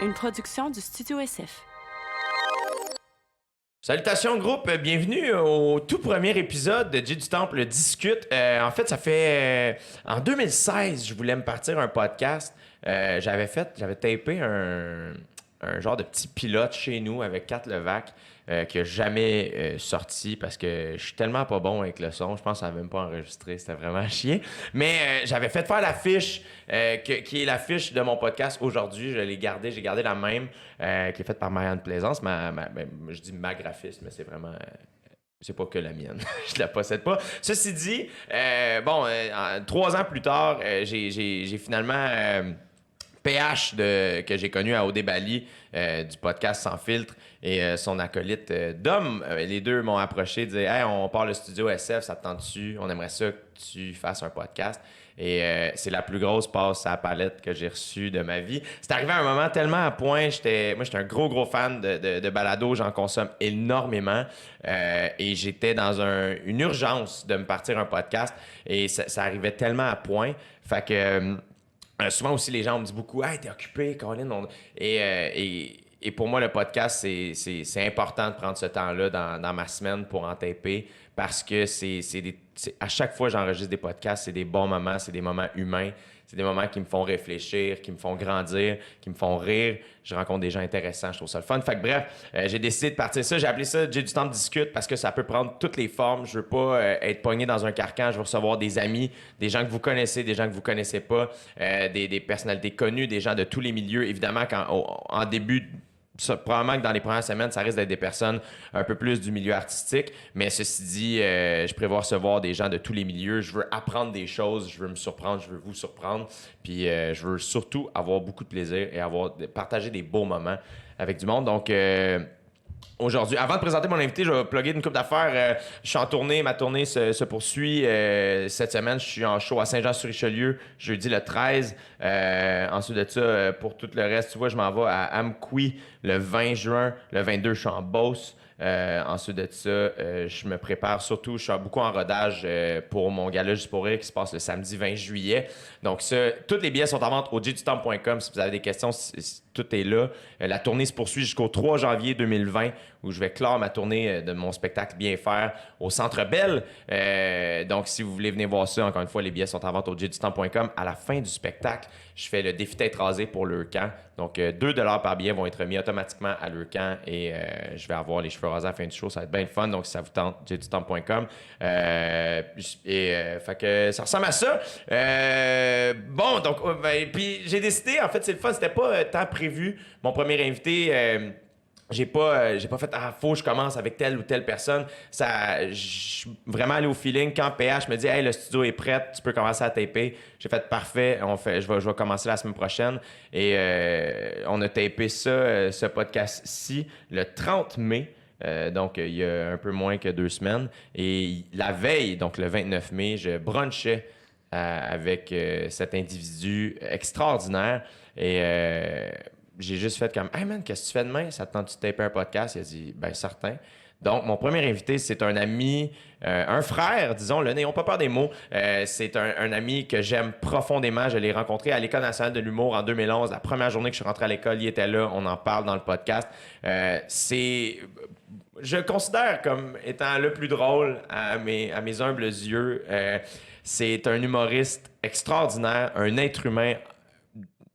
une production du Studio SF. Salutations groupe, bienvenue au tout premier épisode de Jay du Temple discute. En fait, ça fait en 2016, je voulais me partir un podcast. J'avais tapé un genre de petit pilote chez nous avec Kat Levac qui n'a jamais sorti parce que je suis tellement pas bon avec le son. Je pense que ça n'a même pas enregistré. C'était vraiment à chier. Mais j'avais fait faire l'affiche qui est l'affiche de mon podcast aujourd'hui. Je l'ai gardée. J'ai gardé la même qui est faite par Marianne Plaisance. Je dis ma graphiste, mais c'est vraiment... c'est pas que la mienne. Je la possède pas. Ceci dit, 3 ans plus tard, j'ai finalement... PH que j'ai connu à Odé Bali du podcast Sans Filtre et son acolyte Dom. Les deux m'ont approché, disaient « Hey, on part le studio SF, ça te tente-tu? On aimerait ça que tu fasses un podcast. » Et c'est la plus grosse passe à la palette que j'ai reçue de ma vie. C'est arrivé à un moment tellement à point. Moi, j'étais un gros fan de balado. J'en consomme énormément. Et j'étais dans une urgence de me partir un podcast. Et ça arrivait tellement à point. Fait que... souvent aussi, les gens me disent beaucoup « Hey, t'es occupé, Colin. » Et pour moi, le podcast, c'est important de prendre ce temps-là dans ma semaine pour en taper parce que à chaque fois que j'enregistre des podcasts, c'est des bons moments, c'est des moments humains, c'est des moments qui me font réfléchir, qui me font grandir, qui me font rire. Je rencontre des gens intéressants, je trouve ça le fun. Fait que bref, j'ai décidé de partir ça. J'ai appelé ça « J'ai du temps de discute » parce que ça peut prendre toutes les formes. Je veux pas être pogné dans un carcan. Je veux recevoir des amis, des gens que vous connaissez, des gens que vous connaissez pas, des personnalités connues, des gens de tous les milieux. Évidemment, en début... probablement que dans les premières semaines, ça risque d'être des personnes un peu plus du milieu artistique. Mais ceci dit, je prévois recevoir des gens de tous les milieux. Je veux apprendre des choses, je veux me surprendre, je veux vous surprendre. Puis je veux surtout avoir beaucoup de plaisir et partager des beaux moments avec du monde. Donc... aujourd'hui, avant de présenter mon invité, je vais plugger une couple d'affaires. Je suis en tournée, ma tournée se poursuit. Cette semaine, je suis en show à Saint-Jean-sur-Richelieu, jeudi le 13. Ensuite de ça, pour tout le reste, tu vois, je m'en vais à Amqui le 20 juin. Le 22, je suis en Beauce. Ensuite de ça, je me prépare surtout, je suis beaucoup en rodage pour mon gala Juste pour rire qui se passe le samedi 20 juillet. Donc ça, tous les billets sont en vente au jdutemps.com si vous avez des questions, tout est là. La tournée se poursuit jusqu'au 3 janvier 2020 où je vais clore ma tournée de mon spectacle Bien faire au Centre Bell. Donc si vous voulez venir voir ça, encore une fois, les billets sont en vente au jdutemps.com. À la fin du spectacle, je fais le défi tête rasée pour leur camp. Donc 2$ par billet vont être mis automatiquement à leur camp et je vais avoir les cheveux rasés à la fin du show. Ça va être bien le fun. Donc si ça vous tente, jdutemps.com. Fait que ça ressemble à ça. Puis j'ai décidé, en fait, c'est le fun, c'était pas tant prévu. Mon premier invité, j'ai pas fait faut que je commence avec telle ou telle personne. Vraiment aller au feeling. Quand PH me dit hey, le studio est prêt, tu peux commencer à taper. J'ai fait parfait. Je vais commencer la semaine prochaine. Et on a tapé ce podcast-ci le 30 mai. Donc, il y a un peu moins que 2 semaines. Et la veille, donc le 29 mai, je brunchais avec cet individu extraordinaire. Et j'ai juste fait comme « Hey man, qu'est-ce que tu fais demain? Ça te tente de taper un podcast? » Il a dit « Ben certain. » Donc, mon premier invité, c'est un ami, un frère, disons-le, n'ayons pas peur des mots. C'est un ami que j'aime profondément. Je l'ai rencontré à l'École nationale de l'humour en 2011. La première journée que je suis rentré à l'école, il était là. On en parle dans le podcast. Je le considère comme étant le plus drôle à mes humbles yeux. C'est un humoriste extraordinaire, un être humain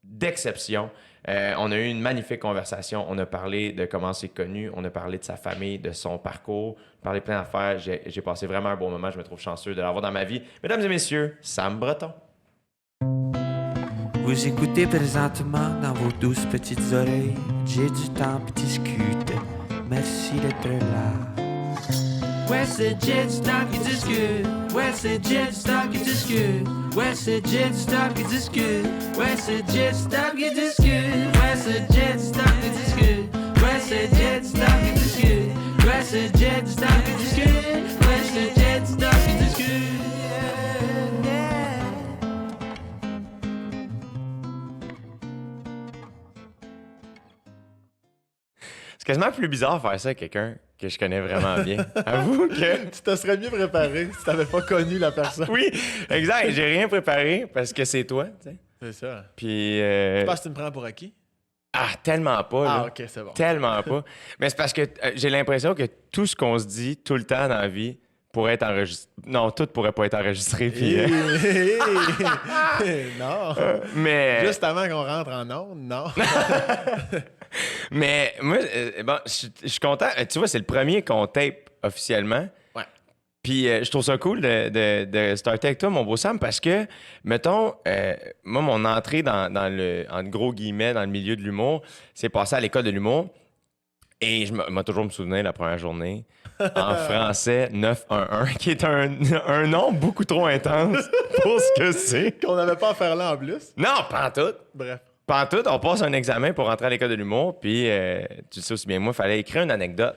d'exception. On a eu une magnifique conversation. On a parlé de comment c'est connu. On a parlé de sa famille, de son parcours. On a parlé plein d'affaires. J'ai passé vraiment un bon moment. Je me trouve chanceux de l'avoir dans ma vie. Mesdames et messieurs, Sam Breton. Vous écoutez présentement dans vos douces petites oreilles. J'ai du temps pour discuter. Merci d'être là. Ouais, c'est J'ai du temps qui discute. Ouais, c'est J'ai du temps qui discute. Ouais, c'est J'ai du temps qui discute. Ouais, c'est J'ai du temps qui discute. Ouais, c'est J'ai du temps qui discute. Ouais, c'est J'ai du temps qui discute. Ouais, c'est J'ai du temps qui discute. Ouais, c'est J'ai du temps qui discute. C'est quasiment plus bizarre de faire ça à quelqu'un que je connais vraiment bien. Avoue que... Tu te serais mieux préparé si t'avais pas connu la personne. Oui, exact. J'ai rien préparé parce que c'est toi, tu sais. C'est ça. Puis... Tu penses que tu me prends pour acquis? Ah, tellement pas, là. Ah, OK, c'est bon. Tellement pas. Mais c'est parce que j'ai l'impression que tout ce qu'on se dit tout le temps dans la vie pourrait être enregistré. Non, tout pourrait pas être enregistré. Puis, Non. mais, Juste avant qu'on rentre en onde, non. mais moi, bon, je suis content. Tu vois, c'est le premier qu'on tape officiellement. Ouais. Puis je trouve ça cool de starter avec toi, mon beau Sam, parce que, mettons, moi, mon entrée dans le, en gros guillemets, dans le milieu de l'humour, c'est passé à l'école de l'humour. Et je m'a toujours me souvenir la première journée en français 911, qui est un nom beaucoup trop intense pour ce que c'est. Qu'on n'avait pas à faire là en plus. Non, pas en tout. Bref. Pas en tout, on passe un examen pour rentrer à l'école de l'humour, puis tu sais aussi bien moi, il fallait écrire une anecdote.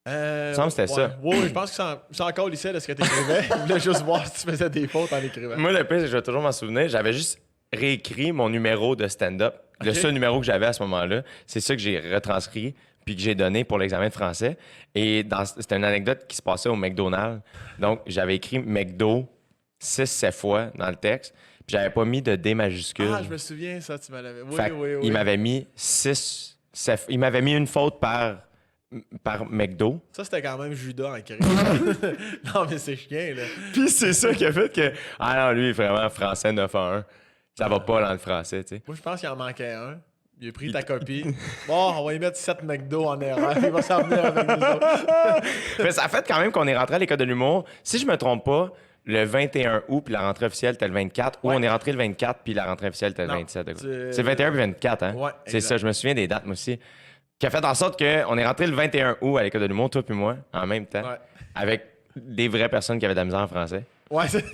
Il me semble que c'était ça. Oui, je pense que c'est encore lycée de ce que tu écrivais. Je voulais juste voir si tu faisais des fautes en écrivant. Moi, le pire, c'est que je vais toujours m'en souvenir. J'avais juste réécrit mon numéro de stand-up. Le Ok. seul numéro que j'avais à ce moment-là. C'est ça que j'ai retranscrit puis que j'ai donné pour l'examen de français. Et c'était une anecdote qui se passait au McDonald's. Donc, j'avais écrit McDo 6-7 fois dans le texte. Puis j'avais pas mis de D majuscule. Ah, je me souviens, ça, tu m'avais. Oui, Fait oui, oui. Il m'avait mis 6... Il m'avait mis une faute par McDo. Ça, c'était quand même Judas en écrit. Non, mais c'est chien, là. Puis c'est ça qui a fait que... Ah non, lui, vraiment, français 9 à 1. Ça va pas dans le français, tu sais. Moi, je pense qu'il en manquait un. Il a pris ta copie. Bon, on va y mettre 7 McDo en erreur. Il va s'en venir avec nous autres. Mais ça a fait quand même qu'on est rentré à l'école de l'humour. Si je me trompe pas, le 21 août, puis la rentrée officielle, c'était le 24. Ou Ouais. on est rentré le 24, puis la rentrée officielle, c'était le Non, 27. c'est- C'est le 21 puis 24, hein? Ouais, c'est exact. ça, je me souviens des dates, moi aussi. Qui a fait en sorte qu'on est rentré le 21 août à l'école de l'humour, toi puis moi, en même temps, Ouais. avec des vraies personnes qui avaient de la misère en français. Ouais, c'est...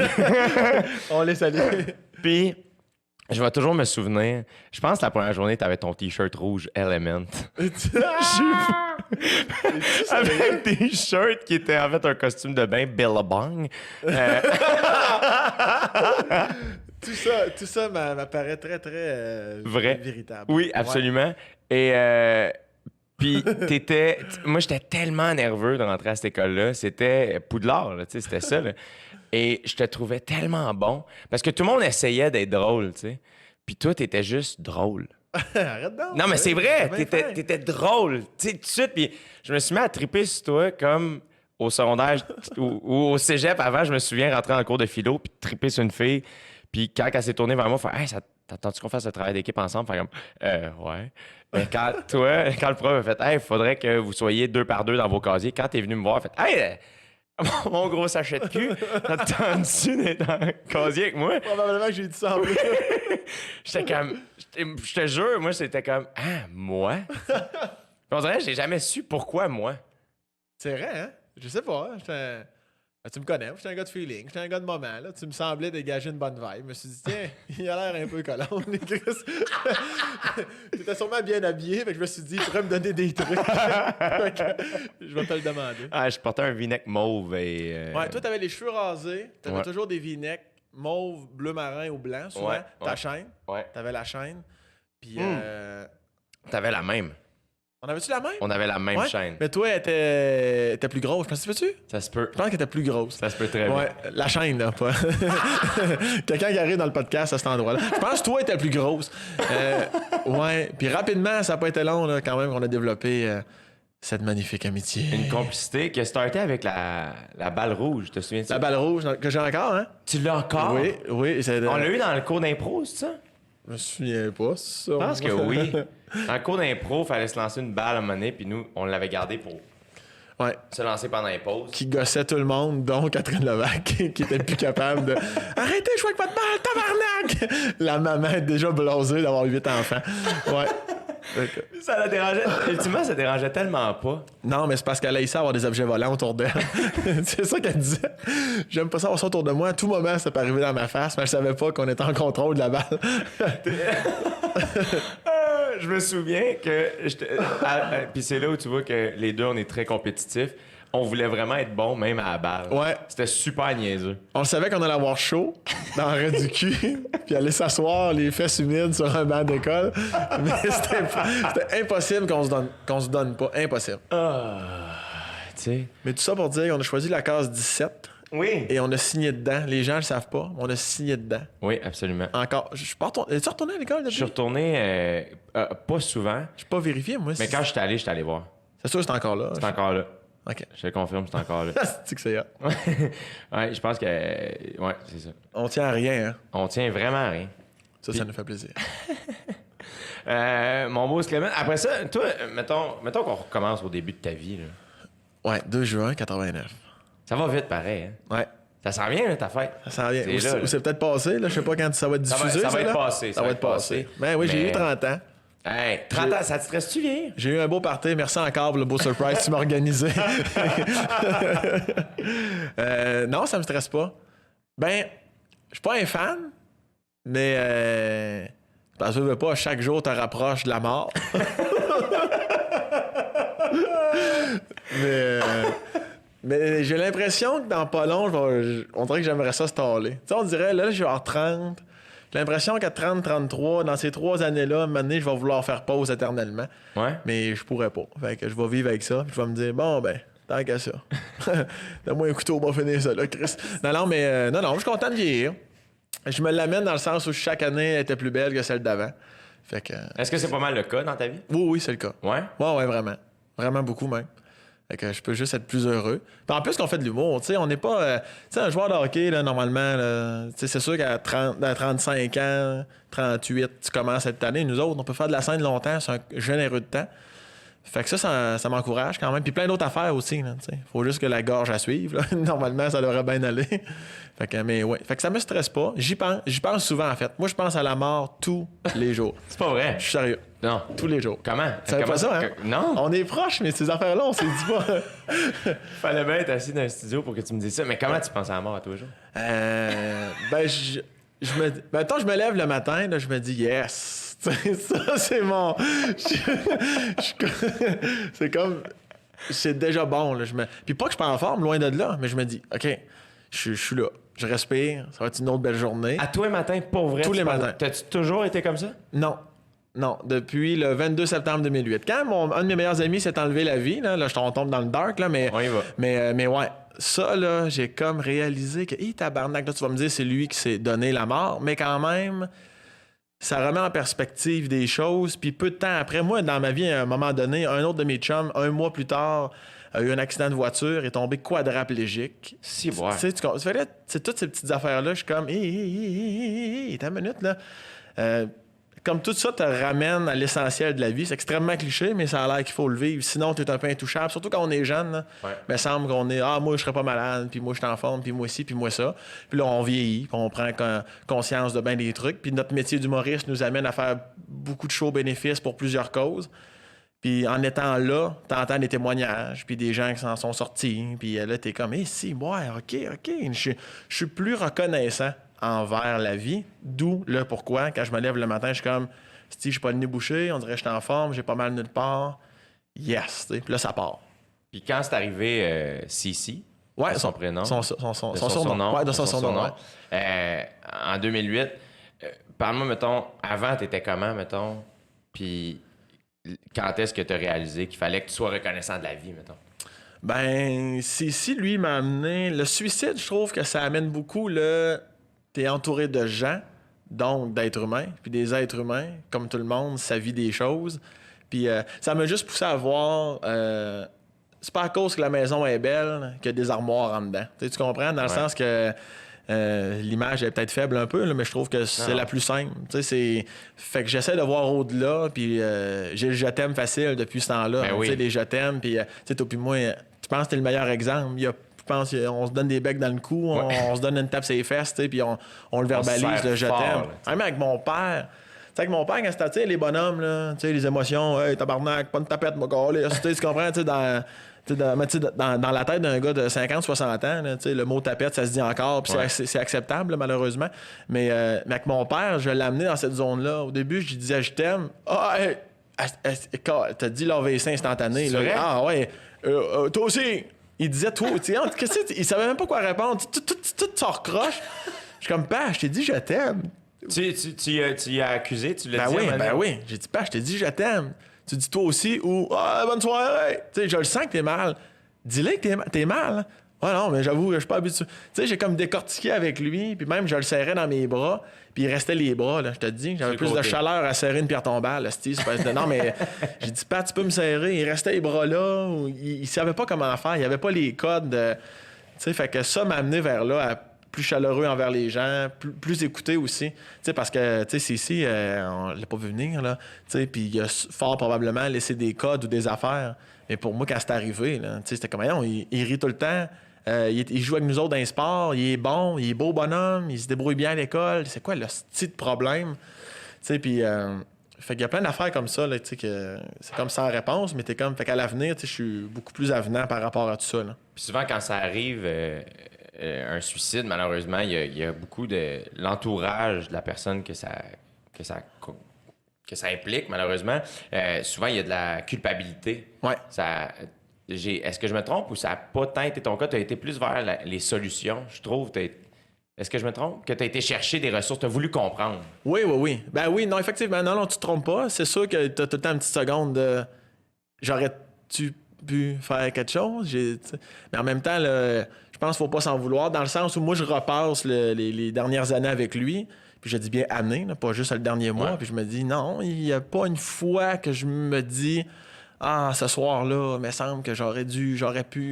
On les salue. Puis, je vais toujours me souvenir, je pense que la première journée, tu avais ton T-shirt rouge Element. Avec des shirts qui étaient en fait un costume de bain Billabong. Tout ça m'apparaît très, très Vrai. véritable. Oui, absolument. Et puis, moi, j'étais tellement nerveux de rentrer à cette école-là. C'était Poudlard, là, tu sais, c'était ça. Là. Et je te trouvais tellement bon. Parce que tout le monde essayait d'être drôle, tu sais. Puis toi, t'étais juste drôle. Arrête donc. Non, mais c'est vrai, bien fait. t'étais drôle, tu sais, tout de suite. Puis je me suis mis à triper sur toi comme au secondaire ou au cégep avant, je me souviens rentrer en cours de philo puis triper sur une fille. Puis quand elle s'est tournée vers moi, faire « Hey, t'attends-tu qu'on fasse le travail d'équipe ensemble? » Faire comme « Ouais. » Mais quand le prof a fait « Hey, il faudrait que vous soyez 2 par 2 dans vos casiers. » Quand t'es venu me voir, elle fait « Hey, mon gros sachet de cul, t'attends-tu d'être dans le casier avec moi? » Probablement que j'ai dit ça en plus. J'étais comme... Je te jure, moi, c'était comme « Ah, moi? » Puis on dirait que j'ai jamais su pourquoi moi. C'est vrai, hein? Je sais pas. Tu me connais, j'étais un gars de feeling, j'étais un gars de moment. Là. Tu me semblais dégager une bonne vibe. Je me suis dit, tiens, il a l'air un peu collant. Tu étais sûrement bien habillé, fait que je me suis dit, il pourrait me donner des trucs. Fait que je vais te le demander. Ah, je portais un v-neck mauve et... Ouais, toi, t'avais les cheveux rasés, t'avais Ouais. toujours des v-necks mauve, bleu marin ou blanc, souvent. Ouais, Ta ouais. chaîne, Ouais. t'avais la chaîne. Puis, T'avais la même. on avait-tu la même? On avait la même Ouais. chaîne. Mais toi, elle était plus grosse. Je pense que tu veux-tu? Ça se peut. Je pense qu'elle était plus grosse. Ça se peut très Ouais, bien. la chaîne, là, pas. Quelqu'un qui arrive dans le podcast à cet endroit-là. Je pense que toi, t'es la plus grosse. Ouais, puis rapidement, ça n'a pas été long, là, quand même, qu'on a développé cette magnifique amitié. Une complicité qui a starté avec la balle rouge, te souviens-tu? La balle rouge, que j'ai encore, hein? Tu l'as encore? Oui, oui. On l'a eu dans le cours d'impro, c'est ça? Je me souviens pas, ça. Je pense que oui. Dans le cours d'impro, il fallait se lancer une balle à un moment donné, puis nous, on l'avait gardé pour Ouais. se lancer pendant les pauses. Qui gossait tout le monde, dont Catherine Levac, qui était plus capable de arrêtez de jouer avec votre balle, tabarnak! La maman est déjà blasée d'avoir 8 enfants. Ouais. Ça la dérangeait. Ultimement, ça dérangeait tellement pas. Non, mais c'est parce qu'elle haïssait avoir des objets volants autour d'elle. C'est ça qu'elle disait. J'aime pas ça avoir ça autour de moi. À tout moment, ça peut arriver dans ma face, mais je savais pas qu'on était en contrôle de la balle. Je me souviens que... Puis c'est là où tu vois que les deux, on est très compétitifs. On voulait vraiment être bons, même à la balle. Ouais. C'était super niaiseux. On savait qu'on allait avoir chaud dans le rez du cul, puis aller s'asseoir les fesses humides sur un banc d'école. Mais c'était impossible qu'on se donne pas. Impossible. Tu sais... Mais tout ça pour dire qu'on a choisi la case 17 Oui. Et on a signé dedans. Les gens le savent pas, mais on a signé dedans. Oui, absolument. Encore. Je suis pas retourné. Es-tu retourné à l'école depuis? Je suis retourné pas souvent, Je suis pas vérifié, moi. mais quand je suis allé voir. C'est sûr que c'est encore là. C'est encore là. OK. Je te confirme, c'est encore là. C'est que c'est hot. Ouais, je pense que. Ouais, c'est ça. On tient à rien, hein. On tient vraiment à rien. Ça nous fait plaisir. Mon beau Clément, après ça, toi, mettons qu'on recommence au début de ta vie. Là. Ouais, 2 juin 89. Ça va vite, pareil. Hein? Ouais. Ça sent bien, là, ta fête. Ça s'en vient. C'est là, là. Ou c'est peut-être passé, là. Je sais pas quand ça va être Ça va- diffusé. ça va être là. passé, Ça va être passé. Ben oui, j'ai Mais- eu 30 ans. Hey, 30 ans, ça te stresse-tu bien? J'ai eu un beau party. Merci encore pour le beau surprise que tu m'as organisé. Non, ça me stresse pas. Ben, je suis pas un fan, mais parce que je veux pas, chaque jour te rapproche de la mort. mais j'ai l'impression que dans pas long, on dirait que j'aimerais ça se taler. Tu sais, on dirait, là, je vais avoir 30. J'ai l'impression qu'à 30, 33, dans ces 3 années-là, à un moment donné, je vais vouloir faire pause éternellement. Ouais. Mais je pourrais pas. Fait que je vais vivre avec ça. Puis je vais me dire, bon, ben, tant qu'à ça. Donne-moi un couteau, on va finir ça, là, Chris. Non, mais non, je suis content de vieillir. Je me l'amène dans le sens où chaque année était plus belle que celle d'avant. Fait que. Est-ce que c'est pas mal le cas dans ta vie? Oui, c'est le cas. Ouais. Ouais, vraiment. Vraiment beaucoup, même. Fait que je peux juste être plus heureux. Puis en plus qu'on fait de l'humour, tu sais, on n'est pas... tu sais, un joueur de hockey, là, normalement, là, tu sais, c'est sûr qu'à 35 ans, 38, tu commences cette année. Nous autres, on peut faire de la scène longtemps, c'est un généreux de temps. Fait que ça m'encourage quand même. Puis plein d'autres affaires aussi, là, tu sais. Faut juste que la gorge à suivre, là. Normalement, ça devrait bien aller. Fait que, mais ouais. Fait que ça me stresse pas. J'y pense souvent, en fait. Moi, je pense à la mort tous les jours. C'est pas vrai. Je suis sérieux. Non. Tous les jours. Comment? Ça fait Comment pas ça, hein? Non. On est proches, mais ces affaires-là, on s'est dit pas. Fallait bien être assis dans un studio pour que tu me dises ça. Mais comment tu penses à la mort à tous les jours? Ben, mettons, je me lève le matin, là, je me dis yes. T'sais, ça, c'est mon. C'est comme. C'est déjà bon. Là, Puis pas que je suis pas en forme, loin de là, mais je me dis, OK, je suis là. Je respire. Ça va être une autre belle journée. À tous les matins, pour vrai? Tous les matins. T'as-tu toujours été comme ça? Non, depuis le 22 septembre 2008. Quand un de mes meilleurs amis s'est enlevé la vie, là je tombe dans le dark, là, mais, On y va. mais ouais, ça, là, j'ai comme réalisé que, tabarnak, là, tu vas me dire, c'est lui qui s'est donné la mort, mais quand même, ça remet en perspective des choses. Puis peu de temps après, moi, dans ma vie, à un moment donné, un autre de mes chums, un mois plus tard, a eu un accident de voiture, est tombé quadraplégique. Si, ouais. Tu sais, c'est toutes ces petites affaires-là, je suis comme, t'as une minute, là. Comme tout ça te ramène à l'essentiel de la vie. C'est extrêmement cliché, mais ça a l'air qu'il faut le vivre. Sinon, tu es un peu intouchable. Surtout quand on est jeune. Là. Ouais. Il me semble qu'on est moi, je serais pas malade, puis moi, je suis en forme, puis moi ci, puis moi ça. Puis là, on vieillit, puis on prend conscience de bien des trucs. Puis notre métier d'humoriste nous amène à faire beaucoup de shows bénéfices pour plusieurs causes. Puis en étant là, t'entends des témoignages, puis des gens qui s'en sont sortis. Puis là, t'es comme, si, ouais, OK. Je suis plus reconnaissant envers la vie, d'où le pourquoi, quand je me lève le matin, je suis comme, si j'ai pas le nez bouché, on dirait que je suis en forme, j'ai pas mal nulle part, yes, t'sais. Puis là, ça part. Puis quand c'est arrivé Cici, Ouais, son prénom, son surnom. Ouais, de son surnom, ouais. En 2008, parle-moi, mettons, avant, t'étais comment, mettons, puis quand est-ce que t'as réalisé qu'il fallait que tu sois reconnaissant de la vie, mettons? Ben, si lui m'a amené... Le suicide, je trouve que ça amène beaucoup t'es entouré de gens, donc d'êtres humains, puis des êtres humains, comme tout le monde, ça vit des choses. Puis ça m'a juste poussé à voir... c'est pas à cause que la maison est belle qu'il y a des armoires en dedans. Tu comprends? Dans le sens que l'image est peut-être faible un peu, là, mais je trouve que c'est la plus simple. Fait que j'essaie de voir au-delà, puis j'ai le je t'aime facile depuis ce temps-là. Ben oui. Les je t'aime, puis toi puis moi, tu penses que t'es le meilleur exemple. Je pense qu'on se donne des becs dans le cou, on se donne une tape sur les fesses, puis on le verbalise, le je t'aime. Même avec mon père. Tu sais, avec mon père, quand c'était les bonhommes, là, les émotions, hey, tabarnak, pas une tapette, moi, tu comprends, dans la tête d'un gars de 50-60 ans, là, le mot tapette, ça se dit encore, puis c'est acceptable, là, malheureusement. Mais avec mon père, je l'ai amené dans cette zone-là. Au début, je lui disais je t'aime. T'as dit l'AVC instantané. C'est vrai? Ah ouais. Toi aussi. Il disait toi aussi. Il savait même pas quoi répondre. Tout s'en recroche. Je suis comme, je t'ai dit je t'aime. Tu as accusé, tu l'as dit. Ben oui. J'ai dit, je t'ai dit je t'aime. Tu dis toi aussi ou bonne soirée. Tu sais, je le sens que t'es mal. Dis-le que t'es mal. Ouais, non, mais j'avoue, je suis pas habitué. Tu sais, j'ai comme décortiqué avec lui, puis même je le serrais dans mes bras, puis il restait les bras, là, je te dis. J'avais plus de chaleur à serrer une pierre tombale, là, Steve. Non, mais j'ai dit, Pat, tu peux me serrer. Il restait les bras là. Il savait pas comment faire. Il avait pas les codes. Tu sais, fait que ça m'a amené vers là, à plus chaleureux envers les gens, plus écouté aussi. Tu sais, parce que, tu sais, c'est ici, on l'a pas vu venir, là. Tu sais, puis il a fort probablement laissé des codes ou des affaires. Mais pour moi, quand c'est arrivé, là, tu sais, c'était comme, non, il rit tout le temps. Il joue avec nous autres dans les sports, il est bon, il est beau bonhomme, il se débrouille bien à l'école. C'est quoi le style de problème? Tu sais, puis... fait qu'il y a plein d'affaires comme ça, là, tu sais, que c'est comme sans réponse, mais t'es comme... Fait qu'à l'avenir, tu sais, je suis beaucoup plus avenant par rapport à tout ça, là. Puis souvent, quand ça arrive, un suicide, malheureusement, il y a beaucoup de... L'entourage de la personne que ça implique, malheureusement. Souvent, il y a de la culpabilité. Ouais. Est-ce que je me trompe ou ça n'a pas tant été ton cas? Tu as été plus vers les solutions, je trouve. Est-ce que je me trompe? Que tu as été chercher des ressources, tu as voulu comprendre. Oui. Ben oui, non, effectivement. Non, tu te trompes pas. C'est sûr que tu as tout le temps une petite seconde de... J'aurais-tu pu faire quelque chose? Mais en même temps, je pense qu'il ne faut pas s'en vouloir, dans le sens où moi, je repasse les dernières années avec lui. Puis je dis bien années, là, pas juste le dernier mois. Ouais. Puis je me dis, non, il n'y a pas une fois que je me dis... Ah, ce soir-là, il me semble que j'aurais pu,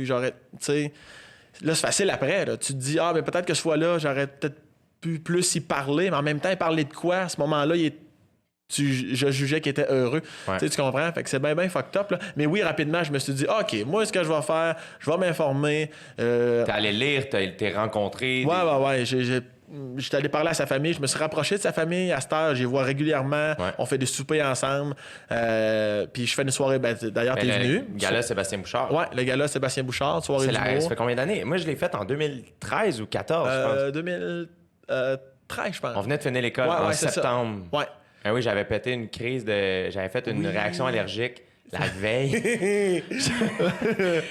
tu sais. Là, c'est facile après, là. Tu te dis, ah, mais peut-être que ce fois-là, j'aurais peut-être pu plus y parler, mais en même temps, il parlait de quoi? À ce moment-là, je jugeais qu'il était heureux. Ouais. Tu sais, tu comprends? Fait que c'est bien fucked up, là. Mais oui, rapidement, je me suis dit, OK, moi, ce que je vais faire, je vais m'informer. T'es allé lire, t'es rencontré. Ouais. J'étais allé parler à sa famille. Je me suis rapproché de sa famille. À cette heure, je les vois régulièrement. Ouais. On fait des soupers ensemble. Puis je fais une soirée. D'ailleurs, t'es venu. Le gala Sébastien Bouchard. Ouais, le gars-là, Sébastien Bouchard, soirée d'humour. Ça fait combien d'années? Moi, je l'ai faite en 2013 ou 2014, je pense. 2013, je pense. On venait de finir l'école en septembre. Ouais. Ah oui, j'avais pété une crise de... J'avais fait une réaction allergique la veille.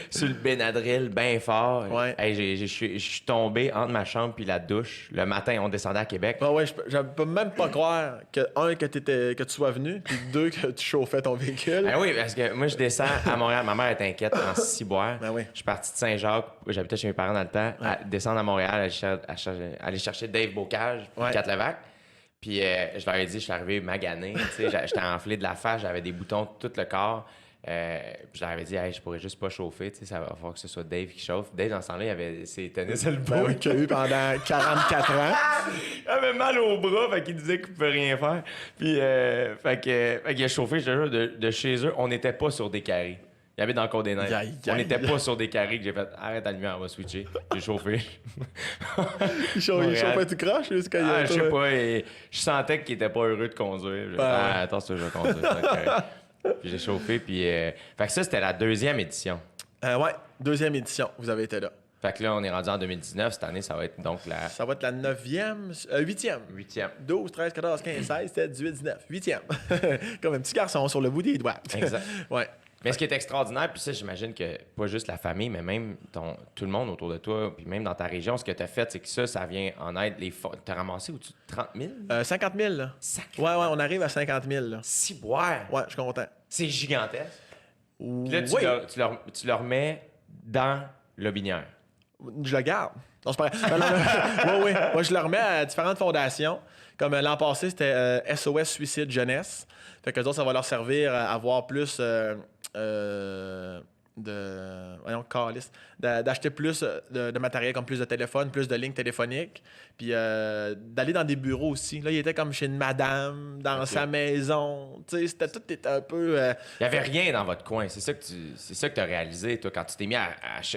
Sur le Benadryl, bien fort. Ouais. Hey, je suis tombé entre ma chambre puis la douche. Le matin, on descendait à Québec. Ouais, je peux même pas croire que, que tu sois venu, puis deux, que tu chauffais ton véhicule. Ah oui, parce que moi, je descends à Montréal. Ma mère était inquiète en Ciboire. Ben oui. Je suis parti de Saint-Jacques. J'habitais chez mes parents dans le temps. À descendre à Montréal, aller chercher Dave Bocage, puis Kat Levac. Puis je leur ai dit, je suis arrivé magané. J'étais enflé de la face, j'avais des boutons de tout le corps. Puis je leur avais dit, hey, je pourrais juste pas chauffer. Ça va falloir que ce soit Dave qui chauffe. Dave, dans ce temps-là, il avait ses tennis à le Ben oui, qu'il a eu pendant 44 ans. Il avait mal au bras, fait qu'il disait qu'il pouvait rien faire. Puis, fait qu'il a chauffé, je te jure, de chez eux. On n'était pas sur des carrés. Il y avait dans le Côte-des-Neiges. On n'était pas sur des carrés que j'ai fait, arrête la lumière, on va switcher. J'ai chauffé. Il chauffait tout croche, lui, quand il a Je sais pas, je sentais qu'il était pas heureux de conduire. Attends, c'est je vais conduire. Puis j'ai chauffé, puis... Fait que ça, c'était la 2e édition. Ouais, 2e édition, vous avez été là. Fait que là, on est rendu en 2019. Cette année, ça va être donc la... Ça va être la 9e... 8e. 8e. 12, 13, 14, 15, 16, 17, 18, 19. 8e. Comme un petit garçon sur le bout des doigts. Exact. Ouais. Mais ce qui est extraordinaire, puis ça, j'imagine que pas juste la famille, mais même tout le monde autour de toi, puis même dans ta région, ce que tu as fait, c'est que ça vient en aide. T'as ramassé au-dessus de 30 000? 50 000, là. Sacré. Ouais, on arrive à 50 000, là. Ciboire. Ouais, je suis content. C'est gigantesque. Puis là, Oui. tu le remets dans l'Aubinière. Je le garde. Non, c'est pas vrai. Oui. Moi, je le remets à différentes fondations. Comme l'an passé, c'était SOS Suicide Jeunesse. Fait que les autres, ça va leur servir à avoir plus d'acheter plus de matériel, comme plus de téléphone, plus de lignes téléphoniques, puis d'aller dans des bureaux aussi. Là, il était comme chez une madame, dans sa maison. Tu sais, tout était un peu... Il n'y avait rien dans votre coin. C'est ça que tu as réalisé, toi, quand tu t'es mis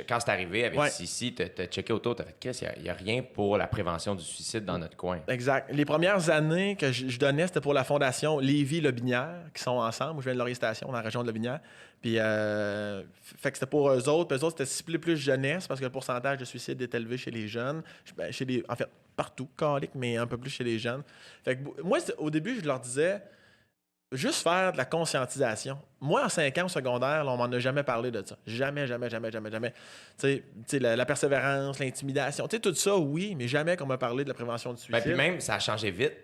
quand c'est arrivé avec Sissi, tu as checké autour, tu as fait qu'est-ce qu'il n'y a rien pour la prévention du suicide dans notre coin. Exact. Les premières années que je donnais, c'était pour la fondation Lévis-Lobinière, qui sont ensemble. Je viens de Laurier-Station, dans la région de Lobinière. Puis, fait que c'était pour eux autres. Puis eux autres, c'était ciblé plus jeunesse, parce que le pourcentage de suicide est élevé chez les jeunes. En fait, partout, calique, mais un peu plus chez les jeunes. Fait que moi, au début, je leur disais, juste faire de la conscientisation. Moi, en 5 ans au secondaire, là, on m'en a jamais parlé de ça. Jamais. Tu sais, la persévérance, l'intimidation, tu sais, tout ça, oui, mais jamais qu'on m'a parlé de la prévention du suicide. Puis même, ça a changé vite.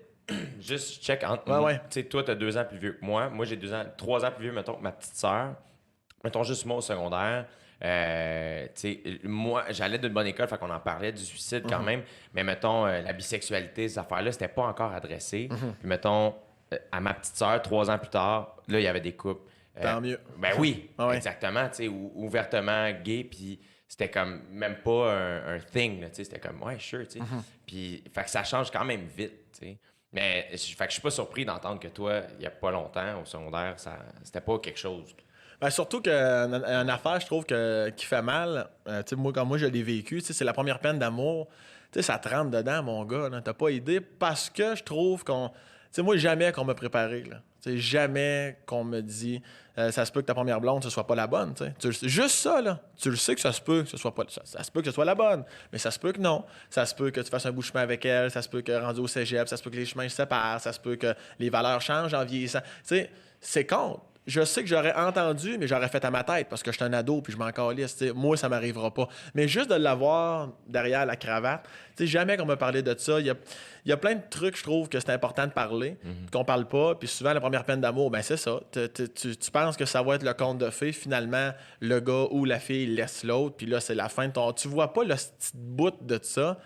Juste check entre ouais. Tu sais, toi, tu as 2 ans plus vieux que moi. Moi, j'ai 3 ans plus vieux, mettons, que ma petite sœur. Mettons juste moi au secondaire. Tu sais, moi, j'allais d'une bonne école, fait qu'on en parlait du suicide quand même. Mais mettons, la bisexualité, ces affaires-là, c'était pas encore adressé. Puis mettons, à ma petite sœur, 3 ans plus tard, là, il y avait des couples. Tant mieux. Ben oui, Ah ouais. exactement. Tu sais, ouvertement gay, puis c'était comme même pas un thing, là, tu sais. C'était comme, ouais, sure, tu sais. Puis, fait que ça change quand même vite, tu sais. Mais, fait que je suis pas surpris d'entendre que toi, il y a pas longtemps, au secondaire, c'était pas quelque chose. Ben, surtout qu'une affaire, je trouve, qui fait mal, tu sais, moi, quand moi je l'ai vécu, tu sais, c'est la première peine d'amour. Tu sais, ça te rentre dedans, mon gars. Là. T'as pas idée. Parce que je trouve qu'on. Tu sais, moi, jamais qu'on m'a préparé. Là. Tu sais, jamais qu'on me dit ça se peut que ta première blonde, ce soit pas la bonne. Tu sais. Juste ça, là. Tu le sais que ça se peut que ce soit pas. Ça se peut que ce soit la bonne. Mais ça se peut que non. Ça se peut que tu fasses un bout de chemin avec elle. Ça se peut que rendu au cégep, ça se peut que les chemins se séparent. Ça se peut que les valeurs changent en vieillissant. Tu sais, c'est con. Je sais que j'aurais entendu, mais j'aurais fait à ma tête parce que je suis un ado puis je m'en calisse. Moi, ça m'arrivera pas. Mais juste de l'avoir derrière la cravate, jamais qu'on me parlait de ça. Il y a plein de trucs, je trouve, que c'est important de parler, qu'on parle pas. Puis souvent, la première peine d'amour, ben c'est ça. Tu penses que ça va être le conte de fées. Finalement, le gars ou la fille laisse l'autre. Puis là, c'est la fin de ton... Tu vois pas le petit bout de ça.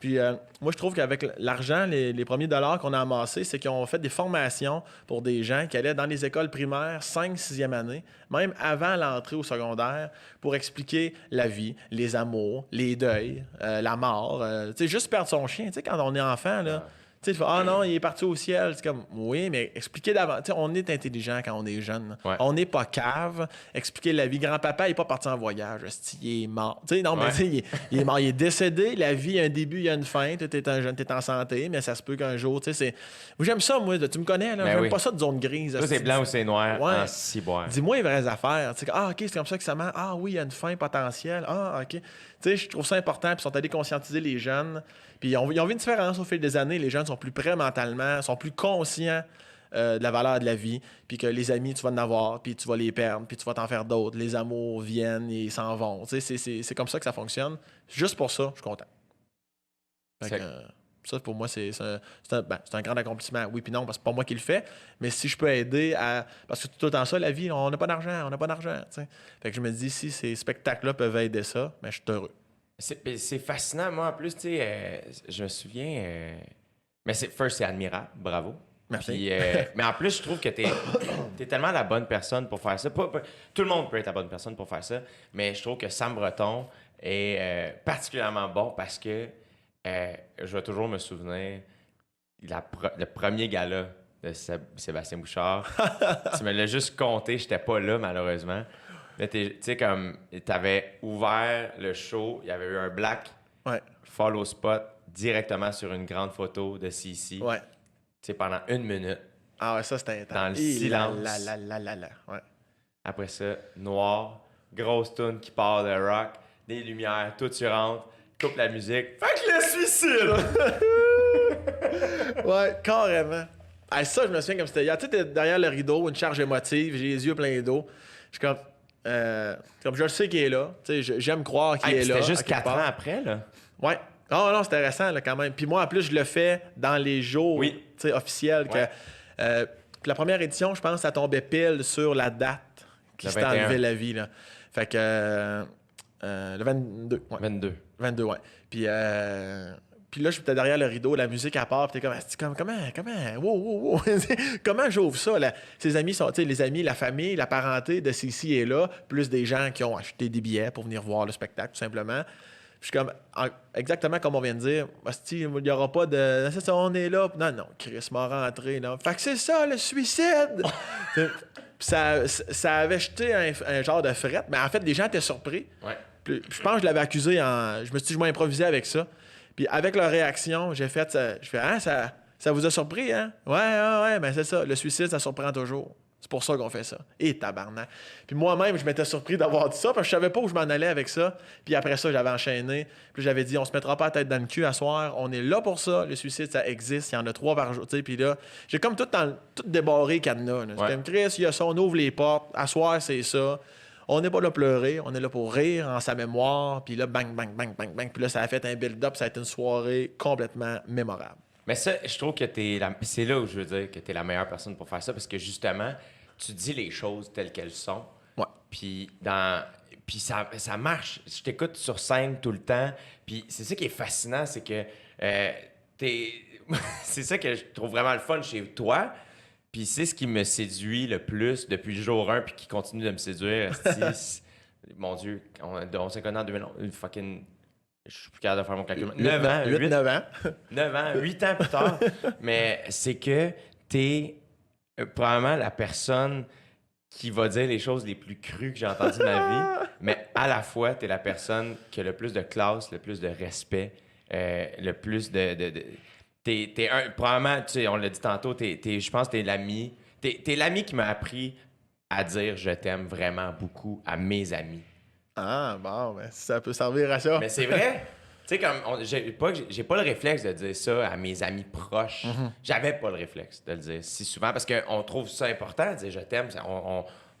Puis moi, je trouve qu'avec l'argent, les premiers dollars qu'on a amassés, c'est qu'ils ont fait des formations pour des gens qui allaient dans les écoles primaires, 5e, 6e année, même avant l'entrée au secondaire, pour expliquer la vie, les amours, les deuils, la mort. Tu sais, juste perdre son chien. Tu sais, quand on est enfant, là... Tu sais, tu fais, ah non, il est parti au ciel. C'est comme, oui, mais expliquez davantage. Tu sais, on est intelligent quand on est jeune. Ouais. On n'est pas cave. Expliquer la vie. Grand-papa, il n'est pas parti en voyage. Il est mort. Tu sais, non, mais tu sais, il est mort. Il est décédé. La vie, il y a un début, il y a une fin. Tu es un jeune, tu es en santé, mais ça se peut qu'un jour, tu sais, c'est. J'aime ça, moi. Tu me connais, là. J'aime pas ça de zone grise. Toi, c'est blanc ou c'est noir. Ouais. En ciboire. Dis-moi les vraies affaires. Tu sais, ah, OK, c'est comme ça que ça marche. Ah, oui, il y a une fin potentielle. Ah, OK. Tu sais, je trouve ça important. Puis ils sont allés conscientiser les jeunes. Puis ils ont vu une différence au fil des années. Les jeunes sont plus prêts mentalement, sont plus conscients de la valeur de la vie. Puis que les amis, tu vas en avoir, puis tu vas les perdre, puis tu vas t'en faire d'autres. Les amours viennent et s'en vont. Tu sais, c'est comme ça que ça fonctionne. Juste pour ça, je suis content. Fait que, ça, pour moi, c'est un grand accomplissement. Oui, puis non, parce que c'est pas moi qui le fais. Mais si je peux aider à... Parce que tout le temps ça, la vie, on n'a pas d'argent. Tu sais. Fait que je me dis, si ces spectacles-là peuvent aider ça, ben, je suis heureux. C'est fascinant, moi, en plus, tu sais, je me souviens... Mais c'est admirable, bravo. Merci. Puis, mais en plus, je trouve que t'es tellement la bonne personne pour faire ça. Tout le monde peut être la bonne personne pour faire ça, mais je trouve que Sam Breton est particulièrement bon parce que je vais toujours me souvenir le premier gala de Sébastien Bouchard. Tu me l'as juste compté, j'étais pas là, malheureusement. Mais tu sais, comme, t'avais ouvert le show, il y avait eu un black follow spot directement sur une grande photo de CC. Ouais. Tu sais, pendant 1 minute. Ah ouais, ça, c'était intense. Dans le silence. Ouais. Après ça, noir, grosse toune qui part de rock, des lumières, tout tu rentres, coupe la musique. Fait que le suicide! Ouais, carrément. Ah, ça, je me souviens comme c'était hier. Tu sais, t'es derrière le rideau, une charge émotive, j'ai les yeux pleins d'eau. Je suis comme je le sais qu'il est là. Tu sais, j'aime croire qu'il est là. C'était juste 4 ans après, là. Ouais. Oh non, c'était récent, là, quand même. Puis moi, en plus, je le fais dans les jours officiels. Ouais. Puis la première édition, je pense, ça tombait pile sur la date qui s'est enlevé la vie. Là. Fait que le 22. Ouais. 22, ouais. Puis là, j'étais derrière le rideau, la musique à part, puis t'es comme, wow. Comment j'ouvre ça? Là? Ses amis sont, tu sais, les amis, la famille, la parenté de Cici est là, plus des gens qui ont acheté des billets pour venir voir le spectacle, tout simplement. Puis je suis comme, exactement comme on vient de dire, il n'y aura pas de. Ça, on est là. Non, Chris m'a rentré. Là. Fait que c'est ça, le suicide! Puis ça avait jeté un genre de frette. Mais en fait, les gens étaient surpris. Ouais. Puis je pense que je l'avais accusé je me suis dit, je vais improviser avec ça. Puis avec leur réaction, j'ai fait, ça vous a surpris, hein? Ouais, ben c'est ça. Le suicide, ça surprend toujours. C'est pour ça qu'on fait ça. Et tabarnak. Puis moi-même, je m'étais surpris d'avoir dit ça parce que je savais pas où je m'en allais avec ça. Puis après ça, j'avais enchaîné. Puis j'avais dit, on se mettra pas la tête dans le cul à soir. On est là pour ça. Le suicide, ça existe. Il y en a 3 par jour. Puis là, j'ai comme tout débarré cadenas. C'est comme Chris, il y a ça, on ouvre les portes. À soir, c'est ça. On n'est pas là pleurer. On est là pour rire en sa mémoire. Puis là, bang. Puis là, ça a fait un build-up. Ça a été une soirée complètement mémorable. Mais ça, je trouve que c'est là où je veux dire que t'es la meilleure personne pour faire ça parce que justement, tu dis les choses telles qu'elles sont. Ouais. Puis Puis ça marche. Je t'écoute sur scène tout le temps. Puis c'est ça qui est fascinant, c'est que c'est ça que je trouve vraiment le fun chez toi. Puis c'est ce qui me séduit le plus depuis le jour 1 puis qui continue de me séduire. Mon Dieu, on s'est connus en 2011. Fucking... Je suis plus capable de faire mon calcul. 9 ans. 9 ans. 9 ans, 8 ans plus tard. Mais c'est que t'es probablement la personne qui va dire les choses les plus crues que j'ai entendues de ma vie. Mais à la fois, t'es la personne qui a le plus de classe, le plus de respect, le plus de probablement, tu sais, on l'a dit tantôt, je pense que t'es l'ami. T'es l'ami qui m'a appris à dire je t'aime vraiment beaucoup à mes amis. Ah, bon, ben, ça peut servir à ça. Mais c'est vrai. Tu sais, comme j'ai pas le réflexe de dire ça à mes amis proches. J'avais pas le réflexe de le dire si souvent parce qu'on trouve ça important de dire je t'aime.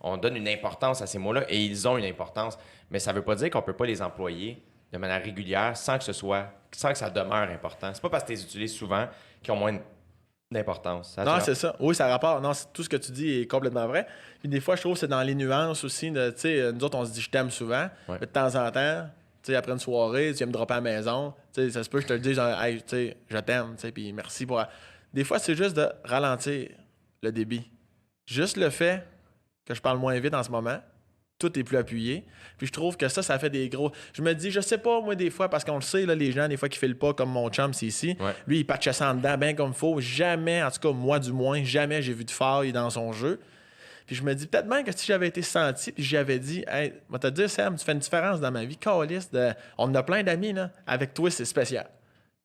On donne une importance à ces mots-là et ils ont une importance. Mais ça veut pas dire qu'on peut pas les employer de manière régulière sans que ça demeure important. C'est pas parce que tu les utilises souvent qu'ils ont moins d'importance. Non, c'est ça. Oui, ça rapporte. Non, tout ce que tu dis est complètement vrai. Puis des fois, je trouve que c'est dans les nuances aussi. Tu sais, nous autres, on se dit je t'aime souvent. Ouais. Mais de temps en temps, tu sais, après une soirée, tu viens me dropper à la maison. Tu sais, ça se peut que je te le dise, genre, hey, tu sais, je t'aime. Tu sais, puis merci pour. Des fois, c'est juste de ralentir le débit. Juste le fait que je parle moins vite en ce moment. Tout est plus appuyé. Puis je trouve que ça fait des gros... Je me dis, je sais pas, moi, des fois, parce qu'on le sait, là, les gens, des fois, qui filent pas comme mon chum, c'est ici. Ouais. Lui, il patche ça en dedans bien comme il faut. Jamais, en tout cas, moi, du moins, jamais j'ai vu de faille dans son jeu. Puis je me dis, peut-être même que si j'avais été senti, puis j'avais dit, hey, moi, te dire, Sam, tu fais une différence dans ma vie. Caliste, on a plein d'amis, là. Avec toi, c'est spécial.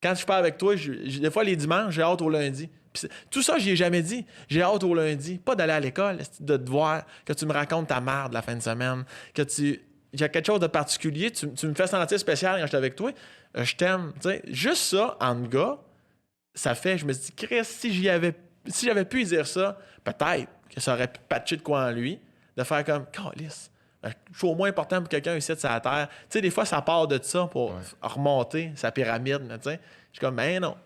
Quand je parle avec toi, des fois, les dimanches, j'ai hâte au lundi. Puis tout ça, j'y ai jamais dit. J'ai hâte au lundi. Pas d'aller à l'école, de te voir, que tu me racontes ta merde la fin de semaine, que il y a quelque chose de particulier, tu me fais sentir spécial quand je suis avec toi. Je t'aime. T'sais, juste ça, en gars, ça fait, je me dis, Chris, si j'avais pu dire ça, peut-être que ça aurait pu patcher de quoi en lui, de faire comme, calice. Je suis au moins important pour quelqu'un ici de sa terre. Tu sais, des fois, ça part de ça pour remonter sa pyramide. Tu sais, je suis comme, ben non.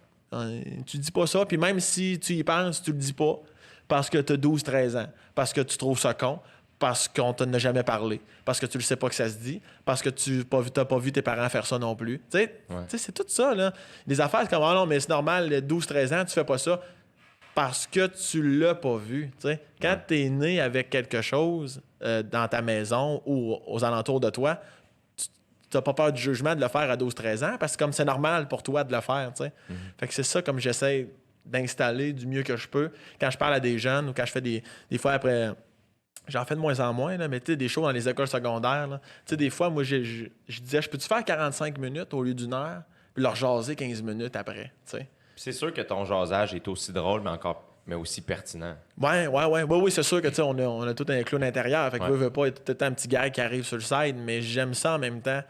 Tu dis pas ça, puis même si tu y penses, tu le dis pas parce que tu as 12-13 ans, parce que tu trouves ça con, parce qu'on t'en a jamais parlé, parce que tu le sais pas que ça se dit, parce que tu n'as pas vu tes parents faire ça non plus. Tu sais, c'est tout ça, là. Des affaires comme, ah non, mais c'est normal, 12-13 ans, tu fais pas ça parce que tu l'as pas vu. Tu sais. Quand tu es né avec quelque chose dans ta maison ou aux alentours de toi, t'as pas peur du jugement de le faire à 12-13 ans parce que comme c'est normal pour toi de le faire, tu sais. Fait que c'est ça comme j'essaie d'installer du mieux que je peux quand je parle à des jeunes ou quand je fais des fois après... J'en fais de moins en moins, là, mais tu sais, des shows dans les écoles secondaires, tu sais, des fois, moi, je disais, je peux-tu faire 45 minutes au lieu d'une heure puis leur jaser 15 minutes après, tu sais. C'est sûr que ton jasage est aussi drôle, mais aussi pertinent. Oui, c'est sûr que tu sais, on a tout un clown intérieur. Fait que veut pas être tout un petit gars qui arrive sur le side, mais j'aime ça en même temps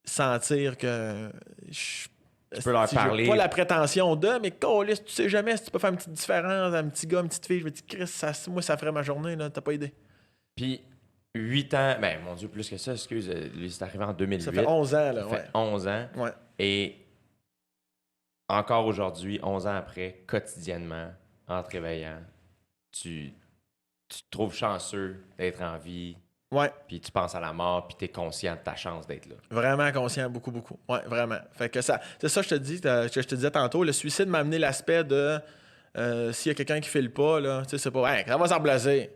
sentir que tu peux leur parler. Pas la prétention de, mais câlisse, tu sais jamais si tu peux faire une petite différence à un petit gars, une petite fille. Je me dis, Chris, moi, ça ferait ma journée, là, t'as pas idée. Puis 8 ans, ben mon Dieu, plus que ça, excuse, lui, c'est arrivé en 2008. Ça fait 11 ans, là, Ça fait 11 ans. Ouais. Et encore aujourd'hui, 11 ans après, quotidiennement, en te réveillant, tu te trouves chanceux d'être en vie. Ouais. Puis tu penses à la mort, puis tu es conscient de ta chance d'être là. Vraiment conscient, beaucoup, beaucoup. Ouais, vraiment. Fait que ça, c'est ça que je te dis, que je te disais tantôt, le suicide m'a amené l'aspect de s'il y a quelqu'un qui file pas, là, tu sais, c'est pas, hey, ça va s'en replacer.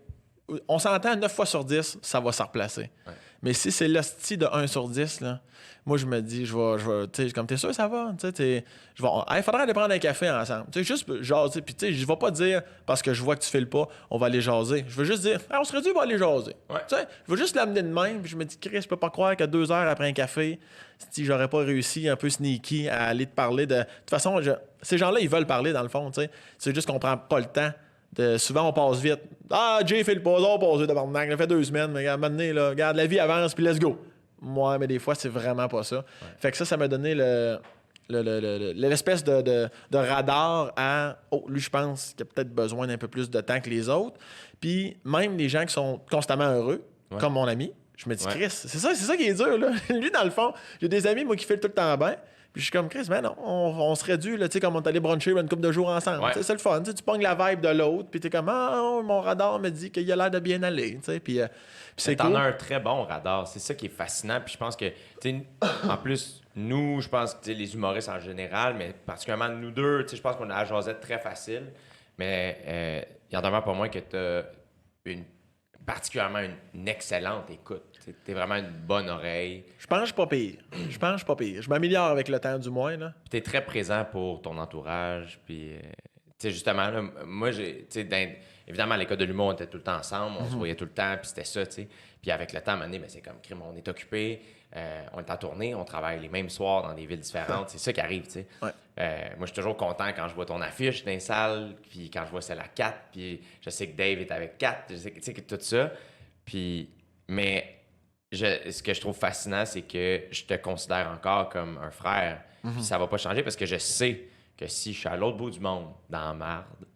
On s'entend 9 fois sur 10, ça va s'en replacer. Ouais. Mais si c'est l'hostie de 1 sur 10, là, moi, je me dis, je vais tu sais, comme t'es sûr, ça va? Tu sais, il faudrait aller prendre un café ensemble. Tu sais, juste jaser. Puis, tu sais, je vais pas dire, parce que je vois que tu files pas, on va aller jaser. Je veux juste dire, on serait dû, on va aller jaser. Ouais. Tu sais, je veux juste l'amener de même. Puis, je me dis, Chris, je peux pas croire qu'à 2 heures après un café, si j'aurais pas réussi un peu sneaky à aller te parler de. De toute façon, ces gens-là, ils veulent parler, dans le fond, tu sais. C'est juste qu'on prend pas le temps. Souvent, on passe vite. Ah, Jay fait le pas, on passe vite, tabarnak. Ça fait 2 semaines, mais maintenant, là, regarde, la vie avance, puis let's go. Moi, mais des fois, c'est vraiment pas ça. Ouais. Fait que ça m'a donné l'espèce de radar à lui, je pense qu'il a peut-être besoin d'un peu plus de temps que les autres. Puis même les gens qui sont constamment heureux, comme mon ami, je me dis, Chris, c'est ça qui est dur, là. Lui, dans le fond, j'ai des amis, moi, qui filent tout le temps bien. Puis je suis comme, Chris, non, on serait dû, là, tu sais, comme on est allé bruncher une couple de jours ensemble. Ouais. Tu sais, c'est le fun. Tu pognes la vibe de l'autre, puis t'es comme, mon radar me dit qu'il a l'air de bien aller. Tu sais, puis c'est T'en cool. as un très bon radar. C'est ça qui est fascinant. Puis je pense que, tu sais, en plus, nous, je pense que les humoristes en général, mais particulièrement nous deux, tu sais, je pense qu'on a la jasette très facile. Mais il y en demeure pas moins que t'as particulièrement une excellente écoute. T'es vraiment une bonne oreille. Je pense que je suis pas pire. Je m'améliore avec le temps, du moins, là. Puis t'es très présent pour ton entourage. Puis, tu sais, justement, là, moi, évidemment, à l'école de l'humour, on était tout le temps ensemble, on se voyait tout le temps, puis c'était ça, tu sais. Puis avec le temps, à un moment donné, ben, c'est comme crime, on est occupé, on est en tournée, on travaille les mêmes soirs dans des villes différentes. C'est ça qui arrive, tu sais. Ouais. Moi, je suis toujours content quand je vois ton affiche dans les salles, puis quand je vois celle à 4, puis je sais que Dave est avec 4, je sais que, tu sais, que tout ça. Puis, mais ce que je trouve fascinant, c'est que je te considère encore comme un frère. Puis ça va pas changer parce que je sais que si je suis à l'autre bout du monde, dans la marde,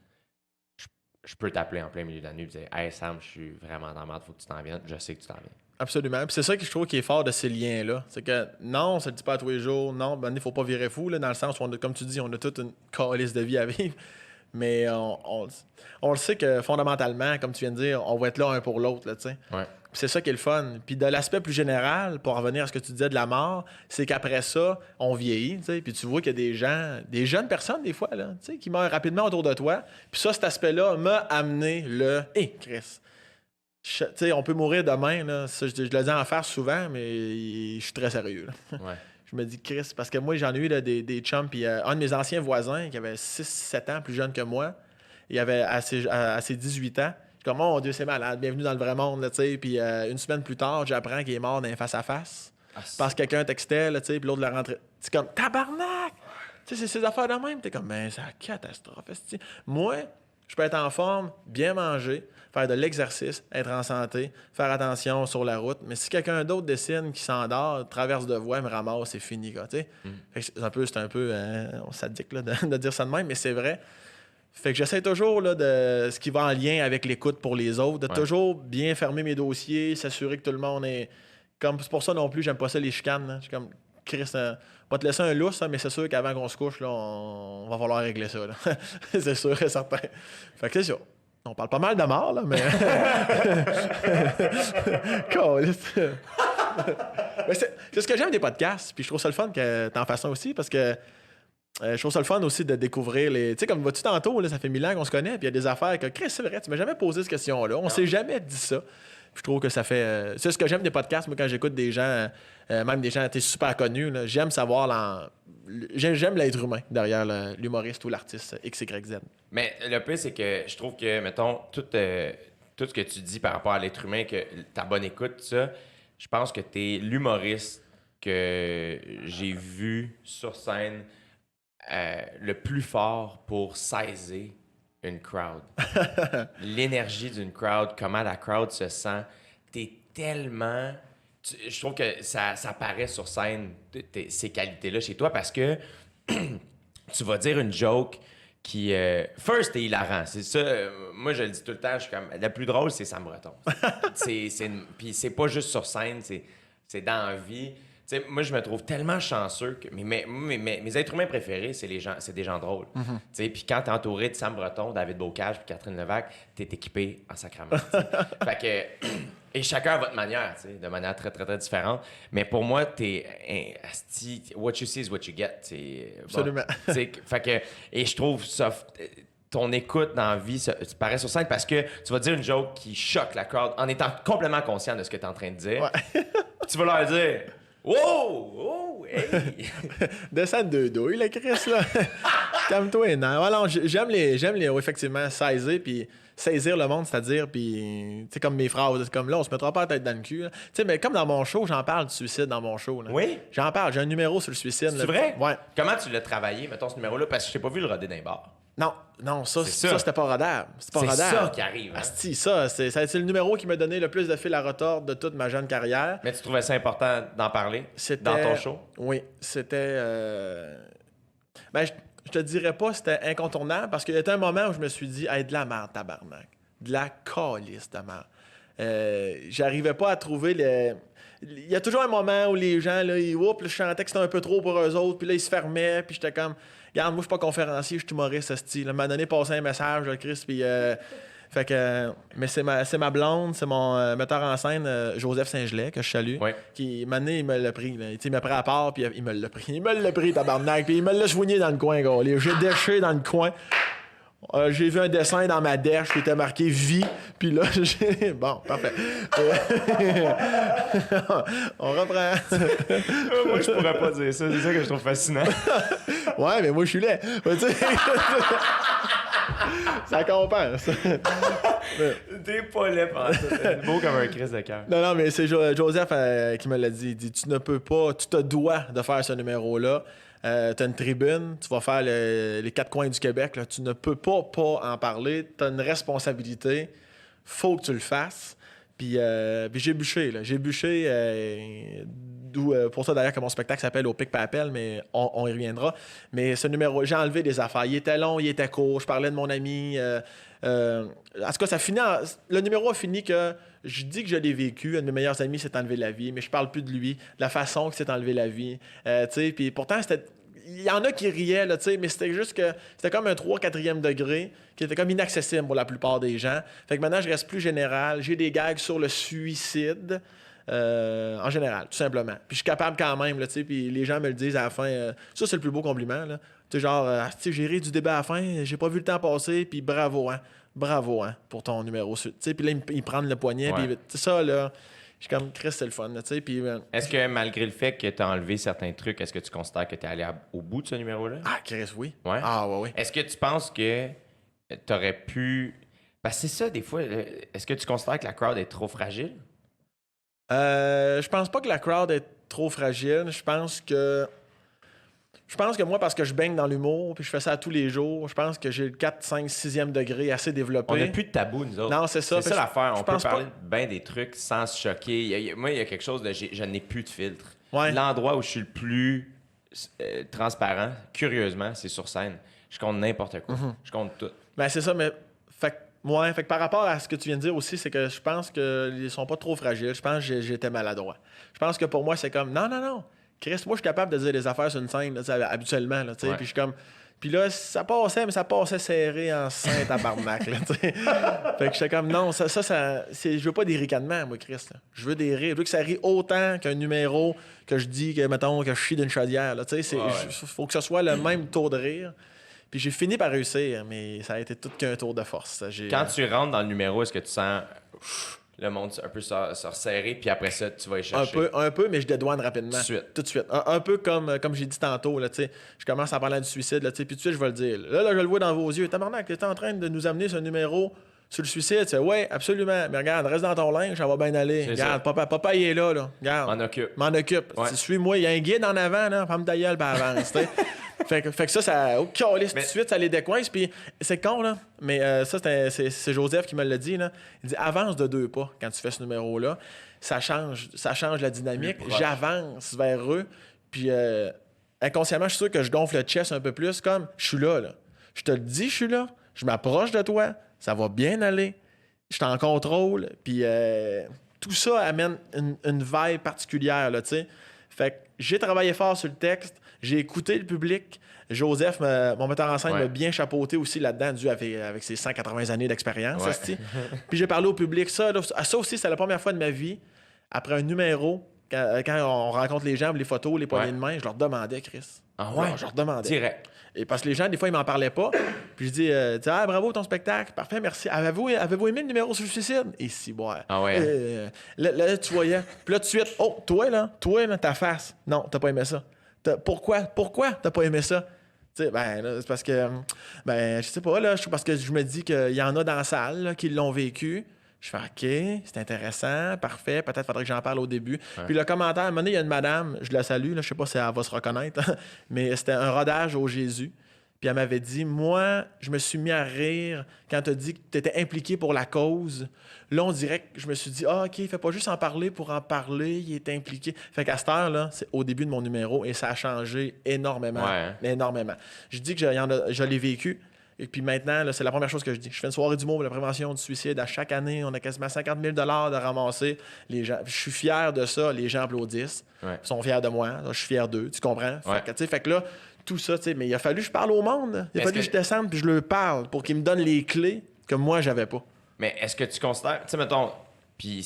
je peux t'appeler en plein milieu de la nuit et dire « Hey Sam, je suis vraiment dans la merde, faut que tu t'en viennes. » Je sais que tu t'en viens. Absolument. Puis c'est ça que je trouve qui est fort de ces liens-là. C'est que non, on se le dit pas à tous les jours. Non, il faut pas virer fou, là, dans le sens où, comme tu dis, on a toute une calice de vie à vivre. Mais on le sait que fondamentalement, comme tu viens de dire, on va être là un pour l'autre, là, tu sais. Ouais. Puis c'est ça qui est le fun. Puis de l'aspect plus général, pour revenir à ce que tu disais de la mort, c'est qu'après ça, on vieillit, tu sais. Puis tu vois qu'il y a des gens, des jeunes personnes des fois, là, tu sais, qui meurent rapidement autour de toi. Puis ça, cet aspect-là m'a amené le « Hé, Chris! » Tu sais, on peut mourir demain, là. Ça, je le dis en face souvent, mais je suis très sérieux, là. Ouais. Je me dis, Chris, parce que moi, j'en ai eu là, des chums, puis un de mes anciens voisins, qui avait 6-7 ans plus jeune que moi, il avait à ses 18 ans. Je suis comme, oh mon Dieu, c'est malade, bienvenue dans le vrai monde, là, tu sais. Puis une semaine plus tard, j'apprends qu'il est mort d'un face-à-face. Parce que quelqu'un textait, là, tu sais, puis l'autre le rentrait. C'est comme, tabarnak! Tu sais, c'est ces affaires de même. T'es comme, ben, c'est la catastrophe, esti. Moi, je peux être en forme, bien manger, faire de l'exercice, être en santé, faire attention sur la route. Mais si quelqu'un d'autre décide qui s'endort, traverse de voie, me ramasse, c'est fini, quoi, tu sais. Fait que c'est un peu sadique là, de dire ça de même, mais c'est vrai. Fait que j'essaie toujours là, de ce qui va en lien avec l'écoute pour les autres, de toujours bien fermer mes dossiers, s'assurer que tout le monde est... Comme, c'est pour ça non plus, j'aime pas ça les chicanes. Là. Je suis comme, Chris, on va te laisser un lousse, hein, mais c'est sûr qu'avant qu'on se couche, là, on va falloir régler ça. Là. C'est sûr et certain. Fait que c'est ça. On parle pas mal de mort, là, mais... Mais c'est ce que j'aime des podcasts, puis je trouve ça le fun que t'en fasses ça aussi, parce que je trouve ça le fun aussi de découvrir les... Tu sais, comme vas-tu tantôt, là, ça fait 1000 ans qu'on se connaît, puis il y a des affaires que, Chris, c'est vrai, tu m'as jamais posé cette question-là, on s'est jamais dit ça. Puis je trouve que ça fait... c'est ce que j'aime des podcasts, moi, quand j'écoute des gens, même des gens super connus, là, j'aime savoir... J'aime l'être humain derrière l'humoriste ou l'artiste XYZ. Mais le plus, c'est que je trouve que, mettons, tout ce que tu dis par rapport à l'être humain, que ta bonne écoute, tout ça, je pense que tu es l'humoriste que j'ai vu sur scène le plus fort pour saisir une crowd. L'énergie d'une crowd, comment la crowd se sent. T'es tellement... je trouve que ça paraît sur scène, ces qualités-là chez toi, parce que tu vas dire une joke qui... first, t'es hilarant. C'est ça. Moi, je le dis tout le temps, je suis comme... Le plus drôle, c'est Sam Breton. Puis c'est pas juste sur scène, c'est dans la vie. T'sais, moi, je me trouve tellement chanceux que mes êtres humains préférés, c'est des gens drôles. Mm-hmm. Puis quand t'es entouré de Sam Breton, David Bocage puis Catherine Levac, t'es équipé en sacrament. Fait que... Et chacun à votre manière, de manière très, très, très différente. Mais pour moi, what you see is what you get. Absolument. Bon, fait que, et je trouve ça... Ton écoute dans la vie, tu parais sur scène parce que tu vas dire une joke qui choque la crowd en étant complètement conscient de ce que tu es en train de dire. Ouais. Tu vas leur dire... Wow! Hey! Descends de deux douilles, le Chris, là. Calme-toi, non. Alors, j'aime effectivement, saisir le monde, c'est-à-dire, puis, tu sais, comme mes phrases, c'est comme là, on se mettra pas la tête dans le cul. Tu sais, mais comme dans mon show, j'en parle du suicide dans mon show. Là. Oui? J'en parle, j'ai un numéro sur le suicide. C'est vrai? Ouais. Comment tu l'as travaillé, mettons, ce numéro-là? Parce que je t'ai pas vu le roder d'un bar. Non, ça c'était pas rodable. C'est ça qui arrive. Hein? Asti, c'est le numéro qui m'a donné le plus de fil à retordre de toute ma jeune carrière. Mais tu trouvais ça important d'en parler dans ton show? Oui, c'était... Ben, je te dirais pas c'était incontournable parce qu'il y a un moment où je me suis dit hey, de la merde, tabarnak. De la calisse de merde. j'arrivais pas à trouver le... Il y a toujours un moment où les gens, là, je chantais que c'était un peu trop pour eux autres, puis là, ils se fermaient, puis j'étais comme, regarde, moi, je suis pas conférencier, je suis humoriste, ce style. À un moment donné, passer un message, là, Chris, puis... fait que... mais c'est ma blonde, c'est mon metteur en scène, Joseph Saint-Gelais, que je salue, qui, un moment donné, il me l'a pris, là. Il m'a pris à part, puis il me l'a pris. Il me l'a pris, tabarnak, puis il me l'a soigné dans le coin, gars. J'ai déché dans le coin. J'ai vu un dessin dans ma dèche qui était marqué « Vie », puis là, j'ai... Bon, parfait. On reprend. Moi, je pourrais pas dire ça. C'est ça que je trouve fascinant. Ouais, mais moi, je suis laid. Ça compense. T'es pas laid, c'est beau comme un crise de cœur. Non, mais c'est Joseph qui me l'a dit. Il dit « Tu ne peux pas, tu te dois de faire ce numéro-là. T'as une tribune, tu vas faire les 4 coins du Québec, là, tu ne peux pas en parler, t'as une responsabilité, faut que tu le fasses. Puis j'ai bûché, là. J'ai bûché, pour ça d'ailleurs que mon spectacle s'appelle Au pic papel, mais on y reviendra. Mais ce numéro, j'ai enlevé des affaires. Il était long, il était court, je parlais de mon ami. En tout cas, ça finit le numéro a fini que je dis que je l'ai vécu. Un de mes meilleurs amis s'est enlevé la vie, mais je parle plus de lui, de la façon qu'il s'est enlevé la vie. Puis pourtant, il y en a qui riaient, là, mais c'était juste que c'était comme un 3-4e degré qui était comme inaccessible pour la plupart des gens. Fait que maintenant, je reste plus général. J'ai des gags sur le suicide. En général, tout simplement. Puis je suis capable quand même, là, puis les gens me le disent à la fin. Ça, c'est le plus beau compliment, là. Tu sais, genre, j'ai ri du débat à la fin, j'ai pas vu le temps passer, puis bravo, pour ton numéro. Tu sais, puis là, ils prennent le poignet, puis ça, là, je suis comme, Chris, c'est le fun, tu sais, puis... Est-ce que, malgré le fait que tu as enlevé certains trucs, est-ce que tu considères que tu es allé au bout de ce numéro-là? Ah, Chris, oui. Ouais? Ah, ouais. Est-ce que tu penses que tu aurais pu... Parce que c'est ça, des fois, est-ce que tu considères que la crowd est trop fragile? Je pense pas que la crowd est trop fragile. Je pense que moi, parce que je baigne dans l'humour, puis je fais ça tous les jours, je pense que j'ai le 4, 5, 6e degré assez développé. On n'a plus de tabou, nous autres. Non, c'est ça. C'est ça l'affaire. On peut parler pas... de bien des trucs sans se choquer. Moi, il y a quelque chose de... Je n'ai plus de filtre. Ouais. L'endroit où je suis le plus transparent, curieusement, c'est sur scène. Je compte n'importe quoi. Je compte tout. Ben, c'est ça, mais... Fait que par rapport à ce que tu viens de dire aussi, c'est que je pense qu'ils sont pas trop fragiles. Je pense que j'étais maladroit. Je pense que pour moi, c'est comme, non. Chris, moi, je suis capable de dire des affaires sur une scène, là, habituellement, là, puis je suis comme... Puis là, ça passait, mais ça passait serré en saint tabarnak, là, t'sais. Fait que j'étais comme, non, je veux pas des ricanements, moi, Chris, là. Je veux des rires. Je veux que ça rie autant qu'un numéro que je dis, que, mettons, que je chie d'une chaudière, là, tu sais. Faut que ce soit le même taux de rire. Puis j'ai fini par réussir, mais ça a été tout qu'un tour de force. Quand tu rentres dans le numéro, est-ce que tu sens le monde un peu se resserrer, puis après ça, tu vas y chercher? Un peu, mais je dédouane rapidement. Tout de suite. Un peu comme j'ai dit tantôt, là, je commence à parler du suicide, là, puis tout de suite, je vais le dire. Là, je le vois dans vos yeux. Tabarnak, tu es en train de nous amener ce numéro sur le suicide. Oui, absolument. Mais regarde, reste dans ton linge, ça va bien aller. Regarde, papa, il est là. Regarde. M'en occupe. Ouais. Suis-moi, il y a un guide en avant, là. Femme ta gueule, puis avance, Fait que ça tout de suite, ça les décoince. Puis c'est con, là. Mais ça, c'est Joseph qui me l'a dit, là. Il dit, avance de 2 pas quand tu fais ce numéro-là. Ça change la dynamique. J'avance vers eux. Puis inconsciemment, je suis sûr que je gonfle le chest un peu plus. Comme, je suis là. Je te le dis, je suis là. Je m'approche de toi. Ça va bien aller. Je suis en contrôle. Puis tout ça amène une vibe particulière, là, tu sais. Fait que j'ai travaillé fort sur le texte. J'ai écouté le public. Joseph, mon metteur en scène, m'a bien chapeauté aussi là-dedans, dû avec ses 180 années d'expérience. Puis j'ai parlé au public. Ça aussi, c'est la première fois de ma vie, après un numéro, quand on rencontre les gens, les photos, les poignées de main, je leur demandais, Chris. Ah ouais? Je leur demandais. Direct. Et parce que les gens, des fois, ils m'en parlaient pas. Puis je dis, bravo ton spectacle, parfait, merci. Avez-vous aimé le numéro sur le suicide? Et si, ouais. Ah ouais. Là, tu voyais. Puis là, tout de suite, oh, toi, là, ta face. Non, t'as pas aimé ça. Pourquoi t'as pas aimé ça? Tu sais, là, c'est parce que, je sais pas, là, parce que je me dis qu'il y en a dans la salle là, qui l'ont vécu. Je fais OK, c'est intéressant, parfait, peut-être faudrait que j'en parle au début. Ouais. Puis le commentaire, à un moment donné, il y a une madame, je la salue, là, je sais pas si elle va se reconnaître, mais c'était un rodage au Jésus. Puis elle m'avait dit, moi, je me suis mis à rire quand tu as dit que tu étais impliqué pour la cause. Là, on dirait que je me suis dit, OK, il fait pas juste en parler pour en parler, il est impliqué. Fait qu'à cette heure-là, c'est au début de mon numéro et ça a changé énormément. Ouais. Énormément. Je dis que je l'ai vécu, Et puis maintenant, là, c'est la première chose que je dis. Je fais une soirée d'humour pour la prévention du suicide. À chaque année, on a quasiment 50 000 de ramasser. Les gens, je suis fier de ça. Les gens applaudissent. Ouais. Ils sont fiers de moi. Je suis fier d'eux. Tu comprends? Ouais. Fait que là, tout ça, mais il a fallu que je parle au monde. Là. Il a fallu que je descende puis je leur parle pour qu'ils me donnent les clés que moi, j'avais pas. Mais est-ce que tu considères, tu sais, mettons, puis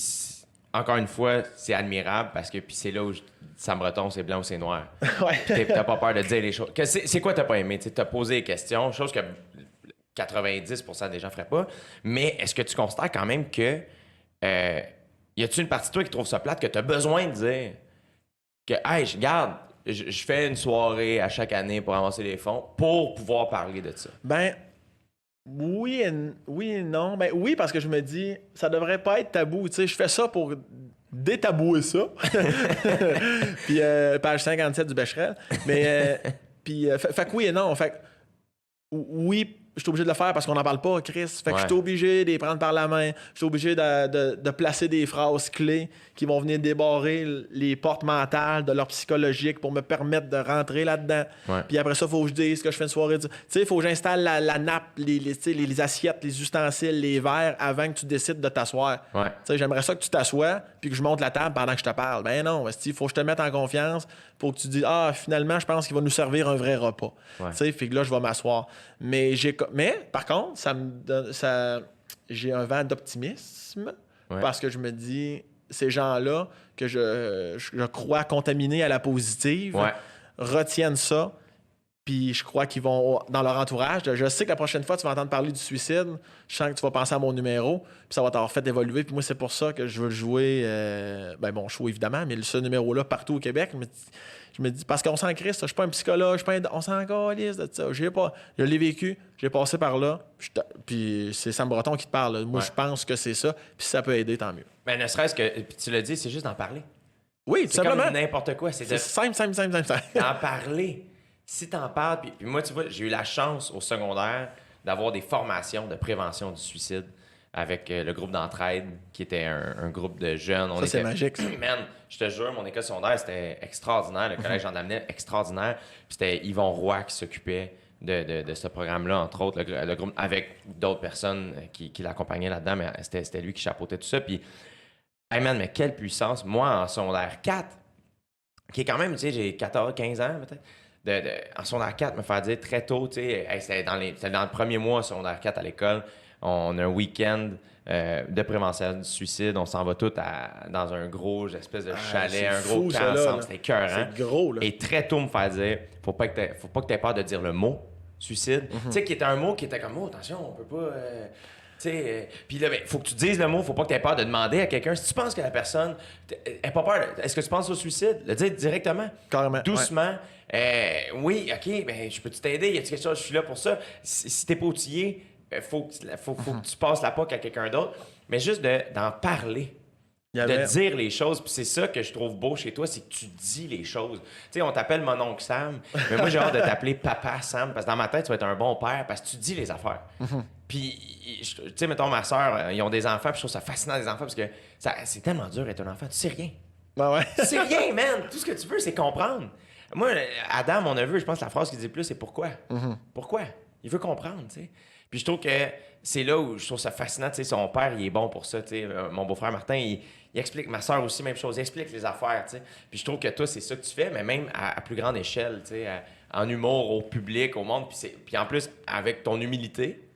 encore une fois, c'est admirable parce que puis c'est là où ça me retombe, c'est blanc ou c'est noir. Ouais. T'as pas peur de dire les choses. C'est quoi t'as pas aimé? T'as posé des questions, chose que 90% des gens feraient pas. Mais est-ce que tu considères quand même que y a-tu une partie de toi qui trouve ça plate que t'as besoin de dire que, hey, je fais une soirée à chaque année pour avancer les fonds pour pouvoir parler de ça? Ben, oui et non. Ben, oui, parce que je me dis, ça devrait pas être tabou. Tu sais, je fais ça pour détabouer ça. Puis, page 57 du Becherel. Mais, puis, fait que oui et non. Fait que, oui, je suis obligé de le faire parce qu'on n'en parle pas, Chris. Fait que je suis obligé de les prendre par la main. Je suis obligé de placer des phrases clés qui vont venir débarrer les portes mentales de leur psychologique pour me permettre de rentrer là-dedans. Ouais. Puis après ça, il faut que je dise que je fais une soirée. Tu sais, il faut que j'installe la nappe, les assiettes, les ustensiles, les verres avant que tu décides de t'asseoir. Ouais. Tu sais, j'aimerais ça que tu t'assoies puis que je monte la table pendant que je te parle. Ben non, il faut que je te mette en confiance pour que tu dises finalement, je pense qu'il va nous servir un vrai repas. Ouais. Tu sais, fait que là, je vais m'asseoir. Mais par contre, j'ai un vent d'optimisme parce que je me dis, ces gens-là que je crois contaminés à la positive retiennent ça. Puis je crois qu'ils vont dans leur entourage. Je sais que la prochaine fois, tu vas entendre parler du suicide. Je sens que tu vas penser à mon numéro. Puis ça va t'avoir fait évoluer. Puis moi, c'est pour ça que je veux le jouer. Je joue évidemment, mais ce numéro-là partout au Québec. Je me dis, parce qu'on s'en crisse, je suis pas un psychologue, on s'en calisse de ça. Je l'ai vécu, j'ai passé par là. Puis c'est Sam Breton qui te parle. Là. Moi, je pense que c'est ça. Puis si ça peut aider, tant mieux. Mais ne serait-ce que, puis tu l'as dit, c'est juste d'en parler. Oui, tout C'est simplement. comme n'importe quoi. C'est simple. D'en parler. Si t'en parles, puis moi, tu vois, j'ai eu la chance au secondaire d'avoir des formations de prévention du suicide avec le groupe d'entraide, qui était un groupe de jeunes. C'est magique, ça. Man, je te jure, mon école secondaire, c'était extraordinaire. Le collège Jean Damnel, extraordinaire. Puis c'était Yvon Roy qui s'occupait de ce programme-là, entre autres, le groupe, avec d'autres personnes qui l'accompagnaient là-dedans, mais c'était lui qui chapeautait tout ça. Puis, hey man, mais quelle puissance. Moi, en secondaire 4, qui est quand même, tu sais, j'ai 14, 15 ans peut-être, en secondaire 4, me faire dire très tôt, tu sais, c'était dans le premier mois en secondaire 4 à l'école, on a un week-end de prévention du suicide, on s'en va tous dans un gros espèce de chalet, un gros camp ensemble, c'était écœurant. C'est gros, là. Et très tôt me faire dire, faut pas que t'aies peur de dire le mot suicide. Tu sais, qui était un mot qui était comme, attention, on peut pas... puis là, faut que tu dises le mot, faut pas que tu aies peur de demander à quelqu'un. Si tu penses que la personne n'a pas peur, est-ce que tu penses au suicide? Le dire directement. Carrément. Doucement. Oui, OK, ben, je peux-tu t'aider? Y a-t-il quelque chose? Je suis là pour ça. Si t'es pas outillé, faut que tu passes la POC à quelqu'un d'autre. Mais juste d'en parler. De dire les choses. Puis c'est ça que je trouve beau chez toi, c'est que tu dis les choses. Tu sais, on t'appelle mon oncle Sam, mais moi, j'ai hâte de t'appeler Papa Sam, parce que dans ma tête, tu vas être un bon père, parce que tu dis les affaires. Puis, tu sais, mettons, ma soeur, ils ont des enfants, puis je trouve ça fascinant, des enfants, parce que c'est tellement dur d'être un enfant. Tu sais rien. Tu sais rien, man. Tout ce que tu veux, c'est comprendre. Moi, Adam, mon neveu, je pense que la phrase qu'il dit le plus, c'est pourquoi. Pourquoi? Il veut comprendre, tu sais. Puis je trouve que c'est là où je trouve ça fascinant. Tu sais, son père, il est bon pour ça. Tu sais. Mon beau-frère Martin, il explique, ma soeur aussi, même chose, il explique les affaires. Tu sais. Puis je trouve que toi, c'est ça que tu fais, mais même à plus grande échelle, tu sais, en humour, au public, au monde. Puis en plus, avec ton humilité,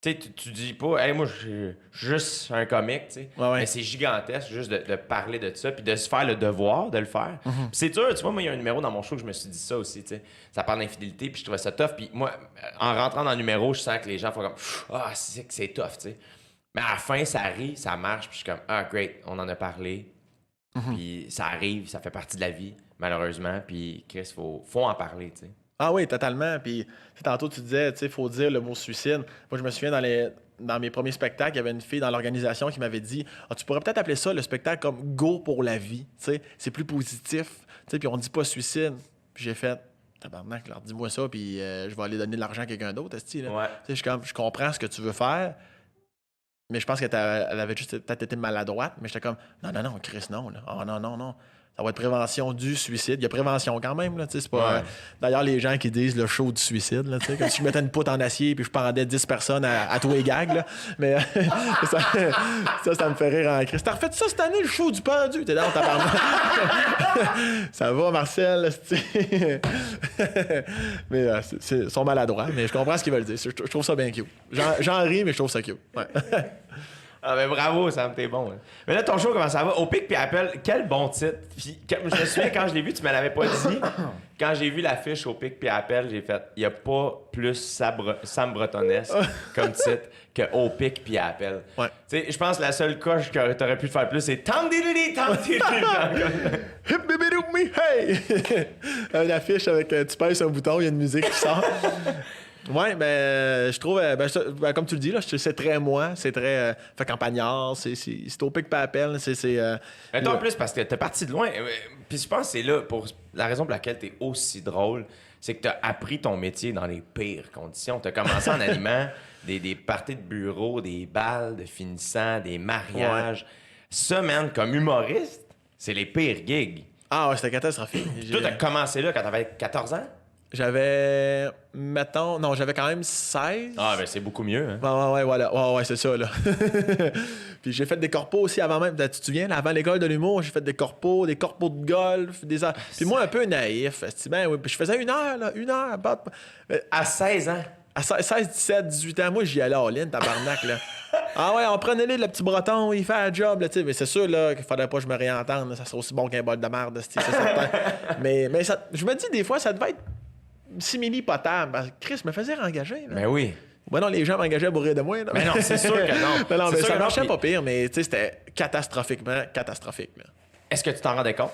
tu sais, tu dis pas, hey, moi, je suis juste un comique, tu sais. Mais c'est gigantesque juste de parler de ça, puis de se faire le devoir de le faire. Puis c'est dur, tu vois, moi, il y a un numéro dans mon show que je me suis dit ça aussi, tu sais. Ça parle d'infidélité, puis je trouvais ça tough. Puis moi, en rentrant dans le numéro, je sens que les gens font comme, c'est tough, tu sais. Mais à la fin, ça rit, ça marche, puis je suis comme, great, on en a parlé. Puis ça arrive, ça fait partie de la vie, malheureusement. Puis Chris, faut en parler, tu sais. Ah oui, totalement. Puis tantôt, tu disais, tu sais, il faut dire le mot suicide. Moi, je me souviens dans mes premiers spectacles, il y avait une fille dans l'organisation qui m'avait dit tu pourrais peut-être appeler ça le spectacle comme Go pour la vie. Tu sais, c'est plus positif. Tu sais, puis on dit pas suicide. Puis j'ai fait tabarnak, alors dis-moi ça, puis je vais aller donner de l'argent à quelqu'un d'autre, esti, là. Tu sais, je comprends ce que tu veux faire, mais je pense qu'elle avait juste peut-être été maladroite, mais j'étais comme non, Chris, non, là. Oh non. Ça va être prévention du suicide. Il y a prévention quand même, là, tu sais, c'est pas... Ouais. D'ailleurs, les gens qui disent le show du suicide, là, tu sais, comme si je mettais une poutre en acier puis je pendais 10 personnes à tous les gags, là. Mais ça me fait rire en Christ. T'as refait ça cette année, le show du pendu? T'es dans ta Ça va, Marcel, mais ils sont maladroits, mais je comprends ce qu'ils veulent dire. Je trouve ça bien cute. J'en ris, mais je trouve ça cute. Ouais. Ah, ben bravo, Sam, t'es bon. Hein. Mais là, ton show, comment ça va? Au pic puis appel, quel bon titre. Puis, je me souviens, quand je l'ai vu, tu me l'avais pas dit. Quand j'ai vu l'affiche au pic puis appel, j'ai fait, il n'y a pas plus Sam Bretonnesque comme titre que au pic puis appel. Ouais. Tu sais, je pense que la seule coche que t'aurais pu faire plus, c'est Tam Dididi, Tam Dididi. Hip bibidoum me, hey! Une affiche avec tu pèses un bouton, il y a une musique qui sort. Ouais, ben, je trouve, comme tu le dis, là, c'est très moi, c'est très fait campagnard, c'est au pic pas appel, Mais toi, en plus, parce que t'es parti de loin. Puis je pense que c'est là, pour la raison pour laquelle t'es aussi drôle, c'est que t'as appris ton métier dans les pires conditions. T'as commencé en animant des parties de bureau, des balles de finissants, des mariages. Ouais. Ça, man, comme humoriste, c'est les pires gigs. Ah ouais, c'était catastrophique. Toi, t'as commencé là quand t'avais 14 ans? J'avais, j'avais quand même 16. Ah, ben c'est beaucoup mieux. Hein? Ouais, voilà. Ouais, c'est ça, là. Puis j'ai fait des corpos aussi avant même. Tu te souviens, là, avant l'école de l'humour, j'ai fait des corpos de golf, Puis moi, un peu naïf. Ben oui, puis je faisais une heure. À 16 ans? À 16, 17, 18 ans, moi, j'y allais all-in, tabarnak, là. Ah ouais, on prenait le petit breton, il fait un job, là, tu sais. Mais c'est sûr, là, qu'il faudrait pas que je me réentende. Là, ça serait aussi bon qu'un bol de merde, c'est certain. mais ça, je me dis, des fois, ça devait être simili-potable. Chris me faisait engager. Mais oui. Ben non, les gens m'engageaient à bourrer de moi. Là. Mais non, c'est sûr que non. non, mais ça marchait non, pas pire, mais tu sais, c'était catastrophiquement catastrophique. Là. Est-ce que tu t'en rendais compte?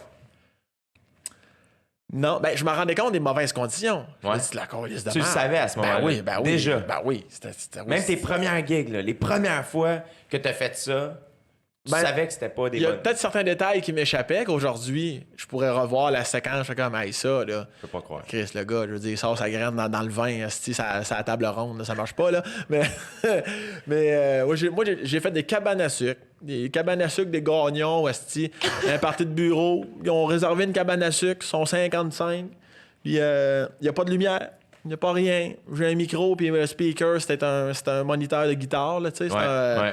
Non, ben je me rendais compte des mauvaises conditions. Ouais. C'est la colisse de Tu le merde. savais à ce moment-là? Ben oui. Déjà? Ben oui. Même tes premières gigs, là, les premières fois que tu as fait ça, tu savais que c'était pas des bonnes... Il y a peut-être certains détails qui m'échappaient qu'aujourd'hui, je pourrais revoir la séquence. Je fais comme, hey, ça, là. Je peux pas croire. Chris, le gars, je veux dire, il sort sa graine dans le vin, ça à table ronde, là, ça marche pas, là. Mais moi, j'ai fait des cabanes à sucre. Des cabanes à sucre, des gagnons, un parti de bureau. Ils ont réservé une cabane à sucre, ils sont 55. Puis, il n'y a pas de lumière. Il n'y a pas rien. J'ai un micro, puis le speaker, c'était un moniteur de guitare, là, tu sais. Ouais.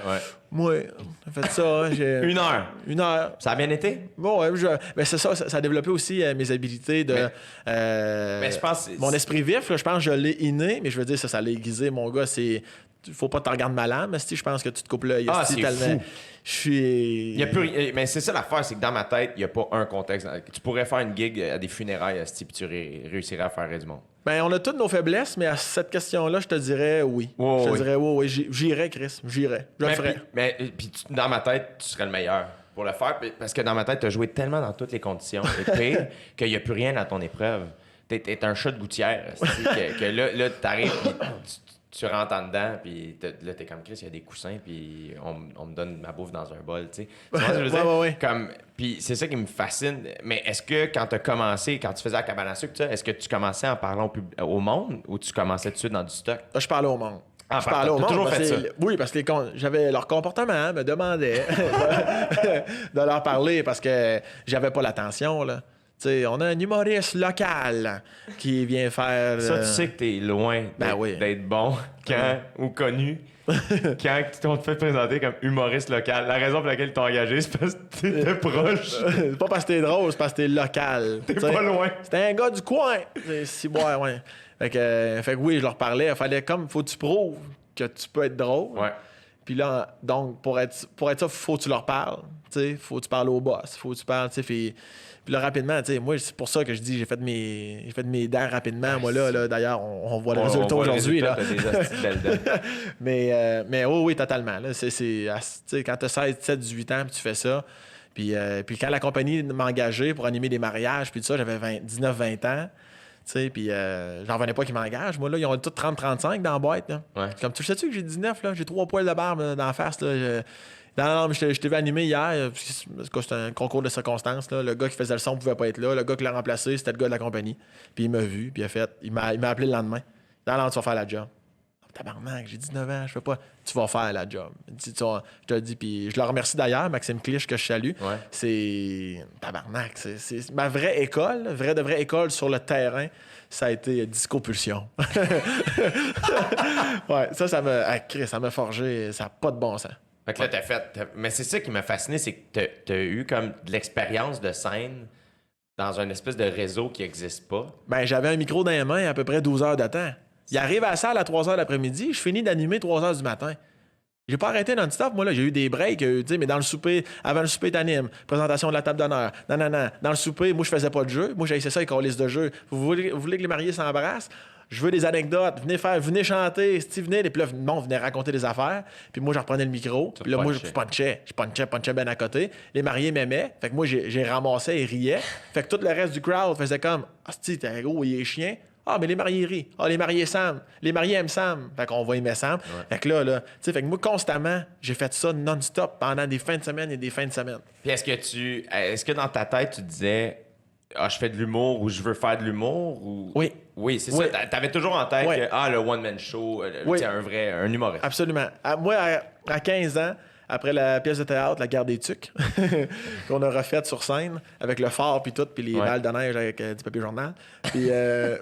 Moi, j'ai fait ça. Une heure. Une heure. Ça a bien été? Bon, ouais, mais c'est ça a développé aussi mes habilités de... Mais je pense... Mon esprit vif, là, je pense que je l'ai inné, mais je veux dire, ça l'a aiguisé. Mon gars, c'est... Faut pas te regarder ma lame, je pense que tu te coupes l'œil. C'est tellement... fou. Je suis... Il y a plus... Mais c'est ça l'affaire, c'est que dans ma tête, il n'y a pas un contexte. Tu pourrais faire une gig à des funérailles, puis tu réussirais à faire du monde. Ben, on a toutes nos faiblesses, mais à cette question-là, je te dirais oui. Oh, je te dirais oui. J'irais, Chris. J'irais. Je le ferais. Puis dans ma tête, tu serais le meilleur pour le faire, parce que dans ma tête, tu as joué tellement dans toutes les conditions, et pire, qu'il n'y a plus rien à ton épreuve. T'es un chat de gouttière, que là t'arrives, puis tu rentres en dedans, puis là, t'es comme Chris, il y a des coussins, puis on me donne ma bouffe dans un bol, tu sais. Tu vois ce que je veux dire? Ouais. Puis c'est ça qui me fascine. Mais est-ce que quand t'as commencé, quand tu faisais la cabane à sucre, est-ce que tu commençais en parlant au monde, ou tu commençais tout de suite dans du stock? Je parlais au monde. Ah, je parlais au monde. toujours fait ça. Oui, parce que j'avais leur comportement, me demandait de leur parler, parce que j'avais pas l'attention, là. T'sais, on a un humoriste local qui vient faire... Ça, tu sais que t'es loin d'être bon ou connu quand on te fait présenter comme humoriste local. La raison pour laquelle ils t'ont engagé, c'est parce que t'étais proche. C'est pas parce que t'es drôle, c'est parce que t'es local. T'es pas loin. C'était un gars du coin. Ouais. Fait que oui, je leur parlais. Il fallait faut que tu prouves que tu peux être drôle. Ouais. Puis là, donc, pour être ça, faut que tu leur parles. Faut que tu parles au boss. Faut que tu parles, Puis là, rapidement, moi, c'est pour ça que je dis j'ai fait mes dents rapidement. Moi, là d'ailleurs, on voit le résultat aujourd'hui. Là. mais oui, totalement. Là, quand tu as 16, 17, 18 ans, puis tu fais ça. Puis quand la compagnie m'a engagé pour animer des mariages, puis tout ça, j'avais 19, 20 ans. Puis j'en revenais pas qu'ils m'engagent. Moi, là, ils ont tous 30-35 dans la boîte. Là. Ouais. Comme tu sais-tu que j'ai 19, là, j'ai 3 poils de barbe dans la face. Là, non, mais je t'ai vu animer hier. C'était un concours de circonstances. Là. Le gars qui faisait le son pouvait pas être là. Le gars qui l'a remplacé, c'était le gars de la compagnie. Puis il m'a vu, puis il m'a appelé le lendemain. Non, tu vas faire la job. tabarnak, j'ai 19 ans, je fais pas. Tu vas faire la job. Je te le dis, puis je le remercie d'ailleurs, Maxime Clich, que je salue. Ouais. C'est tabarnak. C'est ma vraie école, vraie école sur le terrain. Ça a été Disco Pulsion. Ouais, ça m'a forgé. Ça n'a pas de bon sens. Fait que là, mais c'est ça qui m'a fasciné, c'est que t'as eu comme de l'expérience de scène dans un espèce de réseau qui n'existe pas. Ben, j'avais un micro dans les mains à peu près 12 heures de temps. Il arrive à la salle à 3 heures l'après-midi, je finis d'animer 3 heures du matin. J'ai pas arrêté non-stop, moi, là. J'ai eu des breaks, tu sais, mais dans le souper, avant le souper, t'animes. Présentation de la table d'honneur. Non. Dans le souper, moi, je faisais pas de jeu. Moi, j'ai essayé ça avec une liste de jeu. Vous voulez que les mariés s'embrassent? Je veux des anecdotes. Venez chanter. Venez. Puis là, venez raconter des affaires. Puis moi, je reprenais le micro. Puis là, moi, je punchais. Je punchais ben à côté. Les mariés m'aimaient. Fait que moi, j'ai ramassé et riais. Fait que tout le reste du crowd faisait comme, t'es gros, il est chien. Ah, mais les mariés rient. Ah, les mariés Sam. Les mariés aiment Sam. Fait qu'on va aimer Sam. Ouais. Fait que là, tu sais, fait que moi, constamment, j'ai fait ça non-stop pendant des fins de semaine et des fins de semaine. Puis est-ce que dans ta tête, tu disais, je fais de l'humour ou je veux faire de l'humour? Ou... Oui. Oui, c'est ça. T'avais toujours en tête que, le one-man show, c'est un humoriste. Absolument. Moi, à 15 ans, après la pièce de théâtre, La Guerre des Tucs, qu'on a refaite sur scène, avec le phare puis tout, puis les balles de neige avec du papier journal. Puis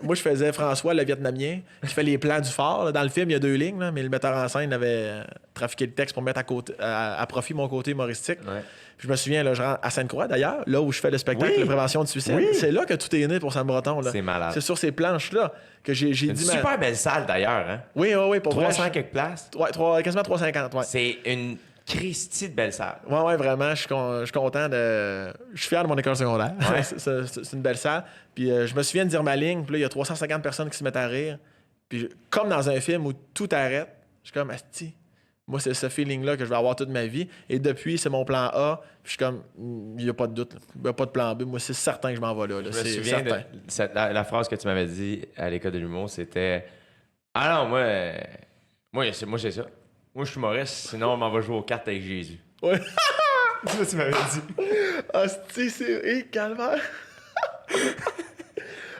moi, je faisais François, le Vietnamien, qui fait les plans du phare. Là. Dans le film, il y a 2 lignes, là, mais le metteur en scène avait trafiqué le texte pour mettre à profit mon côté humoristique. Ouais. Puis je me souviens, là, je rentre à Sainte-Croix, d'ailleurs, là où je fais le spectacle de prévention de suicide. Oui. C'est là que tout est né pour Sam Breton. Là. C'est malade. C'est sur ces planches-là que j'ai dit... Une super belle salle, d'ailleurs. Hein? Oui, pour 300 quelques places. Quasiment 350, ouais. C'est une... Christy de belle salle. Ouais, vraiment. Je suis content de... Je suis fier de mon école secondaire. Ouais. C'est une belle salle. Puis je me souviens de dire ma ligne. Puis là, il y a 350 personnes qui se mettent à rire. Puis comme dans un film où tout arrête, je suis comme, asti. Moi, c'est ce feeling-là que je vais avoir toute ma vie. Et depuis, c'est mon plan A. Puis je suis comme, il n'y a pas de doute. Il n'y a pas de plan B. Moi, c'est certain que je m'en vais là. Je me souviens de la phrase que tu m'avais dit à l'école de l'humour, c'était, ah non, moi c'est ça. Moi, je suis humoriste, sinon on m'en va jouer aux cartes avec Jésus. Ouais. C'est ça que tu m'avais dit. Hostie, c'est... Hey, calvaire!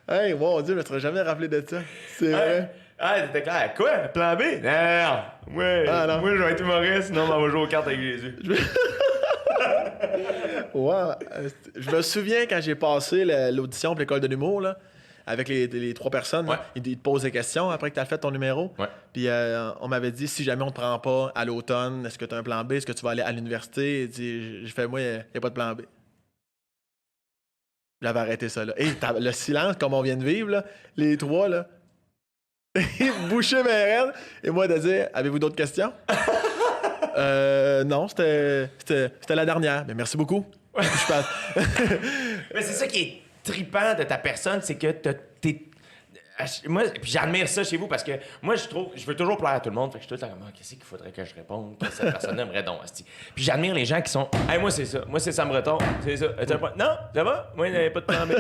Hey, mon Dieu, je me serais jamais rappelé de ça. C'est vrai. Ah, t'étais clair. Quoi? Plan B? Non. Moi, je vais être humoriste, sinon on m'en va jouer aux cartes avec Jésus. Ouais. Je me souviens quand j'ai passé l'audition pour l'école de l'humour, là, avec les 3 personnes, là, ils te posent des questions après que tu as fait ton numéro. Ouais. Puis on m'avait dit, si jamais on ne te prend pas à l'automne, est-ce que tu as un plan B? Est-ce que tu vas aller à l'université? J'ai fait, moi, il n'y a pas de plan B. J'avais arrêté ça, là. Et le silence, comme on vient de vivre, là, les 3, là, boucher mes rênes. Et moi, de dire, avez-vous d'autres questions? Non, c'était la dernière. Mais merci beaucoup. Ouais. Mais c'est ça qui est trippant de ta personne, c'est que t'es... Moi, puis j'admire ça chez vous parce que moi, je veux toujours plaire à tout le monde. Fait que je suis tout le temps comme, qu'est-ce qu'il faudrait que je réponde? Que cette personne aimerait donc, asti. Puis j'admire les gens qui sont, hey, moi, c'est ça. Moi, c'est Sam Breton. C'est ça. Non, ça va? Moi, il n'y avait pas de plan B.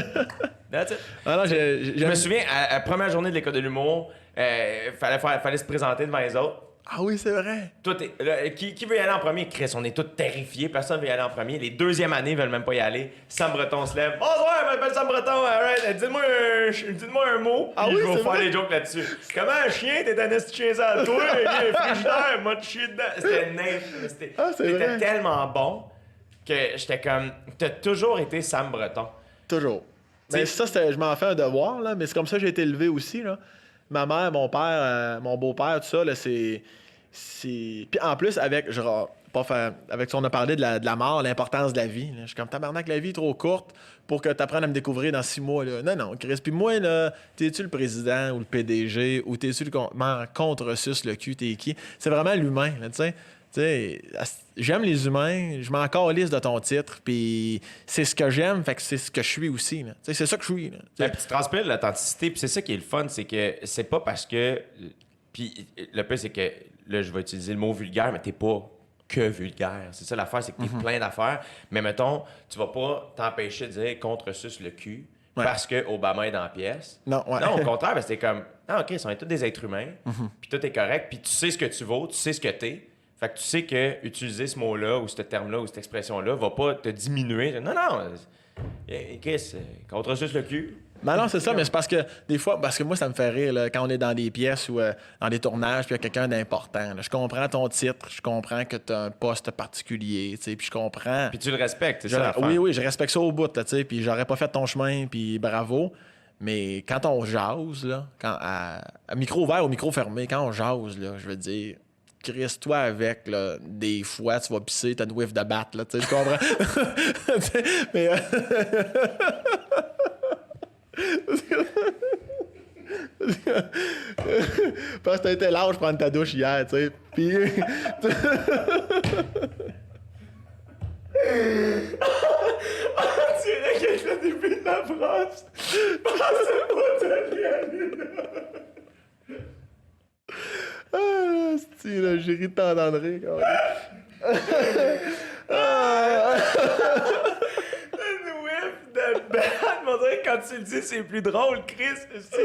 That's it. Ah non, je me souviens, à la première journée de l'école de l'humour, fallait se présenter devant les autres. Ah oui, c'est vrai. Qui veut y aller en premier? Chris, on est tous terrifiés. Personne veut y aller en premier. Les 2e années veulent même pas y aller. Sam Breton se lève. Bonsoir, je m'appelle Sam Breton. Right. Dites-moi un mot. Ah oui, je vais faire les jokes là-dessus. Comment un chien? T'es un esti chien sale. Toi, il est frigidaire. Moi, de chier dedans. C'était naïf. T'étais tellement bon que j'étais comme... T'as toujours été Sam Breton. Toujours. Mais ça, je m'en fais un devoir, là. Mais c'est comme ça que j'ai été élevé aussi, là. Ma mère, mon père, mon beau-père, tout ça, là, c'est... Puis en plus, avec ce qu'on a parlé de la mort, l'importance de la vie. Là. Je suis comme, tabarnak, la vie est trop courte pour que tu apprennes à me découvrir dans 6 mois. Là. Non, Chris. Puis moi, là, t'es-tu le président ou le PDG ou t'es-tu le contre-sus, le cul, t'es qui? C'est vraiment l'humain, tu sais. J'aime les humains, je m'en calisse de ton titre, puis c'est ce que j'aime, fait que c'est ce que je suis aussi. Là. C'est ça que je suis. Là, puis tu transpires l'authenticité, puis c'est ça qui est le fun, c'est que c'est pas parce que... Puis le pire, c'est que, là, je vais utiliser le mot vulgaire, mais t'es pas que vulgaire. C'est ça l'affaire, c'est que t'es plein d'affaires. Mais mettons, tu vas pas t'empêcher de dire contre-sus le cul parce que Obama est dans la pièce. Non, au contraire, c'est comme, OK, ils sont tous des êtres humains, puis tout est correct, puis tu sais ce que tu vaux, tu sais ce que t'es. Fait que tu sais que utiliser ce mot-là, ou ce terme-là, ou cette expression-là, va pas te diminuer. Non, Chris, contre-sus le cul. Ben non, c'est ça, mais c'est parce que des fois, parce que moi, ça me fait rire là, quand on est dans des pièces ou dans des tournages, puis il y a quelqu'un d'important. Là. Je comprends ton titre, je comprends que tu as un poste particulier, tu sais, puis je comprends. Puis tu le respectes, c'est ça l'affaire. Oui, je respecte ça au bout, tu sais, puis j'aurais pas fait ton chemin, puis bravo. Mais quand on jase, là, à micro ouvert ou micro fermé, quand on jase, là, je veux dire, crisse-toi avec, là, des fois, tu vas pisser, t'as une whiff de batte, là, tu sais, tu comprends? Mais... Parce que t'as été large prendre ta douche hier, tu sais. Puis. On dirait qu'avec le début de la phrase, je pensais pas d'aller aller là. Ah, c'est là, j'ai ri de t'entendre rire, quand même. Une whiff de batte. On dirait que quand tu le dis, c'est plus drôle, Chris. Je sais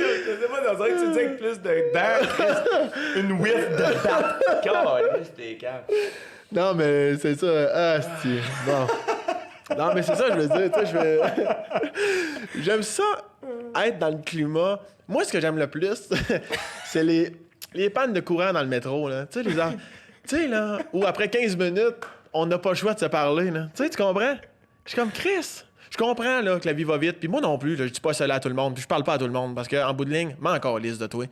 pas, on dirait que tu le dis avec plus de dents, Chris. Une whiff de batte. Calme, t'es calme. Non, mais c'est ça. Ah, c'est. Bon. Non, mais c'est ça, je veux dire. Tu sais, j'aime ça, être dans le climat. Moi, ce que j'aime le plus, c'est les pannes de courant dans le métro, là. Tu sais, tu sais, là, où après 15 minutes, on n'a pas le choix de se parler, là. Tu sais, tu comprends? Je suis comme Chris. Je comprends, là, que la vie va vite. Puis moi non plus, là, je dis pas cela à tout le monde. Puis je parle pas à tout le monde. Parce qu'en bout de ligne, m'en encore liste de toi.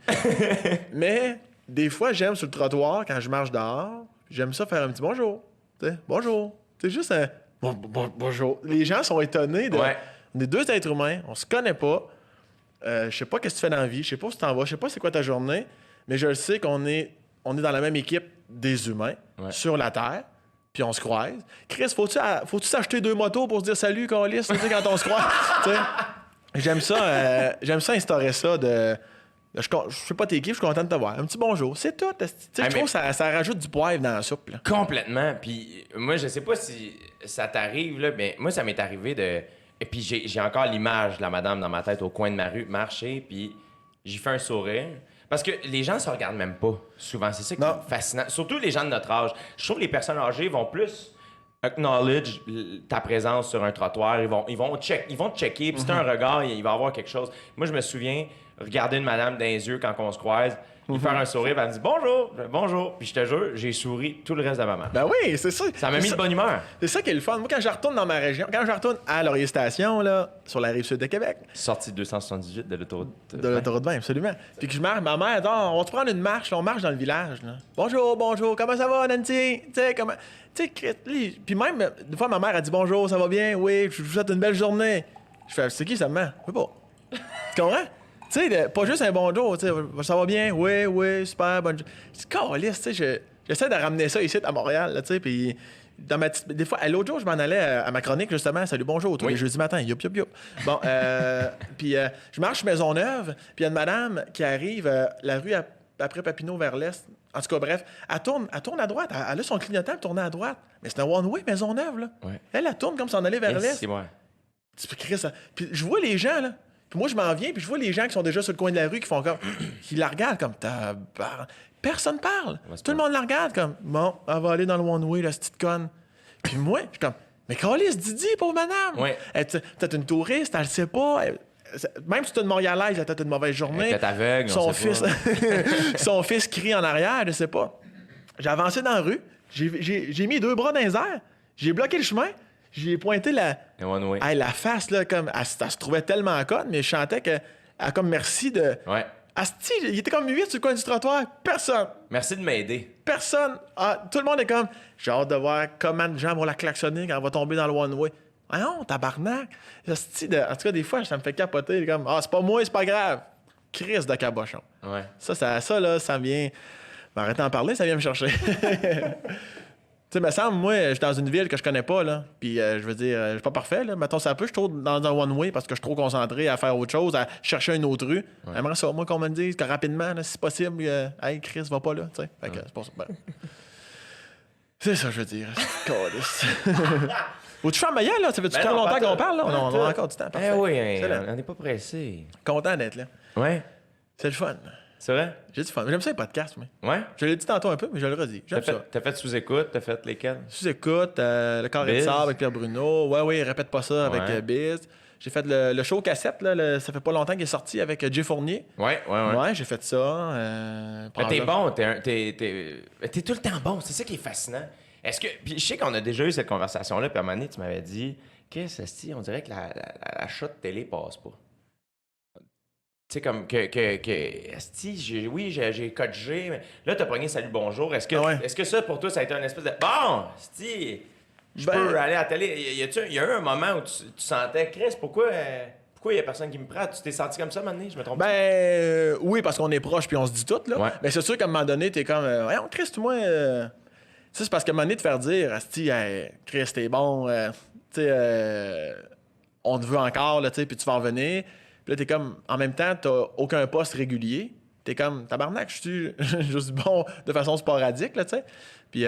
Mais, des fois, j'aime sur le trottoir, quand je marche dehors, j'aime ça faire un petit bonjour. Tu sais, bonjour. C'est juste un bonjour. Les gens sont étonnés de. Ouais. On est deux êtres humains, on se connaît pas. Je sais pas qu'est-ce que tu fais dans la vie, je sais pas où tu t'en vas, je sais pas c'est quoi ta journée, mais je le sais qu'on est dans la même équipe des humains sur la Terre, puis on se croise. Chris, faut-tu s'acheter 2 motos pour se dire salut, Carlis, quand on se croise? J'aime ça instaurer ça de. Je sais pas tes kiffs, je suis content de te voir. Un petit bonjour, c'est tout. Je trouve que ça rajoute du poivre dans la soupe. Là. Complètement. Puis moi, je sais pas si ça t'arrive, là, mais moi, ça m'est arrivé de... Et puis j'ai encore l'image de la madame dans ma tête au coin de ma rue, marcher, puis j'ai fait un sourire. Parce que les gens se regardent même pas, souvent. C'est ça qui est fascinant. Surtout les gens de notre âge. Je trouve que les personnes âgées vont plus acknowledge ta présence sur un trottoir. Ils vont te checker, puis c'est un regard, il va y avoir quelque chose. Moi, je me souviens regarder une madame dans les yeux quand on se croise, lui faire un sourire, elle me dit bonjour, puis je te jure, j'ai souri tout le reste de ma main. Ben oui, c'est ça. Ça m'a mis de bonne humeur. C'est ça qui est le fun. Moi, quand je retourne dans ma région, quand je retourne à Laurier Station, là, sur la rive sud de Québec. Sortie 278 de l'autoroute. De l'autoroute 20, absolument. Puis que je marche, ma mère, on va te prendre une marche, là, on marche dans le village. Là. Bonjour, comment ça va, Nancy? Tu sais, comment. Tu sais, puis même, des fois, ma mère a dit bonjour, ça va bien? Oui, je vous souhaite une belle journée. Je fais, c'est qui ça me ment? Je sais pas. Tu comprends? Tu sais, pas juste un bonjour, tu sais, ça va bien? Oui, super, bonne journée. C'est caliste, tu sais, j'essaie de ramener ça ici à Montréal, tu sais, puis dans ma petite... Des fois, l'autre jour, je m'en allais à ma chronique, justement, salut, bonjour, tous les jeudis matin, youp. Bon, puis je marche Maisonneuve, puis il y a une madame qui arrive la rue après Papineau vers l'est. En tout cas, bref, elle tourne à droite, elle a son clignotant, elle tourne à droite. Mais c'est un one-way Maisonneuve, là. Ouais. Elle tourne comme si on allait vers l'est. C'est moi. Tu peux crier ça. Puis je vois les gens, là. Puis moi, je m'en viens, puis je vois les gens qui sont déjà sur le coin de la rue qui font comme. Qui la regardent comme. Personne parle. Tout le monde la regarde comme. Bon, elle va aller dans le one-way, la petite conne. Puis moi, je suis comme. Mais Carlis, Didi, pauvre madame. Ouais. Peut-être une touriste, elle le sait pas. Même si tu es une Montréalaise, elle a peut-être une mauvaise journée. Elle est aveugle, on sait pas. Son fils crie en arrière, je sais pas. J'ai avancé dans la rue, j'ai mis 2 bras dans les airs, j'ai bloqué le chemin. J'ai pointé la face, là, comme. Elle se trouvait tellement conne, mais je chantais qu'elle comme merci de. Ouais. Asti, il était comme 8 sur le coin du trottoir. Personne. Merci de m'aider. Personne. Tout le monde est comme. J'ai hâte de voir comment les gens vont la klaxonner quand elle va tomber dans le one-way. Ah non, tabarnak. Asti, en tout cas, des fois, ça me fait capoter. Comme, c'est pas moi, c'est pas grave. Crise de cabochon. Ouais. Ça, là, ça vient. Arrêtez d'en parler, ça vient me chercher. Tu sais, me semble, moi, je suis dans une ville que je connais pas, là. Puis, je veux dire, je suis pas parfait, là. Mettons, ça peut, je trouve dans un one-way parce que je suis trop concentré à faire autre chose, à chercher une autre rue. J'aimerais ça, moi, qu'on me dise que rapidement, là, si possible, hey, Chris, va pas là, tu sais. Fait que c'est pour ça. Ben. C'est ça, je veux dire. Faut-tu faire meilleur, là? Ça fait trop longtemps qu'on parle, là? On a encore du temps. Parfait. Oui, on n'est pas pressé. Content d'être là. Ouais. C'est le fun. C'est vrai? J'ai du fun. J'aime ça les podcasts, moi. Ouais? Je l'ai dit tantôt un peu, mais je le redis. J'aime ça. T'as fait sous-écoute? T'as fait lesquels? Sous-écoute, le carré de sable avec Pierre Bruno. Oui, répète pas ça avec Biz. J'ai fait le show cassette, là, ça fait pas longtemps qu'il est sorti avec Jay Fournier. Ouais. Ouais, j'ai fait ça. Mais t'es bon, t'es tout le temps bon, c'est ça qui est fascinant. Est-ce que. Puis je sais qu'on a déjà eu cette conversation-là, puis à un moment donné, tu m'avais dit, qu'est-ce que on dirait que la shot de télé passe pas. Tu sais, comme esti, j'ai code G, mais là, t'as pogné Salut Bonjour. Est-ce que ça, pour toi, ça a été un espèce de. Bon, esti, je peux aller à la télé. Il y a eu un moment où tu sentais, Chris, pourquoi il y a personne qui me prend? Tu t'es senti comme ça, maintenant? Je me trompe? Oui, parce qu'on est proches puis on se dit tout, là. Ouais. Mais c'est sûr qu'à un moment donné, t'es comme, voyons, Chris, moi. Tu sais, c'est parce qu'à un moment donné, de faire dire, esti, hey, Chris, t'es bon, tu sais, on te veut encore, là, tu sais, puis tu vas en venir. Puis là, t'es comme, en même temps, t'as aucun poste régulier. T'es comme, tabarnak, je suis juste bon de façon sporadique, là, tu sais. Puis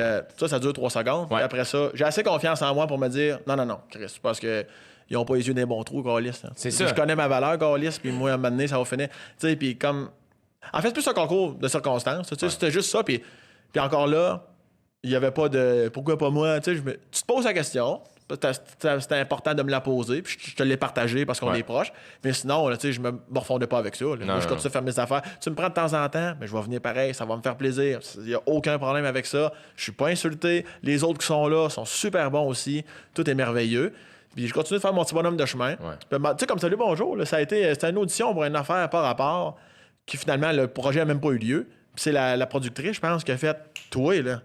ça dure 3 secondes. Ouais. Puis après ça, j'ai assez confiance en moi pour me dire, non, Chris, parce que ils ont pas les yeux d'un bon trou, Gaulis. C'est ça. Je connais ma valeur, Gaulis, puis moi, à un moment donné, ça va finir. Tu sais, puis comme. En fait, c'est plus un concours de circonstances. Tu sais, c'était juste ça, puis encore là, il y avait pas de. Pourquoi pas moi? Tu sais, tu te poses la question. C'était important de me la poser, puis je te l'ai partagé parce qu'on est proches. Mais sinon, là, je me refondais pas avec ça. Là. Moi, je continue à faire mes affaires. Tu me prends de temps en temps, mais je vais venir pareil, ça va me faire plaisir. Il n'y a aucun problème avec ça. Je suis pas insulté. Les autres qui sont là sont super bons aussi. Tout est merveilleux. Puis je continue de faire mon petit bonhomme de chemin. Ouais. Tu sais, comme Salut Bonjour, là, c'était une audition pour une affaire par rapport, qui finalement, le projet n'a même pas eu lieu. Puis c'est la productrice, je pense, qui a fait toi, là.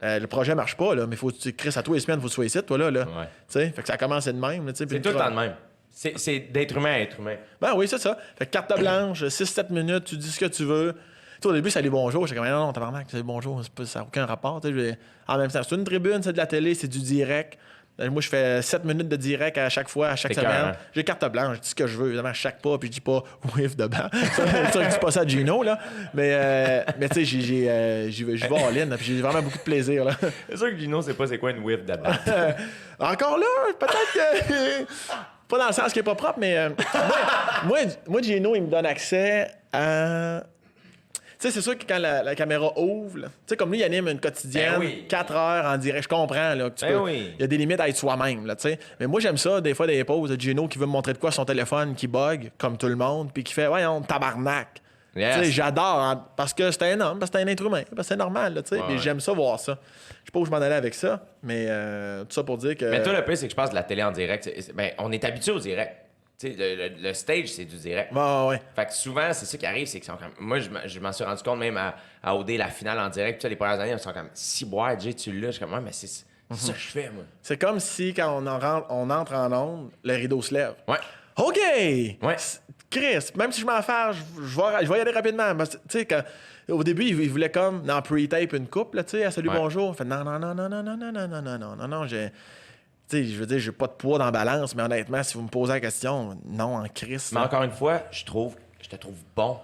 Le projet marche pas, là, mais faut Chris, à tous les semaines, faut que tu sois ici, toi, là. Ouais. Fait que ça commence de même. C'est tout le temps de même. C'est d'être humain à être humain. Ben oui, c'est ça. Fait que carte blanche, 6-7 minutes, tu dis ce que tu veux. Toi, au début, Salut Bonjour. J'étais comme, non, tabarnak, Salut Bonjour, ça n'a aucun rapport. En même temps, c'est une tribune, c'est de la télé, c'est du direct. Moi, je fais 7 minutes de direct à chaque fois, à chaque semaine. Hein? J'ai carte blanche, je dis ce que je veux, évidemment, à chaque pas, puis je dis pas whiff de banc. Ça, je dis pas ça à Gino, là. Mais tu sais, je vais all-in, puis j'ai vraiment beaucoup de plaisir, là. C'est sûr que Gino sait pas c'est quoi une whiff de banc. Encore là, peut-être que. Pas dans le sens qui est pas propre, mais. Moi, Gino, il me donne accès à. Tu sais, c'est sûr que quand la caméra ouvre, tu sais, comme lui, il anime une quotidienne, 4 heures en direct. Je comprends, là, que tu peux. Il y a des limites à être soi-même, là, tu sais. Mais moi, j'aime ça, des fois, des pauses de Gino qui veut me montrer de quoi son téléphone qui bug, comme tout le monde, puis qui fait, voyons, tabarnak. Yes. Tu sais, j'adore, hein, parce que c'est un homme, parce que c'est un être humain, parce que c'est normal, tu sais. Mais j'aime ça, voir ça. Je sais pas où je m'en allais avec ça, mais tout ça pour dire que. Mais toi, le pire, c'est que je pense que la télé en direct, on est habitué au direct. Tu sais, le stage, c'est du direct. Ouais. Fait que souvent, c'est ça qui arrive, c'est qu'ils sont comme. Moi, je m'en suis rendu compte même à OD, la finale en direct, puis les premières années, ils sont comme, si boire, Jay, tu l'as. Je suis comme, ouais, mais c'est ça que je fais, moi. C'est comme si, quand on entre en onde, le rideau se lève. Ouais. OK! Ouais. Chris, même si je m'en fais, je vais y aller rapidement. Tu sais, au début, il voulait comme, dans pre-tape, une couple, tu sais, à Salut Bonjour. Il fait, non, tu sais, je veux dire, j'ai pas de poids dans la balance, mais honnêtement, si vous me posez la question, non, en crise. Mais encore une fois, je te trouve bon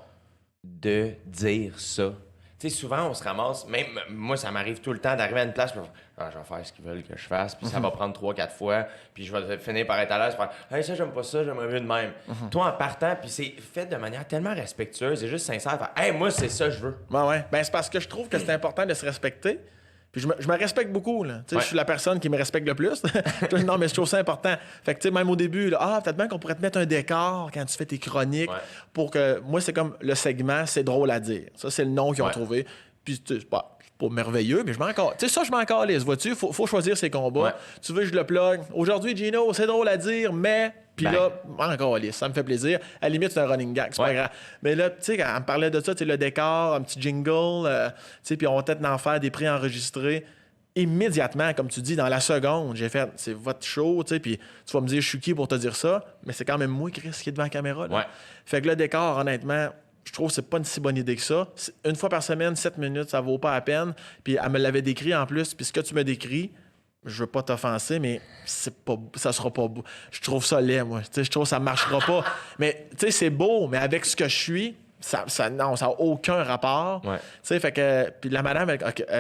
de dire ça. Tu sais, souvent, on se ramasse, même moi, ça m'arrive tout le temps d'arriver à une place, puis je vais faire ce qu'ils veulent que je fasse, puis ça va prendre 3-4 fois, puis je vais finir par être à l'aise, faire hey, ça, j'aime pas ça, j'aimerais mieux de même. Toi, en partant, puis c'est fait de manière tellement respectueuse et juste sincère, faire hey, moi, c'est ça que je veux. Ouais. Ben, c'est parce que je trouve que c'est important de se respecter. Puis je me respecte beaucoup, là. Je suis la personne qui me respecte le plus. Non, mais je trouve ça important. Fait que, tu sais, même au début, là, peut-être bien qu'on pourrait te mettre un décor quand tu fais tes chroniques pour que... Moi, c'est comme le segment, c'est drôle à dire. Ça, c'est le nom qu'ils ont trouvé. Puis, c'est pas merveilleux, mais je m'en calisse. Tu sais, ça, je m'en calisse, vois-tu? Faut choisir ses combats. Ouais. Tu veux que je le plug? Aujourd'hui, Gino, c'est drôle à dire, mais... Puis là, encore lisse, ça me fait plaisir. À la limite, c'est un running gag, c'est pas grave. Mais là, tu sais, quand on me parlait de ça, tu sais, le décor, un petit jingle, tu sais, puis on va peut-être en faire des préenregistrés. Immédiatement, comme tu dis, dans la seconde, j'ai fait, c'est votre show, tu sais, puis tu vas me dire, je suis qui pour te dire ça, mais c'est quand même moi, Chris, qui est devant la caméra. Là. Ouais. Fait que le décor, honnêtement, je trouve que c'est pas une si bonne idée que ça. Une fois par semaine, 7 minutes, ça vaut pas la peine. Puis elle me l'avait décrit en plus, puis ce que tu me décris, je veux pas t'offenser, mais ça sera pas beau. Je trouve ça laid, moi. T'sais, je trouve que ça marchera pas. Mais tu sais, c'est beau, mais avec ce que je suis, ça n'a aucun rapport. Ouais. T'sais, fait que. Puis la madame,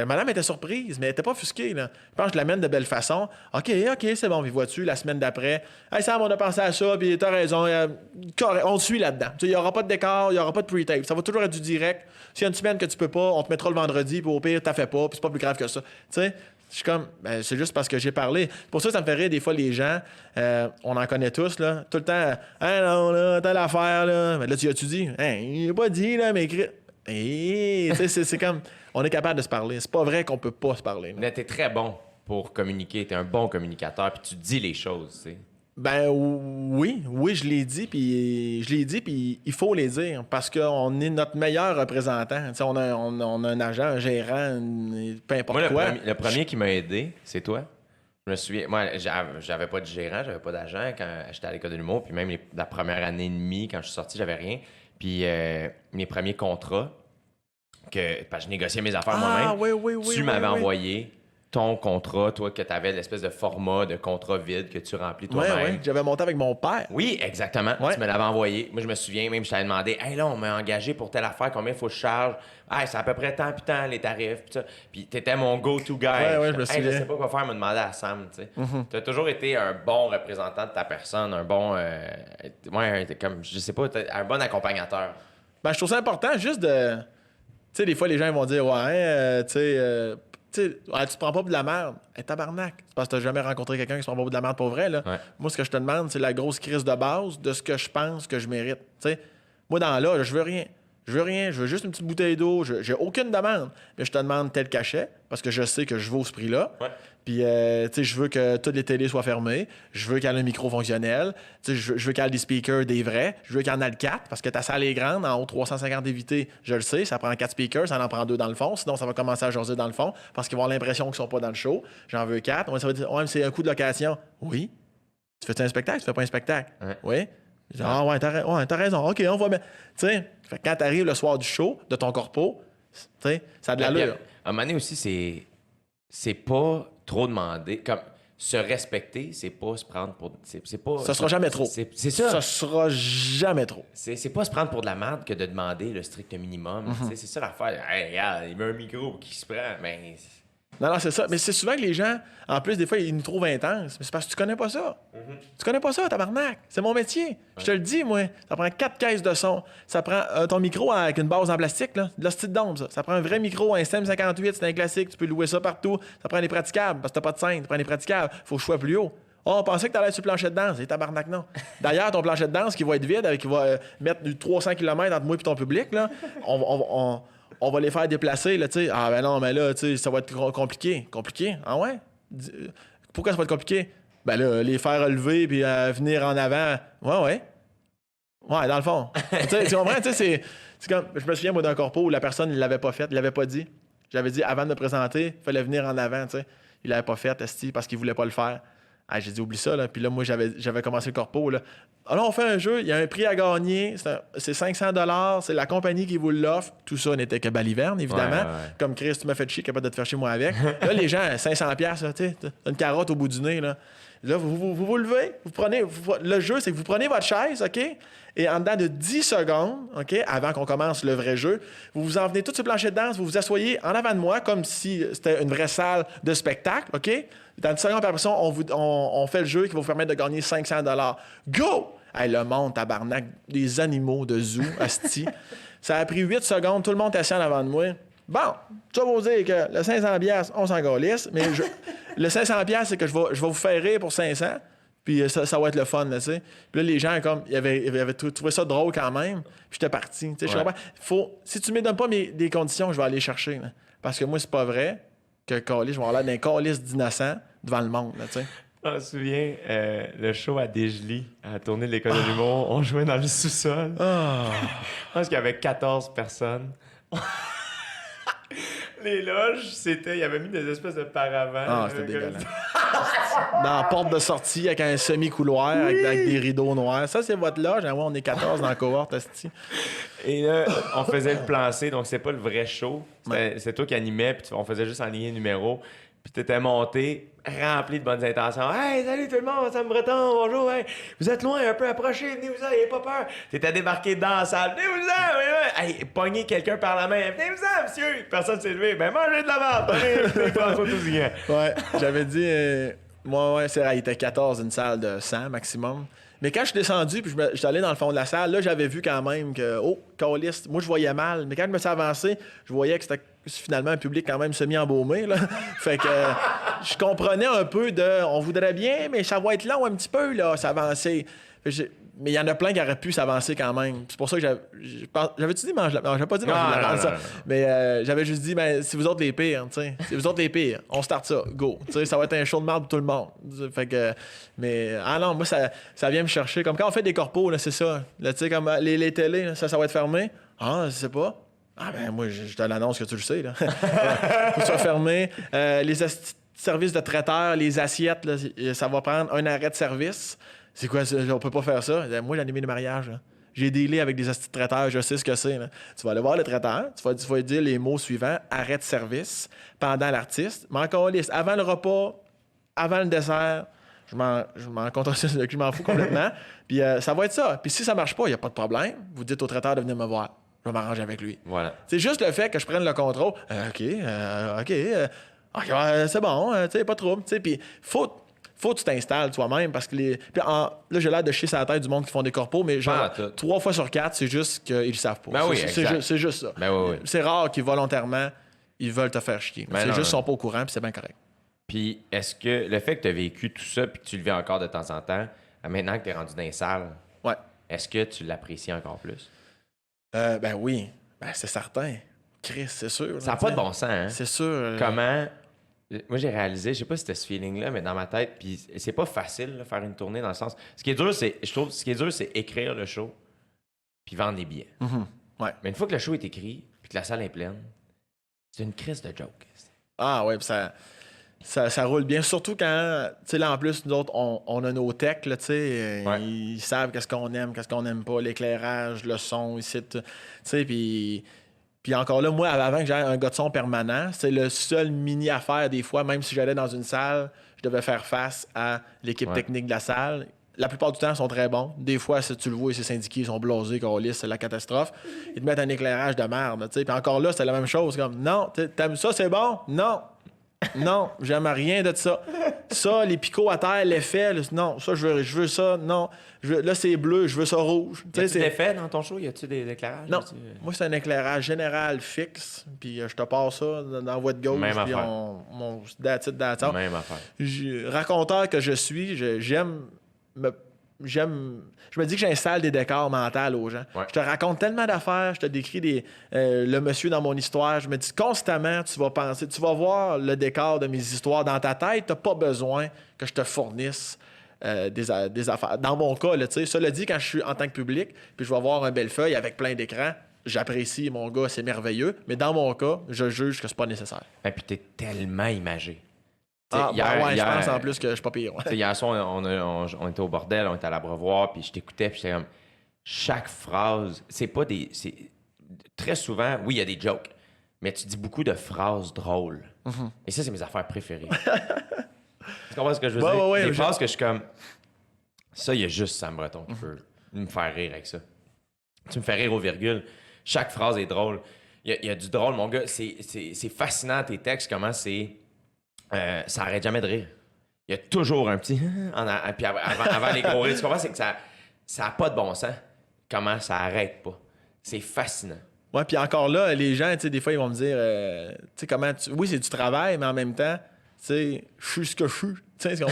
madame était surprise, mais elle était pas offusquée, là. Je pense que je l'amène de belle façon. OK, c'est bon. Puis vois-tu, la semaine d'après, hey Sam, on a pensé à ça, puis t'as raison. On te suit là-dedans. Il n'y aura pas de décor, il n'y aura pas de pre-tape. Ça va toujours être du direct. S'il y a une semaine que tu peux pas, on te mettra le vendredi, puis au pire, t'as fait pas, puis c'est pas plus grave que ça. Tu sais? Je suis comme, ben, c'est juste parce que j'ai parlé. Pour ça me fait rire des fois les gens, on en connaît tous, là, tout le temps, « Ah non, là, telle affaire, là. » Mais là, tu as-tu dit? « Hein, il n'a pas dit, là, mais écrit. » Et c'est comme, on est capable de se parler. C'est pas vrai qu'on peut pas se parler. Mais t'es très bon pour communiquer. T'es un bon communicateur, puis tu dis les choses, tu sais. Ben oui, je l'ai dit, puis il faut les dire, parce qu'on est notre meilleur représentant. T'sais, on a un agent, un gérant, peu importe Moi, quoi. Le premier qui m'a aidé, c'est toi. Je me souviens, moi, j'avais pas de gérant, j'avais pas d'agent quand j'étais à l'école de l'humour, puis même la première année et demie, quand je suis sorti, j'avais rien. Puis mes premiers contrats, parce que je négociais mes affaires moi-même, tu m'avais envoyé ton contrat, toi, que tu avais l'espèce de format de contrat vide que tu remplis toi-même. Oui, j'avais monté avec mon père. Oui, exactement. Ouais. Tu me l'avais envoyé. Moi, je me souviens, même, je t'avais demandé, « Hey, là, on m'a engagé pour telle affaire, combien il faut que je charge? Hey, c'est à peu près tant puis tant, les tarifs. » Puis ça. Puis t'étais mon go-to guy. Ouais, je me souviens. Je sais pas quoi faire, me demander à Sam, tu sais. Tu as toujours été un bon représentant de ta personne, un bon... comme, je sais pas, un bon accompagnateur. Ben, je trouve ça important juste de... Tu sais, des fois, les gens vont dire, ouais, tu sais... tu te prends pas pour de la merde. Hey, tabarnak. C'est parce que t'as jamais rencontré quelqu'un qui se prend pas pour de la merde pour vrai, là. Ouais. Moi, ce que je te demande, c'est la grosse crise de base de ce que je pense que je mérite. T'sais, moi, là, je veux rien. Je veux juste une petite bouteille d'eau. J'ai aucune demande. Mais je te demande tel cachet parce que je sais que je vaux ce prix-là. Ouais. Puis, tu sais, je veux que toutes les télés soient fermées. Je veux qu'il y ait un micro fonctionnel. Tu sais, je veux qu'il y ait des speakers, des vrais. Je veux qu'il y en ait 4 parce que ta salle est grande. En haut, 350 invités, je le sais. Ça prend 4 speakers. Ça en prend 2 dans le fond. Sinon, ça va commencer à jaser dans le fond parce qu'ils vont avoir l'impression qu'ils sont pas dans le show. J'en veux 4. Ça va dire, ouais, mais c'est un coût de location. Oui. Tu fais un spectacle? Tu fais pas un spectacle? Ouais. Oui. Ah ouais, t'as raison. OK, on va mettre. Tu sais, quand t'arrives le soir du show, de ton corpo, tu sais, ça a de l'allure. À un moment donné aussi, c'est pas trop demander. Comme se respecter, c'est pas se prendre pour. C'est pas. Ça sera jamais trop. C'est ça. Ça sera jamais trop. C'est pas se prendre pour de la merde que de demander le strict minimum. Tu sais, c'est ça l'affaire. Hey, regarde, il met un micro qui se prend. Mais. Non, c'est ça. Mais c'est souvent que les gens, en plus, des fois, ils nous trouvent intenses. Mais c'est parce que tu connais pas ça. Tu connais pas ça, tabarnak. C'est mon métier. Je te le dis, moi. Ça prend 4 caisses de son. Ça prend ton micro avec une base en plastique, là. De la petite d'ombre, ça. Ça prend un vrai micro, un STM58, c'est un classique. Tu peux louer ça partout. Ça prend des praticables. Parce que t'as pas de scène. Ça prend des praticables. Faut que je sois plus haut. Oh, on pensait que t'allais sur le plancher de danse. C'est tabarnak, non. D'ailleurs, ton plancher de danse qui va être vide, qui va mettre du 300 km entre moi et ton public, là, on va les faire déplacer, là, tu sais. Ah, ben non, mais là, tu sais, ça va être compliqué. Compliqué? Ah ouais? Pourquoi ça va être compliqué? Ben là, les faire relever puis venir en avant. Ouais. Ouais, dans le fond. Tu comprends? Tu sais, c'est comme... Je me souviens, moi, d'un corpo où la personne ne l'avait pas fait, il l'avait pas dit. J'avais dit, avant de me présenter, il fallait venir en avant, tu sais. Il l'avait pas fait, esti, parce qu'il voulait pas le faire. Ah, j'ai dit, oublie ça, là. Puis là, moi, j'avais commencé le corpo, là. Alors, on fait un jeu, il y a un prix à gagner, c'est 500 $, c'est la compagnie qui vous l'offre. Tout ça n'était que baliverne, évidemment. Ouais. Comme Chris, tu m'as fait chier, capable de te faire chez moi avec. Là, les gens, 500$, là, tu sais, t'as une carotte au bout du nez, là. Là, vous levez, le jeu, c'est que vous prenez votre chaise, OK? Et en dedans de 10 secondes, OK, avant qu'on commence le vrai jeu, vous vous en venez tout sur le plancher de danse, vous vous asseyez en avant de moi comme si c'était une vraie salle de spectacle, OK? Dans 10 secondes, après ça, on fait le jeu qui va vous permettre de gagner 500$. Go! Hey, le monde, tabarnak, des animaux de zoo, asti. Ça a pris 8 secondes, tout le monde est assis en avant de moi. Bon, ça veut dire que le 500$, on s'en galisse, mais le 500$, c'est que je vais vous faire rire pour 500$, puis ça va être le fun, là, tu sais. Puis là, les gens, comme, ils avaient trouvé ça drôle quand même, puis j'étais parti. Tu sais, je comprends. Si tu ne me donnes pas des conditions, je vais aller chercher, là. Parce que moi, c'est pas vrai que je vais avoir l'air d'un calice d'innocent devant le monde, là, tu sais. Je me souviens, le show à Desjely, à la tournée de l'École de l'humour, on jouait dans le sous-sol. Je pense qu'il y avait 14 personnes. Les loges, il avait mis des espèces de paravents. Ah, c'était dégueulasse. Dans la porte de sortie, avec un semi-couloir, avec des rideaux noirs. Ça, c'est votre loge. Ah ouais, on est 14 dans la cohorte, asti. Et là, on faisait le plan C, donc c'est pas le vrai show. C'est toi qui animais, puis on faisait juste enligner les numéros. Puis t'étais monté, rempli de bonnes intentions. « Hey, salut tout le monde, Sam Breton, bonjour, hey. Vous êtes loin, un peu approché, venez-vous-en, n'ayez pas peur. » T'étais débarqué dans la salle. « Venez-vous-en, hey, pognez quelqu'un par la main. Venez-vous-en, monsieur. » Personne s'est levé. « Ben, mangez de la merde. Venez, François Tousignan. » Ouais, j'avais dit... moi, ouais, c'est vrai, il était 14, une salle de 100 maximum. Mais quand je suis descendu puis je suis allé dans le fond de la salle, là, j'avais vu quand même que, oh, caliste, moi, je voyais mal. Mais quand je me suis avancé, je voyais que c'était finalement un public quand même semi-embaumé, là. Fait que je comprenais un peu on voudrait bien, mais ça va être long un petit peu, là, s'avancer. Mais il y en a plein qui auraient pu s'avancer quand même. C'est pour ça que j'avais-tu dit mange la marde? J'avais pas dit mange la marde, ça. Mais j'avais juste dit, c'est vous autres les pires, tu sais. C'est vous autres les pires. On start ça, go. Tu sais, ça va être un show de marde pour tout le monde. Fait que, mais, non, moi, ça vient me chercher. Comme quand on fait des corpos, là, c'est ça. Là, tu sais, comme les télés, là, ça va être fermé. Ah, je sais pas. Ah, ben, moi, je te l'annonce que tu le sais, là. Faut que ça soit fermé. Les services de traiteurs, les assiettes, là, ça va prendre un arrêt de service. C'est quoi ça? On peut pas faire ça. Moi, j'ai animé des mariages. Là. J'ai dealé avec des traiteurs, je sais ce que c'est. Là. Tu vas aller voir le traiteur, tu vas lui dire les mots suivants, arrêt de service, pendant l'artiste. Mais encore liste, avant le repas, avant le dessert, je m'en fous complètement. Puis ça va être ça. Puis si ça marche pas, il n'y a pas de problème. Vous dites au traiteur de venir me voir. Je vais m'arranger avec lui. Voilà. C'est juste le fait que je prenne le contrôle. OK, c'est bon, tu sais, pas de trouble. Puis faut que tu t'installes toi-même parce que là, j'ai l'air de chier sur la tête du monde qui font des corpos, mais genre 3 fois sur 4, c'est juste qu'ils le savent pas. Ben oui, c'est juste ça. Ben oui. C'est rare qu'ils volontairement, ils veulent te faire chier. C'est juste qu'ils sont pas au courant, puis c'est bien correct. Puis est-ce que le fait que tu as vécu tout ça puis que tu le vis encore de temps en temps, maintenant que tu es rendu dans les salles, ouais. Est-ce que tu l'apprécies encore plus? Ben oui. Ben c'est certain. Chris, c'est sûr. Ça n'a pas de bon sens, hein? C'est sûr. Comment... Moi, j'ai réalisé, je sais pas si c'était ce feeling-là, mais dans ma tête, puis c'est pas facile de faire une tournée dans le sens... Ce qui est dur, c'est écrire le show puis vendre des billets. Mm-hmm. Ouais. Mais une fois que le show est écrit puis que la salle est pleine, c'est une crise de joke. Ah ouais, puis ça roule bien. Surtout quand, tu sais, là, en plus, nous autres, on a nos techs, là, tu sais, ils savent qu'est-ce qu'on aime, qu'est-ce qu'on n'aime pas, l'éclairage, le son, ici, tu sais, Puis encore là, moi, avant que j'aie un gars de son permanent, c'est le seul mini-affaire des fois, même si j'allais dans une salle, je devais faire face à l'équipe technique de la salle. La plupart du temps, ils sont très bons. Des fois, si tu le vois, c'est syndiqués, ils sont blasés, c'est la catastrophe. Ils te mettent un éclairage de merde, tu sais. Puis encore là, c'est la même chose. Comme, non, t'aimes ça, c'est bon? Non. Non, j'aime rien de ça. Ça, les picots à terre, l'effet, non, ça, je veux ça, non. Là, c'est bleu, je veux ça rouge. Y a-tu des effets dans ton show? Y a-tu des éclairages? Non. Moi, c'est un éclairage général fixe, puis je te passe ça dans la voie de gauche, puis that's it. Même affaire. Raconteur que je suis, j'aime... Je me dis que j'installe des décors mentaux aux gens. Ouais. Je te raconte tellement d'affaires, je te décris le monsieur dans mon histoire. Je me dis constamment, tu vas penser, tu vas voir le décor de mes histoires dans ta tête. Tu n'as pas besoin que je te fournisse des affaires. Dans mon cas, cela dit, quand je suis en tant que public, puis je vais voir un Bellefeuille avec plein d'écrans, j'apprécie, mon gars, c'est merveilleux. Mais dans mon cas, je juge que c'est pas nécessaire. Et puis t'es tellement imagé. Je pense en plus que je suis pas pire. Ouais. Hier soir, on était au bordel, on était à l'Abreuvoir, puis je t'écoutais, puis j'étais comme... Chaque phrase, c'est pas des... Très souvent, oui, il y a des jokes, mais tu dis beaucoup de phrases drôles. Mm-hmm. Et ça, c'est mes affaires préférées. Tu comprends ce que je veux dire? Ouais, des phrases que je suis comme... Ça, il y a juste Sam Breton qui peut me faire rire avec ça. Tu me fais rire aux virgules. Chaque phrase est drôle. Il y a du drôle, mon gars. C'est fascinant, tes textes, comment c'est... ça arrête jamais de rire. Il y a toujours un petit... Puis avant les gros rires, tu comprends? C'est que ça n'a pas de bon sens. Comment ça arrête pas. C'est fascinant. Ouais, puis encore là, les gens, tu sais, des fois, ils vont me dire, tu sais, comment oui, c'est du travail, mais en même temps, tu sais, je suis ce que je suis. Tu sais,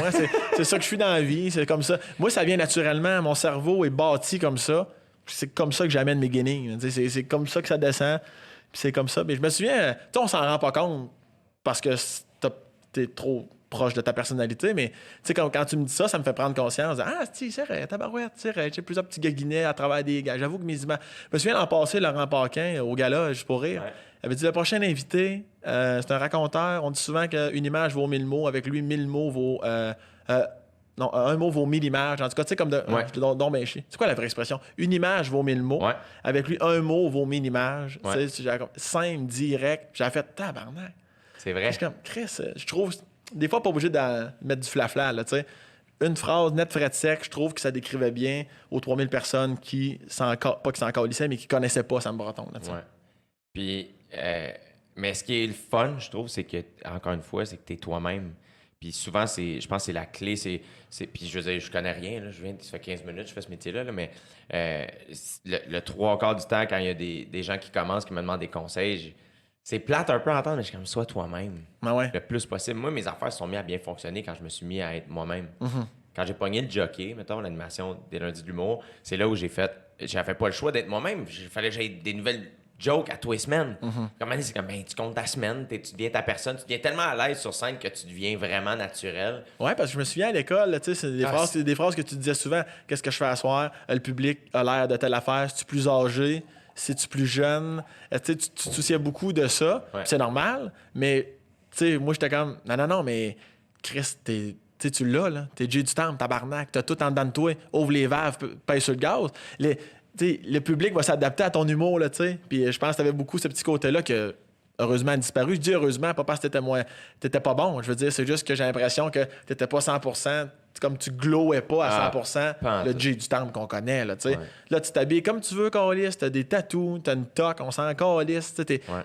c'est ça que je suis dans la vie, c'est comme ça. Moi, ça vient naturellement. Mon cerveau est bâti comme ça. C'est comme ça que j'amène mes guenilles. Tu sais, c'est comme ça que ça descend. Puis c'est comme ça. Mais je me souviens, tu sais, on s'en rend pas compte parce que t'es trop proche de ta personnalité, mais tu sais, quand tu me dis ça, ça me fait prendre conscience de, c'est vrai, tabarouette, j'ai plusieurs petits gaguinets à travers des gars. J'avoue que mes images... Je me souviens l'an passé, Laurent Paquin, au gala, juste pour rire, avait dit, le prochain invité, c'est un raconteur, on dit souvent qu'une image vaut 1000 mots, avec lui, 1000 mots vaut... non, un mot vaut 1000 images. En tout cas, tu sais, comme de... Donc, ben, c'est quoi la vraie expression? Une image vaut 1000 mots. Ouais. Avec lui, un mot vaut 1000 images. Ouais. Tu sais, j'ai simple, direct. J'ai fait tabarnak. C'est vrai. Je suis comme, Chris, je trouve... Des fois, pas obligé de mettre du flafla, là, tu sais. Une phrase nette, frais de sec, je trouve que ça décrivait bien aux 3000 personnes qui pas qui s'en calissaient, mais qui connaissaient pas Sam Breton, là, tu sais. Ouais. Puis, mais ce qui est le fun, je trouve, c'est que, encore une fois, c'est que t'es toi-même. Puis souvent, je pense que c'est la clé. Puis je veux dire, je connais rien. Là, ça fait 15 minutes que je fais ce métier-là. Là, mais le 3/4 du temps, quand il y a des gens qui commencent, qui me demandent des conseils, C'est plate un peu à entendre, mais je suis comme, sois toi-même. Ah ouais. Le plus possible. Moi, mes affaires se sont mis à bien fonctionner quand je me suis mis à être moi-même. Quand j'ai pogné le jockey, mettons, l'animation des lundis de l'humour, c'est là où j'avais pas le choix d'être moi-même. Il fallait que j'aie des nouvelles jokes à tous les semaines. Comme c'est comme, ben, tu comptes ta semaine, tu deviens ta personne, tu deviens tellement à l'aise sur scène que tu deviens vraiment naturel. Ouais, parce que je me souviens à l'école, là, tu sais, c'est des phrases que tu disais souvent. Qu'est-ce que je fais à soir? Le public a l'air de telle affaire. Si tu plus âgé? Si tu plus jeune? Tu sais, tu te souciais beaucoup de ça. Ouais. C'est normal, mais tu sais, moi, j'étais comme, non, mais Chris, tu l'as, là. T'es Jay du Temple, tabarnak. T'as tout en dedans de toi. Ouvre les valves, pèse sur le gaz. Le public va s'adapter à ton humour, là, tu sais. Puis je pense que t'avais beaucoup ce petit côté-là que, heureusement, a disparu. Je dis heureusement, pas parce que t'étais pas bon. Je veux dire, c'est juste que j'ai l'impression que t'étais pas 100%, comme tu glowais pas à 100% le Jay du Temple qu'on connaît, là, tu sais. Ouais. Là, tu t'habilles comme tu veux, câlisse. T'as des tatous, t'as une toque, on s'en calisse.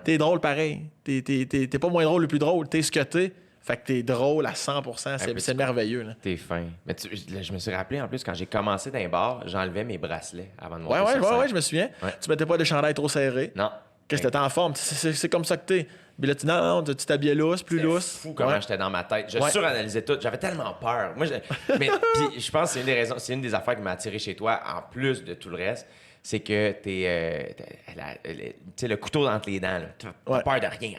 T'es drôle pareil. T'es pas moins drôle le plus drôle. T'es ce que t'es. Fait que t'es drôle à 100%. C'est merveilleux, là. T'es fin. Mais je me suis rappelé, en plus, quand j'ai commencé dans les bars, j'enlevais mes bracelets avant de monter sur scène. Ouais, je me souviens. Ouais. Tu mettais pas de chandail trop serré. Non. Que t'étais en forme. C'est comme ça que t'es. Puis là, tu t'habillais lousse, plus C'était lousse. fou comment Ouais. j'étais dans ma tête. Je Ouais. suranalysais tout. J'avais tellement peur. Mais puis, je pense que c'est une des raisons, c'est une des affaires qui m'a attiré chez toi, en plus de tout le reste, c'est que t'es tu sais, le couteau entre les dents. T'as Ouais. peur de rien.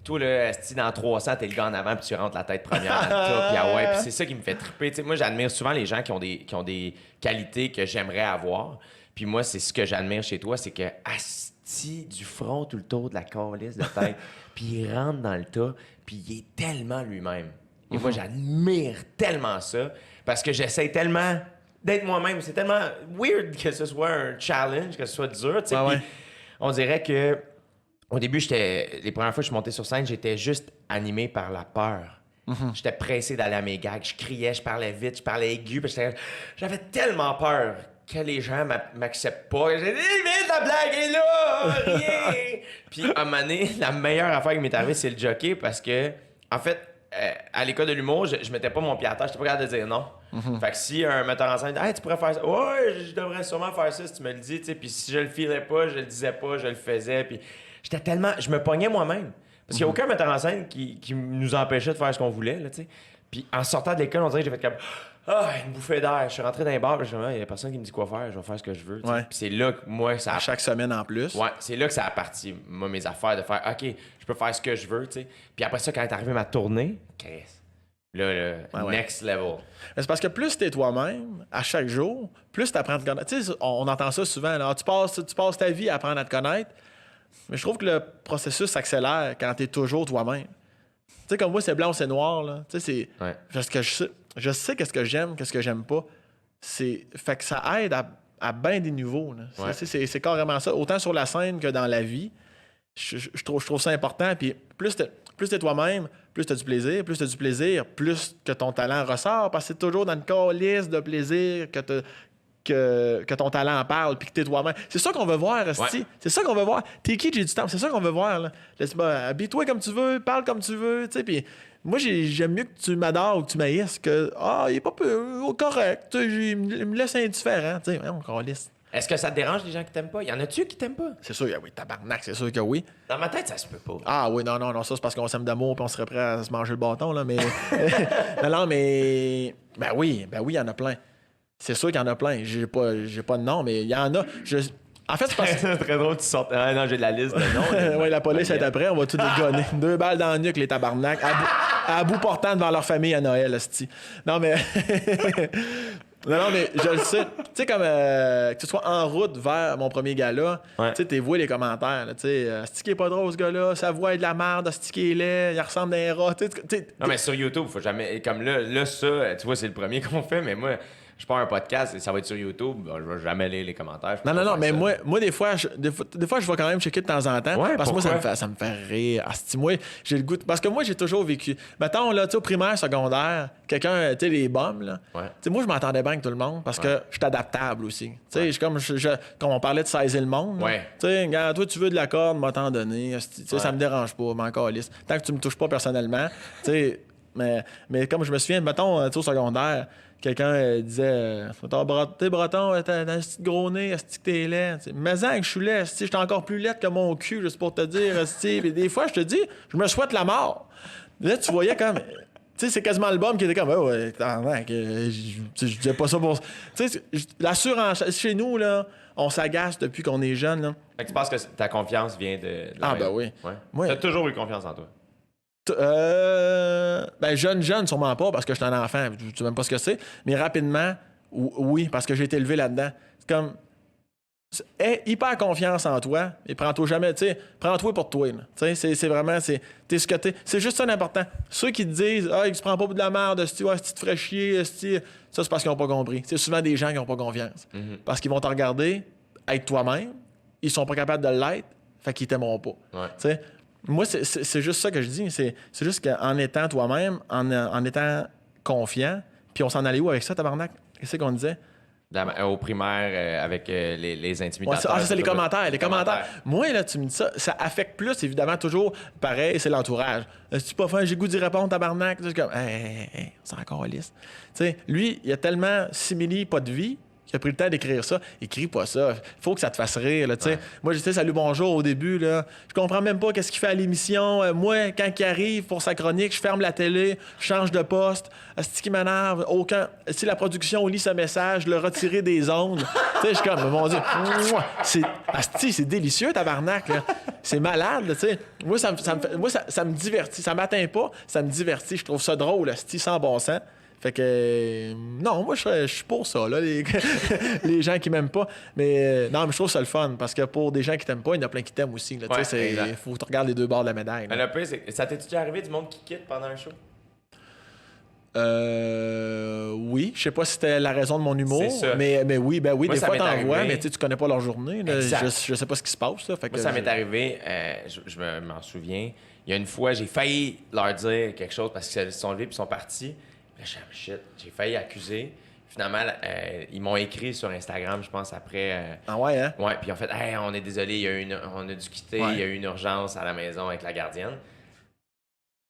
Toi, là, dans 300, t'es le gars en avant, puis tu rentres la tête première dans le tas. Puis ah ouais, puis c'est ça qui me fait triper. Tu sais, moi, j'admire souvent les gens qui ont des qualités que j'aimerais avoir. Puis moi, c'est ce que j'admire chez toi, c'est que asti du front tout le tour de la calice de tête, puis il rentre dans le tas, puis il est tellement lui-même. Et moi, j'admire tellement ça, parce que j'essaie tellement d'être moi-même. C'est tellement weird que ce soit un challenge, que ce soit dur, tu sais. Ouais, Puis ouais. on dirait que au début, les premières fois que je suis monté sur scène, j'étais juste animé par la peur. J'étais pressé d'aller à mes gags. Je criais, je parlais vite, je parlais aigu. Puis j'avais tellement peur que les gens m'acceptent pas. J'ai dit, vite, la blague est là! Rien! Puis à un moment donné, la meilleure affaire qui m'est arrivée, c'est le jockey parce que, en fait, à l'école de l'humour, je mettais pas mon pied à terre. J'étais pas capable de dire non. Fait que si un metteur en scène dit, hey, tu pourrais faire ça, ouais, je devrais sûrement faire ça si tu me le dis, tu sais. Puis si je le filais pas, je le disais pas, je le faisais. Puis je me pognais moi-même. Parce qu'il n'y a aucun metteur en scène qui nous empêchait de faire ce qu'on voulait, là, tu sais. Puis en sortant de l'école, on dirait que j'ai fait comme, une bouffée d'air. Je suis rentré dans les bars, il n'y a personne qui me dit quoi faire, je vais faire ce que je veux, tu sais. Ouais. Puis c'est là que moi, ça À chaque semaine en plus. Ouais, c'est là que ça a parti, moi, mes affaires, de faire, OK, je peux faire ce que je veux, tu sais. Puis après ça, quand est arrivée ma tournée, Chris, là, Ouais. next level. Mais c'est parce que plus t'es toi-même, à chaque jour, plus t'apprends à te connaître. Tu sais, on entend ça souvent. Là, tu passes ta vie à apprendre à te connaître. Mais je trouve que le processus s'accélère quand t'es toujours toi-même. Tu sais, comme moi, c'est blanc ou c'est noir, là. Tu sais, c'est... Ouais. Parce que je sais qu'est-ce que j'aime, qu'est-ce que j'aime pas. Fait que ça aide à bien des niveaux, là. Ouais. C'est carrément ça. Autant sur la scène que dans la vie. Je trouve ça important. Puis plus t'es toi-même, plus t'as du plaisir. Plus t'as du plaisir, plus que ton talent ressort. Parce que c'est toujours dans une calice de plaisir que ton talent en parle, puis que t'es toi-même. C'est ça qu'on veut voir, esti. Ouais. C'est ça qu'on veut voir. T'es qui, Jay du Temple? C'est ça qu'on veut voir, là. Habille-toi comme tu veux, parle comme tu veux, tu sais, puis moi, j'aime mieux que tu m'adores ou que tu m'haïsses que « il est pas peu correct, tu sais, il me laisse indifférent. » Tu sais, on calisse. Est-ce que ça te dérange les gens qui t'aiment pas? Y en a-tu qui t'aiment pas? C'est sûr, oui, tabarnak, c'est sûr que oui. Dans ma tête, ça se peut pas. Ah oui, non, ça, c'est parce qu'on s'aime d'amour puis on serait prêt à se manger le bâton, là, mais... non, mais... Ben oui, il y en a plein. C'est sûr qu'il y en a plein. J'ai pas de nom, mais il y en a. En fait, c'est parce que... C'est très drôle que tu sortes. Ah non, j'ai de la liste de noms. oui, la police est après, on va tout dégonner. 2 balles dans le nuque, les tabarnak. À bout portant devant leur famille à Noël, hostie. Non, mais... non, mais je le sais. Tu sais, comme que tu sois en route vers mon premier gala, Ouais. tu sais, t'es voué les commentaires. Tu sais, hostie qui est pas drôle, ce gars-là, sa voix est de la merde, hostie qui est laid, il ressemble à un rat. Tu sais, Non, mais sur YouTube, faut jamais. Comme là, ça, tu vois, c'est le premier qu'on fait, mais moi, je pars un podcast et ça va être sur YouTube. Ben, je vais jamais lire les commentaires. Non, mais moi, des fois, je vais quand même checker de temps en temps. Ouais, parce que moi, pourquoi? ça me fait rire. Asti, moi, j'ai le goût. Parce que moi, j'ai toujours vécu. Mettons, là, tu sais, au primaire, secondaire, quelqu'un, tu sais, les bombes, là. Ouais. Tu sais, moi, je m'entendais bien avec tout le monde parce que je suis adaptable aussi. Tu sais, comme on parlait de saisir le monde. là. Ouais. Tu sais, regarde, toi, tu veux de la corde, m'a t'en donné. Tu sais, Ouais. ça me dérange pas, m'en calisse. Tant que tu me touches pas personnellement, tu sais. Mais comme je me souviens, mettons, au secondaire, quelqu'un disait t'es breton, t'as un petit gros nez, est-ce que t'es laid? Mais que je suis laid, j'étais encore plus laid que mon cul, juste pour te dire. Et des fois, je te dis, je me souhaite la mort. Là, tu voyais comme. Tu sais, c'est quasiment le bum qui était comme, je disais pas ça pour. Tu sais, la surenchère. Chez nous, là, on s'agace depuis qu'on est jeune, là. Fait que tu penses que ta confiance vient de la Ah, maison? ben oui. Ouais. Oui. T'as toujours eu confiance en toi? Ben, jeune, sûrement pas, parce que je suis un enfant, tu sais même pas ce que c'est. Mais rapidement, oui, parce que j'ai été élevé là-dedans. C'est comme. Aie hyper confiance en toi, et prends-toi jamais, tu sais, prends-toi pour toi. Tu sais, c'est vraiment, t'es ce que t'es. C'est juste ça l'important. Ceux qui te disent, tu prends pas pour de la merde, si tu te ferais chier, ça, c'est parce qu'ils n'ont pas compris. C'est souvent des gens qui n'ont pas confiance. Parce qu'ils vont te regarder, être toi-même, ils sont pas capables de l'être, fait qu'ils t'aimeront pas. Ouais. Tu sais, moi, c'est juste ça que je dis. C'est juste qu'en étant toi-même, en étant confiant, puis on s'en allait où avec ça, tabarnak? Qu'est-ce qu'on disait? Au primaire, avec les intimidateurs. Ouais, c'est les commentaires. Les commentaires. Moi, là, tu me dis ça, ça affecte plus, évidemment, toujours. Pareil, c'est l'entourage. Si tu pas fin, j'ai goût d'y répondre, tabarnak. C'est comme, on s'en calisse. Tu sais, lui, il a tellement simili pas de vie qu'il a pris le temps d'écrire ça. Écris pas ça. Faut que ça te fasse rire, là, tu sais. Ouais. Moi, j'étais salut, bonjour au début, là. Je comprends même pas qu'est-ce qu'il fait à l'émission. Moi, quand il arrive pour sa chronique, je ferme la télé, je change de poste. C'est ce qui m'énerve. Si la production lit ce message, le retirer des ondes. Tu sais, je suis comme, mon Dieu, c'est délicieux, tabarnak, là. C'est malade, tu sais. Moi, ça me divertit. Ça m'atteint pas, ça me divertit. Je trouve ça drôle, asti, sans bon sens. Fait que, non, moi, je suis pour ça, là, les gens qui m'aiment pas. Mais, non, mais je trouve ça le fun, parce que pour des gens qui t'aiment pas, il y en a plein qui t'aiment aussi. Là, il faut que tu regardes les deux bords de la médaille. Mais le pire, ça t'est-tu déjà arrivé du monde qui quitte pendant un show? Oui, je sais pas si c'était la raison de mon humour, mais oui, moi, des fois t'en vois, mais tu connais pas leur journée. Là, je sais pas ce qui se passe. Là, fait moi, ça m'est arrivé, je m'en souviens. Il y a une fois, j'ai failli leur dire quelque chose parce qu'ils se sont levés et ils sont partis. Là, j'ai failli accuser. Finalement, ils m'ont écrit sur Instagram, je pense, après. Ah ouais, hein? Ouais, puis ils ont fait hey, on est désolé, on a dû quitter, il y a eu une urgence à la maison avec la gardienne.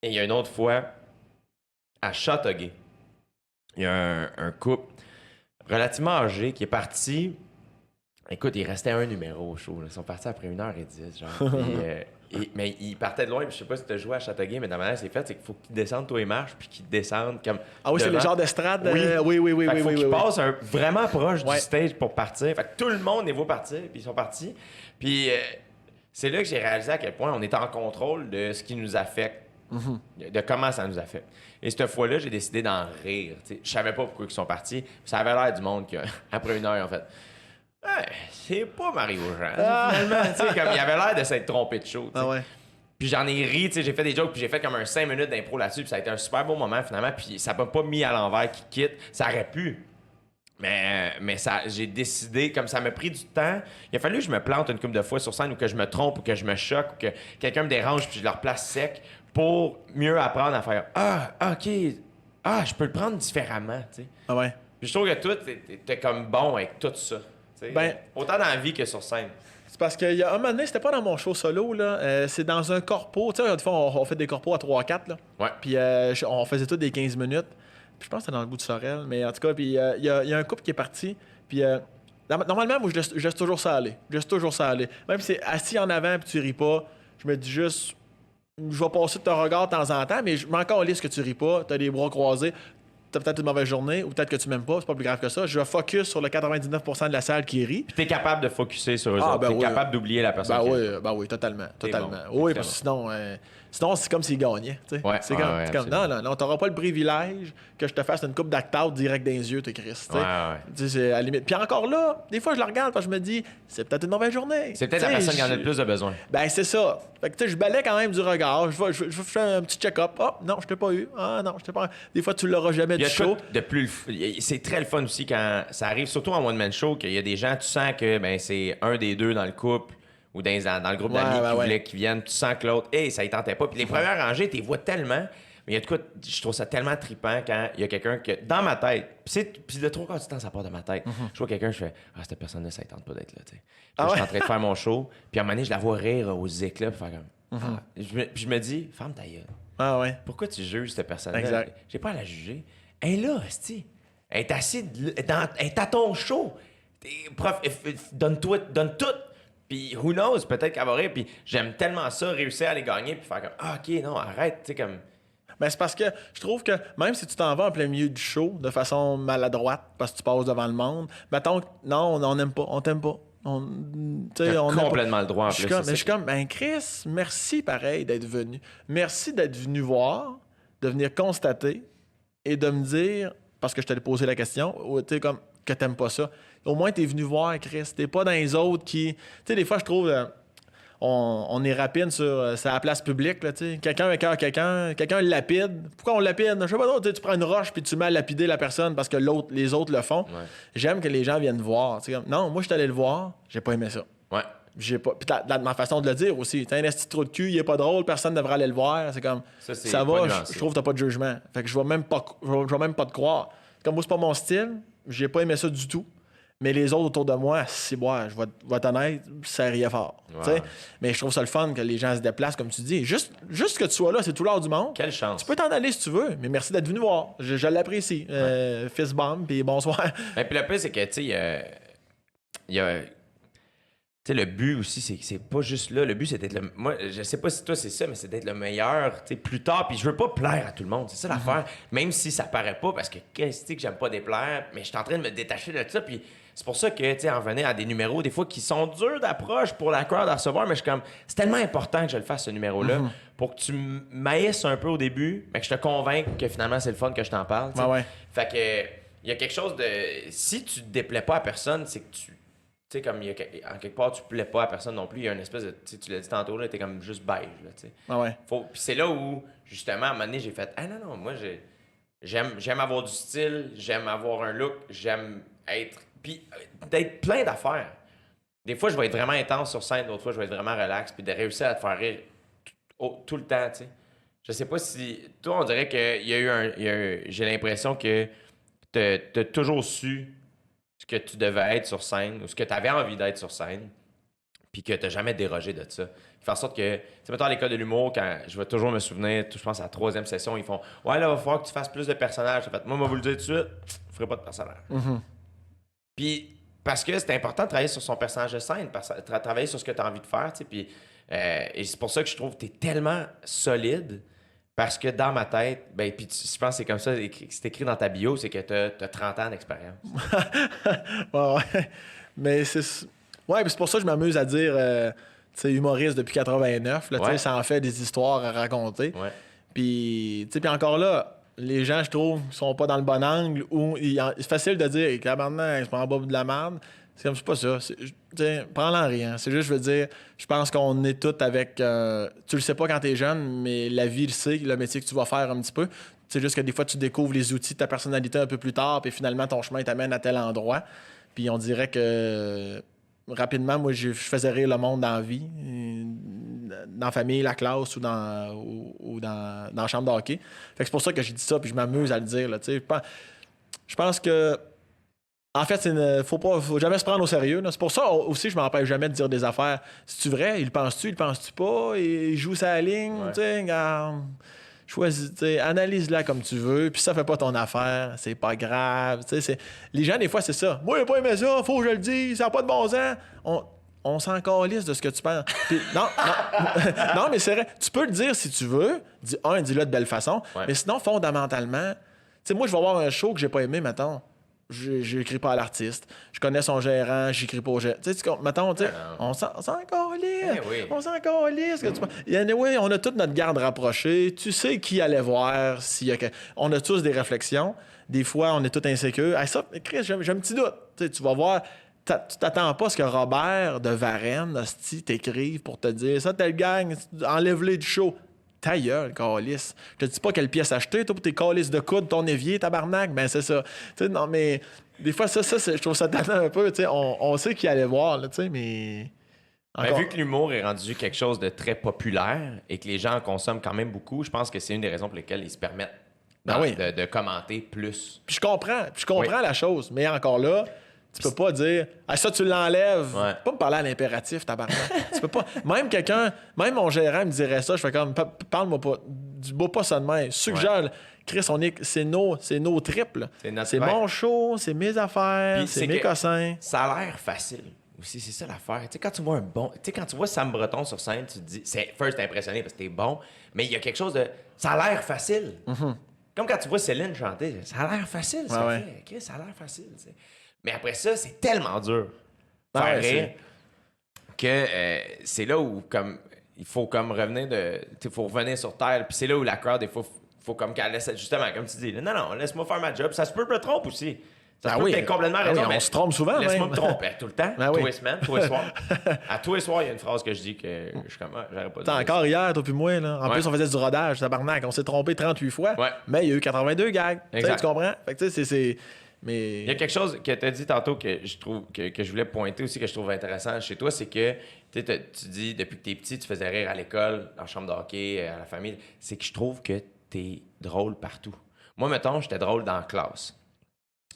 Et il y a une autre fois, à Châteauguay, il y a un couple relativement âgé qui est parti. Écoute, il restait un numéro au show. Là. Ils sont partis après 1h10, genre. Mais ils partaient de loin. Je sais pas si tu as joué à Châteauguay, mais dans ma manière, c'est fait, c'est qu'il faut qu'ils descendent, toi et marche, puis qu'ils descendent comme. Ah oui, devant. C'est le genre d'estrade. Oui. Il faut qu'ils passent vraiment proche du stage pour partir. Fait que tout le monde les voit partir, puis ils sont partis. Puis c'est là que j'ai réalisé à quel point on est en contrôle de ce qui nous affecte. De comment ça nous affecte. Et cette fois-là, j'ai décidé d'en rire. T'sais. Je savais pas pourquoi ils sont partis. Ça avait l'air du monde qu'après 1 heure, ils ont fait c'est pas Mario-Jean. Finalement, comme il avait l'air de s'être trompé de show. Ah ouais. Puis j'en ai ri, j'ai fait des jokes, puis j'ai fait comme un 5 minutes d'impro là-dessus, puis ça a été un super beau moment finalement, puis ça m'a pas mis à l'envers qu'ils quittent. Ça aurait pu. Mais ça, j'ai décidé, comme ça m'a pris du temps, il a fallu que je me plante une couple de fois sur scène ou que je me trompe ou que je me choque ou que quelqu'un me dérange puis je le replace sec pour mieux apprendre à faire OK, je peux le prendre différemment, tu sais. Ah ouais. Puis je trouve que toi, t'es comme bon avec tout ça. Autant dans la vie que sur scène. C'est parce qu'il y a un moment donné, c'était pas dans mon show solo, là. C'est dans un corpo. Tu sais, des fois, on fait des corpos à 3-4, là. Ouais. Puis on faisait tous des 15 minutes. Puis je pense que c'était dans le goût de Sorel. Mais en tout cas, puis il y a un couple qui est parti. Puis normalement, moi, je laisse toujours ça aller. Je laisse toujours ça aller. Même si c'est assis en avant puis tu ris pas, je me dis juste, je vais passer de ton regard de temps en temps, mais je m'en calisse que tu ris pas, t'as les bras croisés. T'as peut-être une mauvaise journée ou peut-être que tu m'aimes pas, c'est pas plus grave que ça. Je vais focus sur le 99% de la salle qui rit. Puis t'es capable de focuser sur eux autres. T'es capable d'oublier la personne qui rit. Oui, totalement. Bon, oui, parce que sinon, c'est comme s'ils gagnaient. Ouais, c'est comme non, t'auras pas le privilège que je te fasse une coupe d'act-out direct dans les yeux, Chris. C'est à la limite. Puis encore là, des fois, je le regarde parce que je me dis, c'est peut-être une mauvaise journée. C'est peut-être la personne qui en a le plus de besoin. Ben, c'est ça. Fait que, je balais quand même du regard. Je fais un petit check-up. Non, je t'ai pas eu. Non, je t'ai pas eu. Des fois, tu l'auras jamais du show. C'est très le fun aussi quand ça arrive, surtout en one-man show, qu'il y a des gens, tu sens que c'est un des deux dans le couple ou dans le groupe d'amis qui viennent, tu sens que l'autre, ça y tentait pas. Puis les premières rangées, tu les vois tellement, mais il y a de quoi, je trouve ça tellement trippant quand il y a quelqu'un que, dans ma tête, puis le trois quarts du temps, ça part de ma tête. Je vois quelqu'un, je fais, cette personne-là, ça y tente pas d'être là, tu sais. Je suis en train de faire mon show, puis à un moment donné, je la vois rire aux éclats, puis faire comme, puis je me dis, ferme ta gueule. Ah ouais. Pourquoi tu juges cette personne-là? Exact. J'ai pas à la juger. Elle est là, hostie. Elle est assise, elle est à ton show. Donne tout. Puis, who knows, peut-être qu'elle va rire. Puis, j'aime tellement ça, réussir à les gagner, puis faire comme, ah, OK, non, arrête, tu sais, comme... Ben, c'est parce que je trouve que même si tu t'en vas en plein milieu du show de façon maladroite parce que tu passes devant le monde, mettons que non, on n'aime pas, on t'aime pas. T'as on complètement le droit en je suis plus. comme, mais je suis comme, ben Chris, merci pareil d'être venu. Merci d'être venu voir, de venir constater et de me dire, parce que je t'allais poser la question, tu sais, comme que t'aimes pas ça. Au moins, t'es venu voir, Chris. T'es pas dans les autres qui... Tu sais, des fois, je trouve... on est rapide sur la place publique, là, tu sais. Quelqu'un écoeure quelqu'un le lapide. Pourquoi on le lapide? Je sais pas, tu prends une roche puis tu mets à lapider la personne parce que les autres le font. Ouais. J'aime que les gens viennent voir. Non, moi, je suis allé le voir, j'ai pas aimé ça. Ouais. J'ai pas... Puis ma façon de le dire aussi. T'as un esti de trou de cul, il est pas drôle, personne ne devrait aller le voir. C'est comme... Ça va, je trouve que t'as pas de jugement. Fait que je vais même pas te croire. Comme moi, c'est pas mon style, j'ai pas aimé ça du tout. Mais les autres autour de moi, je vais être honnête, ça riait fort. Ouais. Mais je trouve ça le fun que les gens se déplacent, comme tu dis. Juste que tu sois là, c'est tout l'heure du monde. Quelle chance. Tu peux t'en aller si tu veux, mais merci d'être venu voir. Je l'apprécie. Fist bump, puis bonsoir. Et puis le plus, c'est que, tu sais, il y a... Tu sais, le but aussi, c'est pas juste là. Le but, c'est d'être le... Moi, je sais pas si toi, c'est ça, mais c'est d'être le meilleur, tu sais, plus tard. Puis je veux pas plaire à tout le monde. C'est ça l'affaire. Même si ça paraît pas, parce que qu'est-ce que j'aime pas déplaire, mais je suis en train de me détacher de ça. Puis c'est pour ça que, tu sais, en venir à des numéros, des fois, qui sont durs d'approche pour la crowd à recevoir, mais je suis comme... C'est tellement important que je le fasse, ce numéro-là, pour que tu maïsses un peu au début, mais que je te convainque que finalement, c'est le fun que je t'en parle. Ouais. Fait que... Il y a quelque chose de... Si tu te déplais pas à personne, c'est que tu... Tu sais, comme en quelque part, tu plais pas à personne non plus. Il y a une espèce de... Tu l'as dit tantôt, là, t'es comme juste beige, là, tu sais. Ah ouais. Puis c'est là où, justement, à un moment donné, j'ai fait « Ah non, moi, j'aime avoir du style, j'aime avoir un look, j'aime être... » Puis d'être plein d'affaires. Des fois, je vais être vraiment intense sur scène, d'autres fois, je vais être vraiment relax, puis de réussir à te faire rire tout le temps, tu sais. Je sais pas si... Toi, on dirait qu'il y a eu j'ai l'impression que t'as toujours su ce que tu devais être sur scène ou ce que tu avais envie d'être sur scène, puis que tu n'as jamais dérogé de ça. Qui fait en sorte que, tu sais, mettons à l'école de l'humour, quand je vais toujours me souvenir, je pense à la 3e session, ils font « Ouais, là, il va falloir que tu fasses plus de personnages. » J'ai fait « Moi, je vais vous le dire tout de suite, je ferai pas de personnage. Puis, parce que c'est important de travailler sur son personnage de scène, travailler sur ce que tu as envie de faire, tu sais, puis et c'est pour ça que je trouve que tu es tellement solide. Parce que dans ma tête, ben, puis je pense que c'est comme ça, c'est écrit dans ta bio, c'est que tu as 30 ans d'expérience. Ouais. Mais c'est. Ouais, puis c'est pour ça que je m'amuse à dire, tu sais, humoriste depuis 89, là, tu sais, ça en fait des histoires à raconter. Ouais. Puis, tu sais, puis encore là, les gens, je trouve, sont pas dans le bon angle où c'est facile de dire, cabarnak, je prends en bas de la merde. C'est comme, c'est pas ça. Prends-le en rien. C'est juste, je veux dire, je pense qu'on est tous avec... tu le sais pas quand t'es jeune, mais la vie le sait, le métier que tu vas faire un petit peu. C'est juste que des fois, tu découvres les outils de ta personnalité un peu plus tard, puis finalement, ton chemin t'amène à tel endroit. Puis on dirait que... Rapidement, moi, je faisais rire le monde dans la vie, dans la famille, la classe ou dans la chambre de hockey. Fait que c'est pour ça que j'ai dit ça, puis je m'amuse à le dire. Là, je pense que... En fait, faut jamais se prendre au sérieux. Là. C'est pour ça aussi je m'empêche jamais de dire des affaires. C'est-tu vrai? Il pense-tu pas? Il joue sa ligne? Choisis, analyse-la comme tu veux. Puis ça fait pas ton affaire. C'est pas grave. Les gens, des fois, c'est ça. Moi, j'ai pas aimé ça. Faut que je le dise. Ça n'a pas de bon sens. On s'en calisse de ce que tu penses. Puis, non, mais c'est vrai. Tu peux le dire si tu veux. Dis-le de belle façon. Ouais. Mais sinon, fondamentalement, moi, je vais avoir un show que j'ai pas aimé, mettons. J'écris pas à l'artiste. Je connais son gérant, j'écris pas au gérant. Mettons, on s'en calisse. Oui. On s'en calisse. Anyway, on a toute notre garde rapprochée. Tu sais qui allait voir. On a tous des réflexions. Des fois, on est tous insécures. Hey, ça, Chris, j'ai un petit doute. Tu vas voir... Tu t'attends pas à ce que Robert de Varennes, hostie, t'écrive pour te dire ça, telle gang, enlève-les du show. Ta gueule, calice. Je te dis pas quelle pièce acheter, toi, pour tes calices de coude, ton évier, tabarnak, ben c'est ça. T'sais, non, mais des fois, ça je trouve ça tannant un peu. On sait qui allait voir, là, mais... Encore... Vu que l'humour est rendu quelque chose de très populaire et que les gens en consomment quand même beaucoup, je pense que c'est une des raisons pour lesquelles ils se permettent de commenter plus. Puis je comprends la chose, mais encore là... Tu peux pas dire ça, tu l'enlèves. Ouais. Tu peux pas me parler à l'impératif, tabarnak. Tu peux pas. Même mon gérant me dirait ça, je fais comme parle-moi pas. dis pas ça de même. Suggère, Chris, c'est nos triples. C'est mon show, c'est mes affaires, Puis c'est mes cossins. Ça a l'air facile aussi, c'est ça l'affaire. Tu sais, quand tu vois Sam Breton sur scène, tu te dis, t'es impressionné parce que t'es bon, mais il y a quelque chose de, ça a l'air facile. Comme quand tu vois Céline chanter, ça a l'air facile, ça fait, Chris, ça a l'air facile. Tu sais. Mais après ça, c'est tellement dur de faire rire que c'est là où comme il faut comme revenir faut revenir sur terre, puis c'est là où la crowd, il faut comme qu'elle laisse, justement, comme tu dis, non, laisse-moi faire ma job. Ça se peut que je me trompe aussi. Ça se peut que t'aies complètement raison, mais on se trompe souvent, laisse-moi même. me tromper tout le temps, tous les semaines, tous les soirs. À tous les soirs, il y a une phrase que je dis que je suis comme, j'aurais pas dit. Encore hier, toi puis moi, là. En plus, on faisait du rodage, tabarnak. On s'est trompé 38 fois, mais il y a eu 82 gags. Tu comprends? Fait que tu sais, c'est... Mais... Il y a quelque chose que tu as dit tantôt que je trouve que je voulais pointer aussi, que je trouve intéressant chez toi, c'est que tu dis depuis que t'es petit, tu faisais rire à l'école, dans la chambre de hockey, à la famille. C'est que je trouve que t'es drôle partout. Moi, mettons, j'étais drôle dans la classe.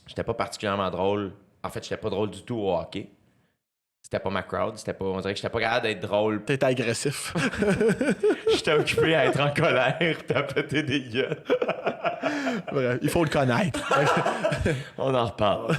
J'étais pas particulièrement drôle. En fait, j'étais pas drôle du tout au hockey. C'était pas ma crowd. On dirait que j'étais pas capable d'être drôle. T'étais agressif. J'étais occupé à être en colère et à péter des gueules. Bref, il faut le connaître. On en reparle.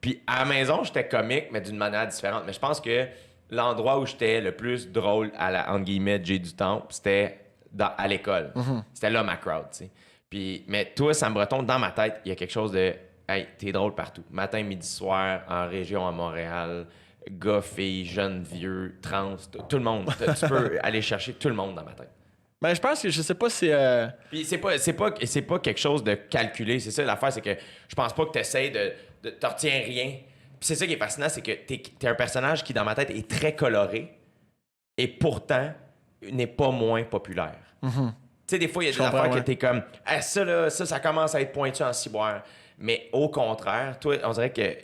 Puis à la maison, j'étais comique, mais d'une manière différente. Mais je pense que l'endroit où j'étais le plus drôle à la, entre guillemets, Jay du Temple, c'était à l'école. C'était là ma crowd, tu sais. Puis, mais toi, Sam Breton, dans ma tête, il y a quelque chose de hey, t'es drôle partout. Matin, midi, soir, en région à Montréal, gars, filles, jeunes, vieux, trans, tout le monde. Tu peux aller chercher tout le monde dans ma tête. Ben, je pense que je sais pas si. Puis c'est pas quelque chose de calculé. C'est ça l'affaire, c'est que je pense pas que tu essaies de t'en retiens rien. Puis c'est ça qui est fascinant, c'est que t'es un personnage qui, dans ma tête, est très coloré et pourtant n'est pas moins populaire. Tu sais, des fois, il y a des affaires que t'es comme ah, ça commence à être pointu en ciboire. Mais au contraire, toi, on dirait que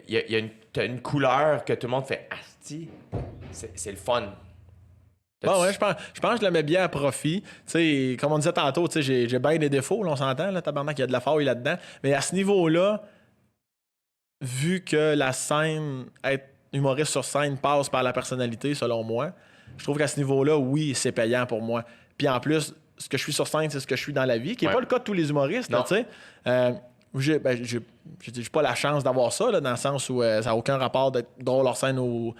t'as une couleur que tout le monde fait asti. C'est le fun. Bon, ouais, je pense que je le mets bien à profit. Tu sais, comme on disait tantôt, tu sais, j'ai bien des défauts, là, on s'entend, là, tabarnak, il y a de la faille là-dedans. Mais à ce niveau-là, vu que la scène, être humoriste sur scène passe par la personnalité, selon moi, je trouve qu'à ce niveau-là, oui, c'est payant pour moi. Puis en plus, ce que je suis sur scène, c'est ce que je suis dans la vie, qui n'est pas le cas de tous les humoristes, tu sais. J'ai pas la chance d'avoir ça, là, dans le sens où ça n'a aucun rapport d'être drôle hors scène ou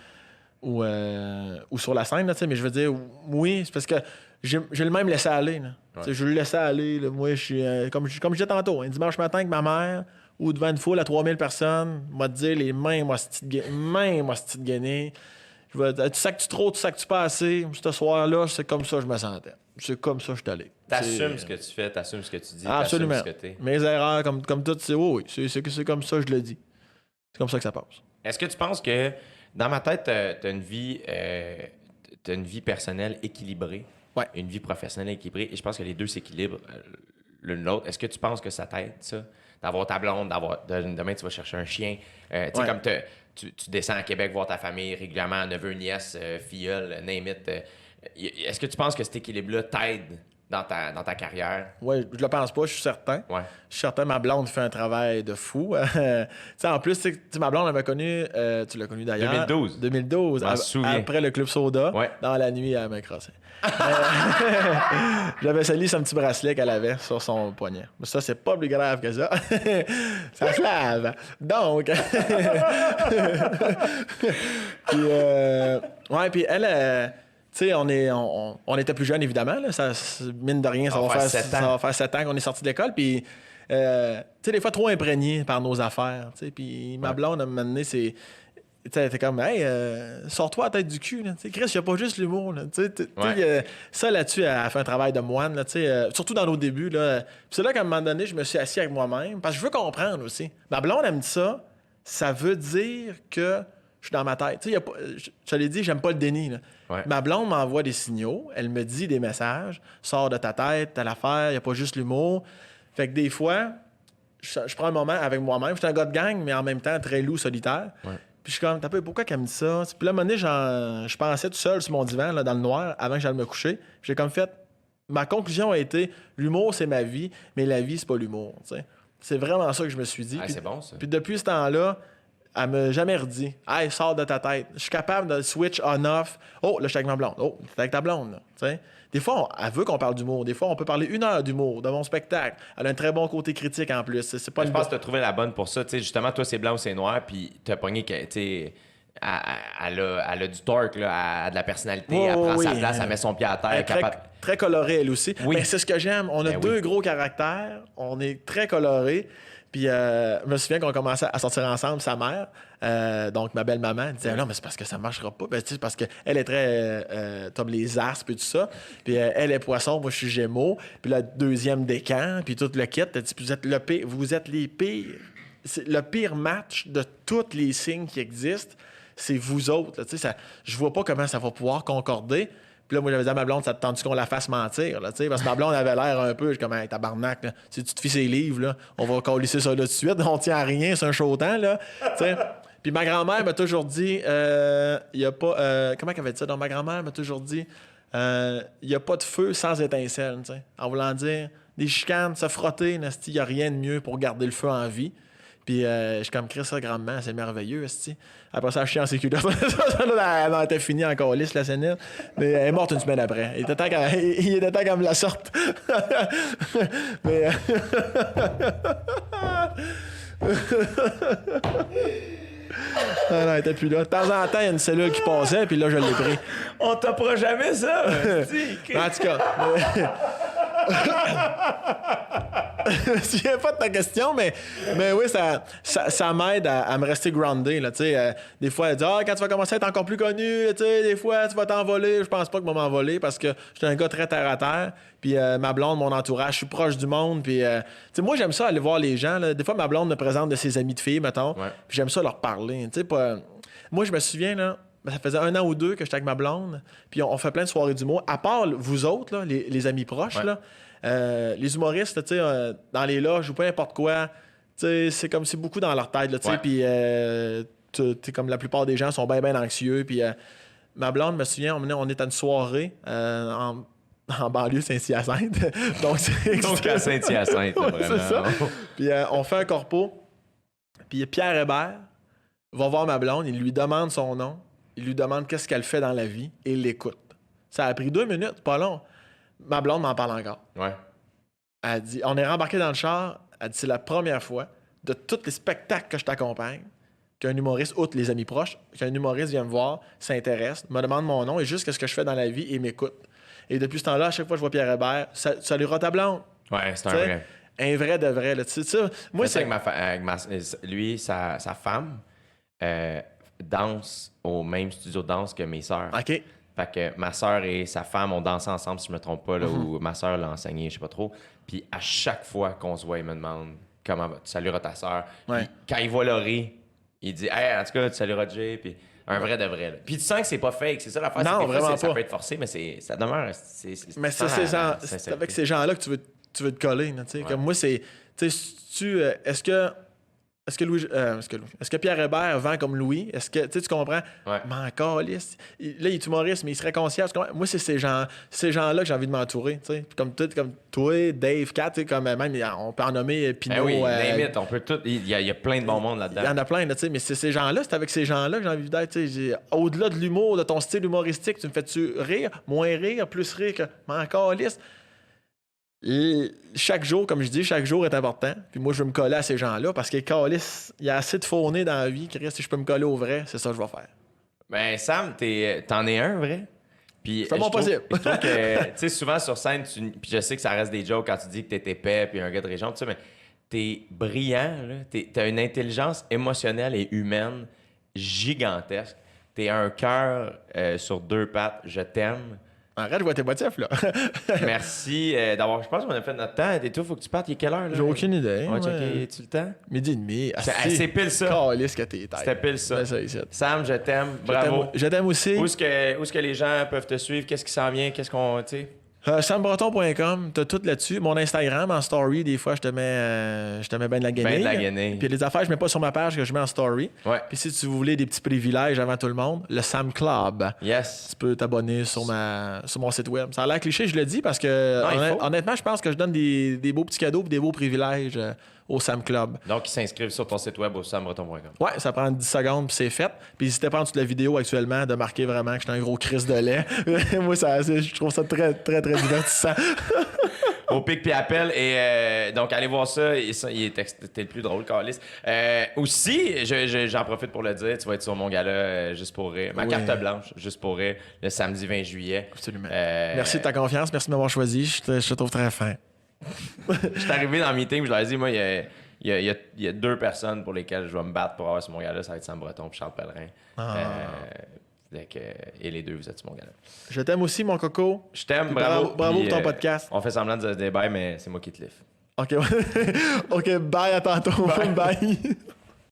sur la scène, là, mais je veux dire, oui, c'est parce que j'ai le même laissé aller. Là. Je le laissais aller. Là. Moi, je suis, comme je disais tantôt, un dimanche matin avec ma mère ou devant une foule à 3000 personnes, m'a dit les mains, moi, c'est de gagner. Tu sacs-tu trop, tu sacs-tu pas assez. Ce soir-là, c'est comme ça que je me sentais. C'est comme ça que je suis allé. T'assumes ce que tu fais, t'assumes ce que tu dis, absolument. t'assumes ce que t'es. Mes erreurs, comme tout, c'est oui, c'est comme ça que je le dis. C'est comme ça que ça passe. Est-ce que tu penses que, dans ma tête, t'as une vie personnelle équilibrée, une vie professionnelle équilibrée, et je pense que les deux s'équilibrent l'une l'autre. Est-ce que tu penses que ça t'aide, ça? D'avoir ta blonde, demain, tu vas chercher un chien. Tu sais, comme tu descends à Québec voir ta famille régulièrement, neveu, nièce, filleul, name it. Est-ce que tu penses que cet équilibre-là t'aide dans ta carrière? Oui, je le pense pas, je suis certain. Ouais. Je suis certain, ma blonde fait un travail de fou. En plus, ma blonde, elle m'a connu, tu l'as connu d'ailleurs. 2012. Après le Club Soda, dans la nuit à Macrossin. J'avais sali son petit bracelet qu'elle avait sur son poignet. Mais ça, c'est pas plus grave que ça. Ça se lave. Donc. Puis elle. Tu sais, on était plus jeunes, évidemment. Là. Ça, mine de rien, ça va faire 7 ans qu'on est sortis de l'école. Puis, tu sais, des fois, trop imprégnés par nos affaires. Puis, ma blonde, à un moment donné, c'est. Tu sais, elle était comme, hey, sors-toi la tête du cul. Tu sais, Chris, il n'y a pas juste l'humour. Ça, là-dessus, elle a fait un travail de moine. Là, surtout dans nos débuts. Là. Puis, c'est là qu'à un moment donné, je me suis assis avec moi-même. Parce que je veux comprendre aussi. Ma blonde, elle me dit ça. Ça veut dire que je suis dans ma tête. Tu sais, je te l'ai dit, j'aime pas le déni. Là. Ma blonde m'envoie des signaux, elle me dit des messages, sors de ta tête, t'as l'affaire, il n'y a pas juste l'humour. Fait que des fois, je prends un moment avec moi-même. Je suis un gars de gang, mais en même temps très loup, solitaire. Puis je suis comme, pourquoi qu'elle me dit ça? Puis là, à un moment donné, je pensais tout seul sur mon divan, là, dans le noir, avant que j'aille me coucher. J'ai comme fait, ma conclusion a été, l'humour, c'est ma vie, mais la vie, c'est pas l'humour. T'sais. C'est vraiment ça que je me suis dit. C'est bon, ça. Puis depuis ce temps-là, elle m'a jamais redit « Hey, sors de ta tête. » Je suis capable de switch on-off. « Oh, là, je suis avec ma blonde. Oh, t'es avec ta blonde. » T'sais? Des fois, elle veut qu'on parle d'humour. Des fois, on peut parler 1 heure d'humour, de mon spectacle. Elle a un très bon côté critique en plus. C'est pas Je pense que tu as trouvé la bonne pour ça. T'sais, justement, toi, c'est blanc ou c'est noir, puis tu as pogné que, elle a du torque, là, elle a de la personnalité, elle prend sa place, elle met son pied à terre. Elle est très colorée, elle aussi. Oui. Mais c'est ce que j'aime. On a 2 gros caractères. On est très colorés. Puis je me souviens qu'on commençait à sortir ensemble, sa mère, donc ma belle-maman, elle disait « Non, mais c'est parce que ça marchera pas. » Ben, c'est parce qu'elle est très comme les astres et tout ça. Puis elle est poisson, moi je suis gémeaux. Puis le 2e décan, puis tout le kit. Elle dit « Vous êtes les pires. C'est le pire match de tous les signes qui existent. C'est vous autres. » Je vois pas comment ça va pouvoir concorder. Puis là, moi, j'avais dit à ma blonde, ça te tente qu'on la fasse mentir, là, parce que ma blonde avait l'air un peu, comme, hey, tabarnak, là. Si tu te fies ses livres, là, on va colisser ça là tout de suite, on tient à rien, c'est un chaud temps, là. Puis ma grand-mère m'a toujours dit, il y a pas, comment elle avait dit ça? Donc, ma grand-mère m'a toujours dit, il n'y a pas de feu sans étincelle, en voulant dire, des chicanes, se frotter, il n'y a rien de mieux pour garder le feu en vie. Puis je suis comme Chris, ça, grandement, c'est merveilleux, esti. Après ça, je chie en sécurité. Elle était finie en calice, la scénette. Mais elle est morte 1 semaine après. Il était temps qu'elle me la sorte. Mais. Non, elle était plus là. De temps en temps, il y a une cellule qui passait, puis là, je l'ai pris. On t'apprend jamais ça! En tout cas. Je me souviens pas de ta question, mais oui, ça m'aide à me rester groundé. Là, des fois, elle dit quand tu vas commencer à être encore plus connu, des fois, tu vas t'envoler. Je pense pas que je vais m'envoler parce que je suis un gars très terre à terre. Puis ma blonde, mon entourage, je suis proche du monde. Puis moi, j'aime ça aller voir les gens. Là. Des fois, ma blonde me présente de ses amis de filles, mettons. Ouais. Puis j'aime ça leur parler. Moi, je me souviens, là. Ça faisait 1 an ou 2 que j'étais avec ma blonde, puis on fait plein de soirées d'humour. À part vous autres, là, les amis proches, là, les humoristes, dans les loges ou peu importe quoi, c'est comme c'est beaucoup dans leur tête. Puis comme la plupart des gens sont bien anxieux. Puis ma blonde, me souvient, on est à une soirée en banlieue Saint-Hyacinthe. Donc à Saint-Hyacinthe, ouais, vraiment. C'est ça. Puis on fait un corpo, puis Pierre Hébert va voir ma blonde, il lui demande son nom. Il lui demande qu'est-ce qu'elle fait dans la vie et il l'écoute. Ça a pris 2 minutes, pas long. Ma blonde m'en parle encore. Ouais. Elle dit, on est rembarqué dans le char. Elle dit, c'est la première fois de tous les spectacles que je t'accompagne qu'un humoriste, outre les amis proches, qu'un humoriste vient me voir, s'intéresse, me demande mon nom et juste qu'est-ce que je fais dans la vie et m'écoute. Et depuis ce temps-là, à chaque fois que je vois Pierre Hébert, salut ta blonde. Ouais, c'est un vrai. Un vrai de vrai. Là. Moi, c'est lui, sa femme, danse au même studio de danse que mes sœurs. OK. Fait que ma sœur et sa femme ont dansé ensemble, si je me trompe pas, là, ou ma sœur l'a enseigné, je sais pas trop. Puis à chaque fois qu'on se voit, il me demande comment va, tu salueras ta sœur. Ouais. Quand il voit Laurie, il dit hey, en tout cas, tu salueras Jay. Puis un vrai de vrai. Là. Puis tu sens que c'est pas fake, c'est ça l'affaire. Non, vraiment pas. Ça peut être forcé, mais ça demeure. Mais c'est avec ces gens-là que tu veux te coller. Ouais. Comme moi, c'est. Est-ce que Pierre Hébert vend comme Louis? Est-ce que tu comprends? Ouais. Mais encore, là, il est humoriste, mais il serait conscient. Moi, c'est ces gens-là que j'ai envie de m'entourer. Comme toi, Dave, Kat, comme même, on peut en nommer Pinot. Oui, limite, on peut tout. Il y a plein de bons mondes là-dedans. Il y en a plein, là, mais c'est ces gens-là, c'est avec ces gens-là que j'ai envie d'être. Au-delà de l'humour, de ton style humoristique, tu me fais-tu rire, moins rire, plus rire que. Mais encore, liste. Chaque jour, comme je dis, chaque jour est important. Puis moi, je veux me coller à ces gens-là parce qu'il y a assez de fournées dans la vie qui reste. Si je peux me coller au vrai, c'est ça que je vais faire. Ben, Sam, t'en es un vrai. Puis c'est bon possible. Je trouve que, tu sais, souvent sur scène, puis je sais que ça reste des jokes quand tu dis que t'es épais puis un gars de région, tout ça, mais t'es brillant, là. T'as une intelligence émotionnelle et humaine gigantesque. T'es un cœur sur 2 pattes. Je t'aime. Arrête, je vois tes motifs, là. Merci d'avoir... Je pense qu'on a fait notre temps. Et toi, faut que tu partes. Il est quelle heure, là? J'ai aucune idée. On va checker. Tu le temps? 12h30. C'est pile ça. Calisse que t'es tête. C'était pile ça. Sam, je t'aime. Bravo. Je t'aime aussi. Où est-ce que les gens peuvent te suivre? Qu'est-ce qui s'en vient? Qu'est-ce qu'on... tu sais? SamBreton.com, t'as tout là-dessus. Mon Instagram, en story, des fois, je te mets ben de la guenille. Ben de la guenille. Puis les affaires, je mets pas sur ma page, que je mets en story. Ouais. Puis si tu voulais des petits privilèges avant tout le monde, le Sam Club. Yes. Tu peux t'abonner sur mon site web. Ça a l'air cliché, je le dis, parce que honnêtement, je pense que je donne des beaux petits cadeaux et des beaux privilèges au Sam Club. Donc, ils s'inscrivent sur ton site web au sambreton.com. Ouais, ça prend 10 secondes, puis c'est fait. Puis n'hésitez pas en dessous de la vidéo actuellement de marquer vraiment que j'étais un gros crise de lait. Moi, je trouve ça très, très, très divertissant. Au pic puis appel. Et donc, allez voir ça. T'es le plus drôle, Carlis. Aussi, j'en profite pour le dire, tu vas être sur mon gala juste pour rire. Ma carte blanche, juste pour rire, le samedi 20 juillet. Absolument. Merci de ta confiance. Merci de m'avoir choisi. Je te trouve très fin. Je suis arrivé dans le meeting, je leur ai dit, moi, il y a 2 personnes pour lesquelles je vais me battre pour avoir sur mon gala. Ça va être Sam Breton et Charles Pellerin. Et les deux, vous êtes sur mon gala. Je t'aime aussi, mon coco. Je t'aime, bravo. Bravo puis, pour ton podcast. On fait semblant de se dire bye, mais c'est moi qui te livre. OK, OK, bye, à tantôt. Bye.